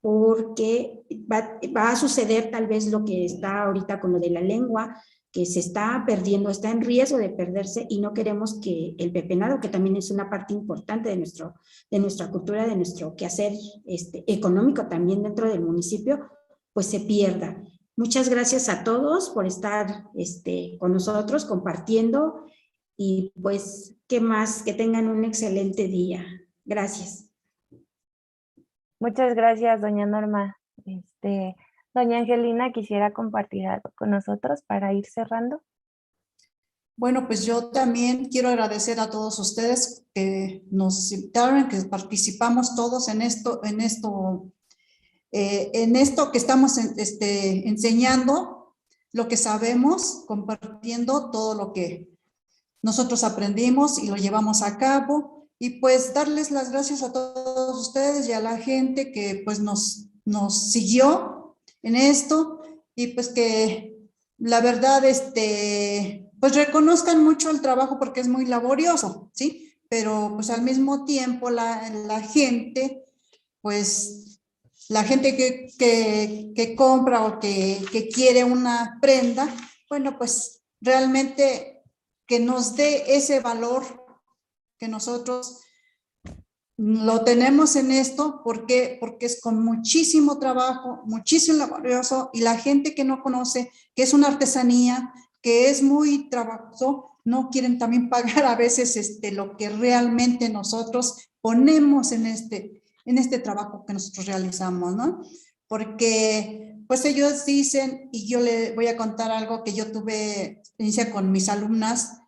porque va a suceder tal vez lo que está ahorita con lo de la lengua, que se está perdiendo, está en riesgo de perderse y no queremos que el pepenado, que también es una parte importante de nuestra cultura, de nuestro quehacer económico también dentro del municipio, pues se pierda. Muchas gracias a todos por estar con nosotros compartiendo. Y pues, ¿qué más? Que tengan un excelente día. Gracias. Muchas gracias, doña Norma. Doña Angelina, ¿quisiera compartir algo con nosotros para ir cerrando? Bueno, pues yo también quiero agradecer a todos ustedes que nos invitaron, que participamos todos en esto que estamos enseñando, lo que sabemos, compartiendo todo lo que nosotros aprendimos y lo llevamos a cabo, y pues darles las gracias a todos ustedes y a la gente que pues nos siguió en esto, y pues que la verdad pues reconozcan mucho el trabajo porque es muy laborioso, ¿sí? Pero pues al mismo tiempo la gente, pues la gente que compra o que quiere una prenda, bueno, pues realmente que nos dé ese valor que nosotros lo tenemos en esto, porque es con muchísimo trabajo, muchísimo laborioso, y la gente que no conoce que es una artesanía, que es muy trabajoso, no quieren también pagar a veces lo que realmente nosotros ponemos en este trabajo que nosotros realizamos, ¿no? Porque pues ellos dicen, y yo le voy a contar algo que yo tuve experiencia con mis alumnas,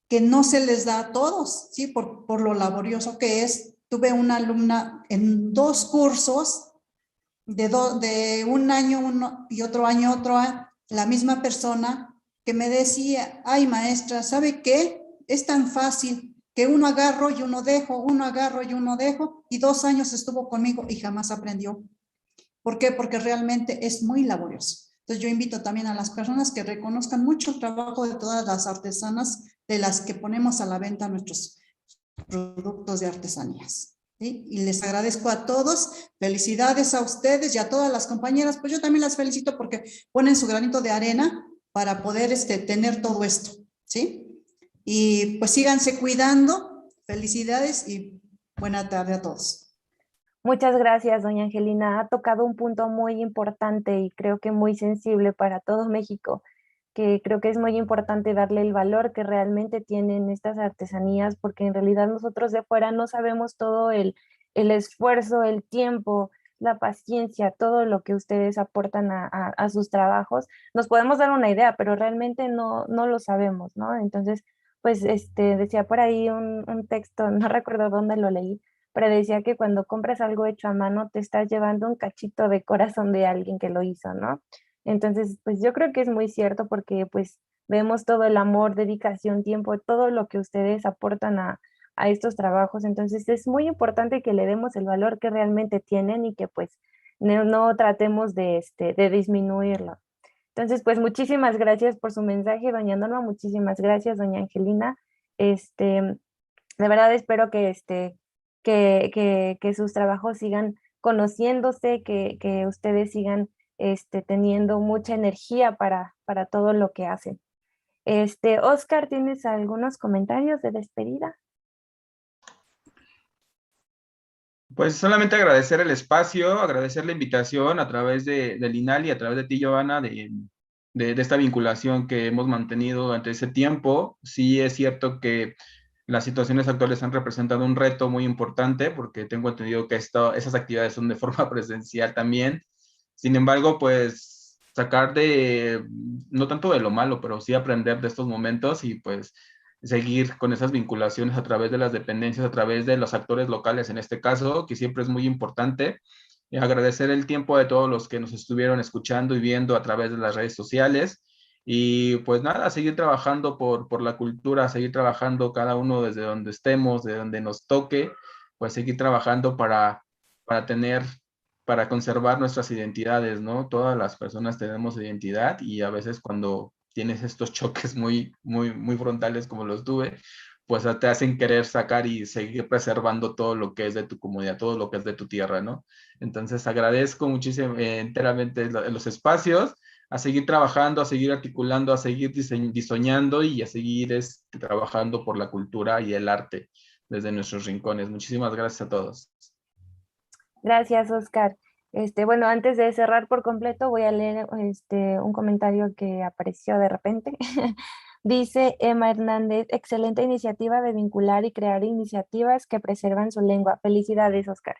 que no se les da a todos, ¿sí? Por lo laborioso que es. Tuve una alumna en 2 cursos, de un año uno y otro año la misma persona, que me decía, ay maestra, ¿sabe qué? Es tan fácil que uno agarro y uno dejo, uno agarro y uno dejo, y 2 años estuvo conmigo y jamás aprendió. ¿Por qué? Porque realmente es muy laborioso. Entonces yo invito también a las personas que reconozcan mucho el trabajo de todas las artesanas de las que ponemos a la venta nuestros productos de artesanías, ¿sí? Y les agradezco a todos, felicidades a ustedes y a todas las compañeras, pues yo también las felicito porque ponen su granito de arena para poder tener todo esto, ¿sí? Y pues síganse cuidando, felicidades y buena tarde a todos. Muchas gracias, doña Angelina. Ha tocado un punto muy importante y creo que muy sensible para todo México, que creo que es muy importante darle el valor que realmente tienen estas artesanías, porque en realidad nosotros de fuera no sabemos todo el esfuerzo, el tiempo, la paciencia, todo lo que ustedes aportan a sus trabajos, nos podemos dar una idea, pero realmente no lo sabemos, ¿no? Entonces, pues decía por ahí un texto, no recuerdo dónde lo leí, pero decía que cuando compras algo hecho a mano, te estás llevando un cachito de corazón de alguien que lo hizo, ¿no? Entonces, pues yo creo que es muy cierto porque pues vemos todo el amor, dedicación, tiempo, todo lo que ustedes aportan a estos trabajos. Entonces es muy importante que le demos el valor que realmente tienen y que pues no tratemos de disminuirlo. Entonces, pues muchísimas gracias por su mensaje, doña Norma, muchísimas gracias, doña Angelina. De verdad espero que, que sus trabajos sigan conociéndose, que ustedes sigan teniendo mucha energía para todo lo que hacen. Oscar, ¿tienes algunos comentarios de despedida? Pues solamente agradecer el espacio, agradecer la invitación a través del INAL y a través de ti, Giovanna, de esta vinculación que hemos mantenido durante ese tiempo. Sí es cierto que las situaciones actuales han representado un reto muy importante porque tengo entendido que esas actividades son de forma presencial también. Sin embargo, pues sacar no tanto de lo malo, pero sí aprender de estos momentos y pues seguir con esas vinculaciones a través de las dependencias, a través de los actores locales en este caso, que siempre es muy importante. Y agradecer el tiempo de todos los que nos estuvieron escuchando y viendo a través de las redes sociales. Y pues nada, seguir trabajando por la cultura, seguir trabajando cada uno desde donde estemos, de donde nos toque, pues seguir trabajando para conservar nuestras identidades, ¿no? Todas las personas tenemos identidad y a veces cuando tienes estos choques muy frontales como los tuve, pues te hacen querer sacar y seguir preservando todo lo que es de tu comunidad, todo lo que es de tu tierra, ¿no? Entonces agradezco muchísimo enteramente los espacios, a seguir trabajando, a seguir articulando, a seguir diseñando y a seguir trabajando por la cultura y el arte desde nuestros rincones. Muchísimas gracias a todos. Gracias, Oscar. Bueno, antes de cerrar por completo, voy a leer un comentario que apareció de repente. Dice Emma Hernández, excelente iniciativa de vincular y crear iniciativas que preservan su lengua. Felicidades, Oscar.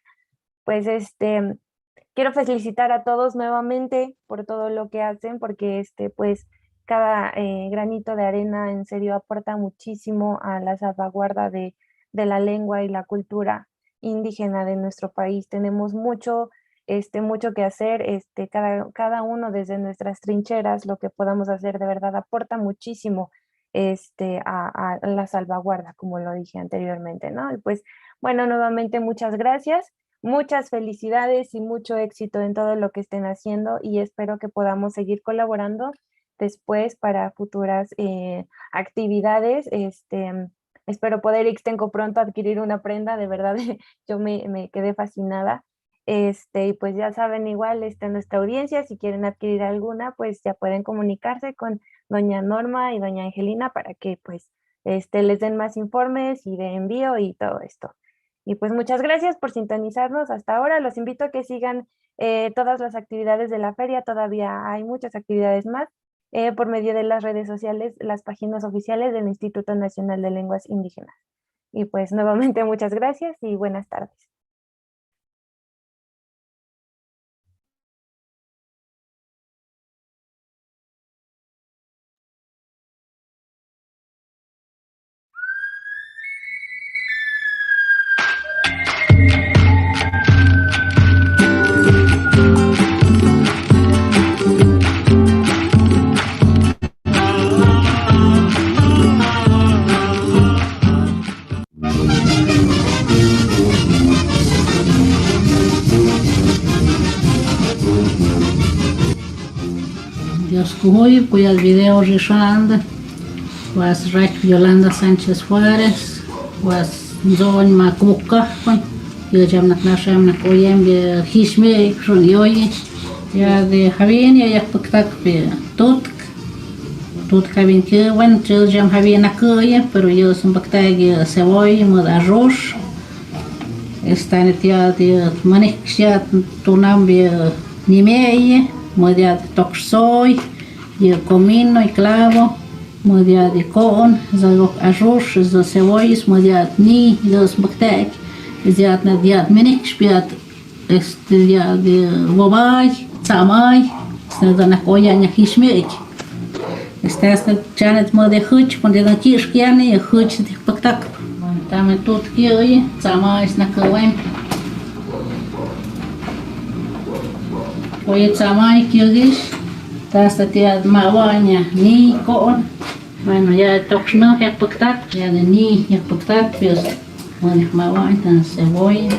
Pues quiero felicitar a todos nuevamente por todo lo que hacen, porque pues cada granito de arena en serio aporta muchísimo a la salvaguarda de la lengua y la cultura indígena de nuestro país. Tenemos mucho que hacer, cada uno desde nuestras trincheras, lo que podamos hacer de verdad aporta muchísimo a la salvaguarda, como lo dije anteriormente, ¿no? Y pues, bueno, nuevamente muchas gracias, muchas felicidades y mucho éxito en todo lo que estén haciendo y espero que podamos seguir colaborando después para futuras actividades. Espero poder Ixtenco pronto adquirir una prenda, de verdad, yo me quedé fascinada. Y pues ya saben, igual nuestra audiencia, si quieren adquirir alguna, pues ya pueden comunicarse con doña Norma y doña Angelina para que pues les den más informes y de envío y todo esto. Y pues muchas gracias por sintonizarnos hasta ahora. Los invito a que sigan todas las actividades de la feria. Todavía hay muchas actividades más por medio de las redes sociales, las páginas oficiales del Instituto Nacional de Lenguas Indígenas. Y pues nuevamente muchas gracias y buenas tardes. Hoy voy al video Rishanda, was Rack Yolanda Sánchez Juárez, was Zon Macuca, yo ya me nasham na koyem de Hishme Yoyi, ya de Javien, ya pactac de Tot Javien que bueno, yo ya Javien a Koya, pero yo son pactag de cebolla, mod arroz, está en el día de manexia, tonam de nimeye, modia de toxoy. Y comino y clavo, modia de con, arroz, cebollas, modia ni dos bactec, ziat na diat menix piat ya de Wobay, Samay, de la Coya Hishmik. Hasta Janet Mode Hutch, cuando de Kirskiani, Hutch de Pactac. También todo que hoy, Samay es na Kawem. Hoy Samay Kirgish, hasta tía Mawaña, ni con. Bueno, ya toxno, ya Pactac, ya de ni, ya Pactac, pues, Mode Mawaña, cebolla.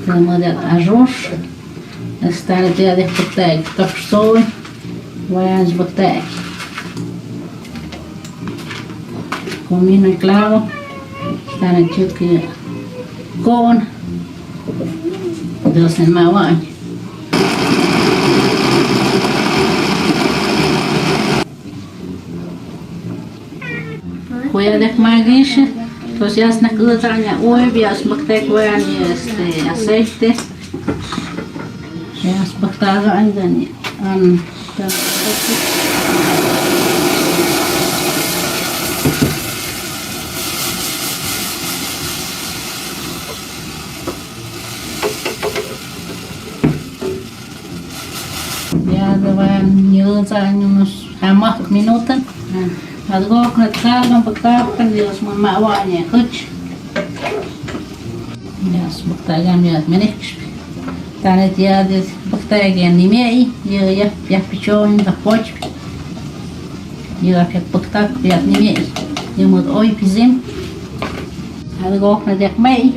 Mode arroz. Está el día de Pactac, toxoy, voy a Pactac. Comino y clavo, está el chique con dos en Mawaña. Voy a dejar pues ya está ya hoy ya es aceite ya es bactaga an ya van unos minutos. Algo que cargan bactaga Dios mamá waña kuch ya es bactaga ya menix tanet ya de bactaga ni mei ya pichon da poch ya bactaga ya ni mei ya mod oi pizim algo que de mei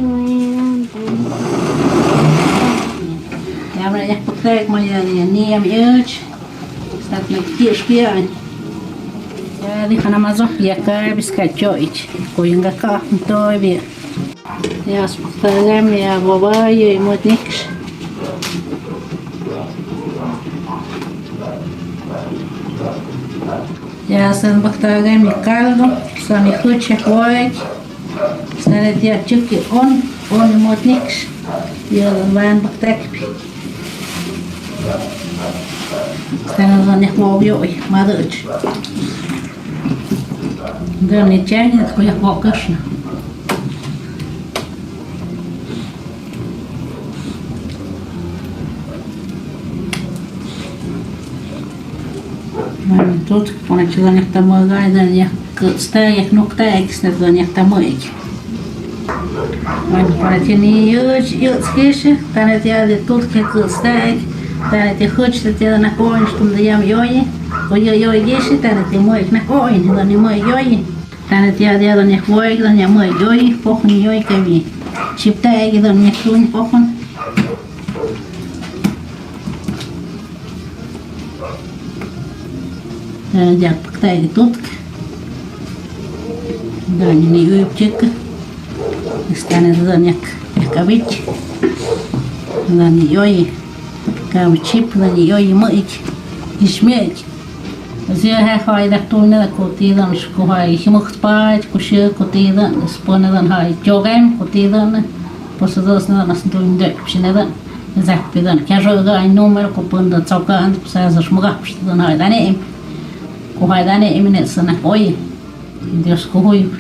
ya bactaga ya ni am euch stat me kirskian ya dejan más ya acá bizcachoich coyunga acá todo bien ya spotagam ya babayo y motnix ya se spotagam mi caldo sami huche coy sale ya chuki on motnix ya van baktak están donde movió y maduch да не тянет, я покажу. Тут начала не тому гайда, я стая, ну ктая, кстати, не тому эти. Паратини юцкиши, танет я де тут как стая, танет я хочу тебя на конь, что мы даем йои. Ой, геши, танет я мой на конь, да не мой йои. Tannet ya dia dan yak boy dan ya moy joy pokon yoy kami chipta egi dan yak tun pokon ya pakta egi tut dan ni uyup chek istane dan yak kabich dan yoy kam chip dan yoy moy ishmek Zia hai da tunne kotidan sko hai himukt paat kushe kotidan sponadan hai jogam kotidan posados na nas tunde psinadan zakpidan kajoga ai numero kopunda tsaukan psazar shmuga psinadan hai dane ko hai dane emine sana oi Dios ko hui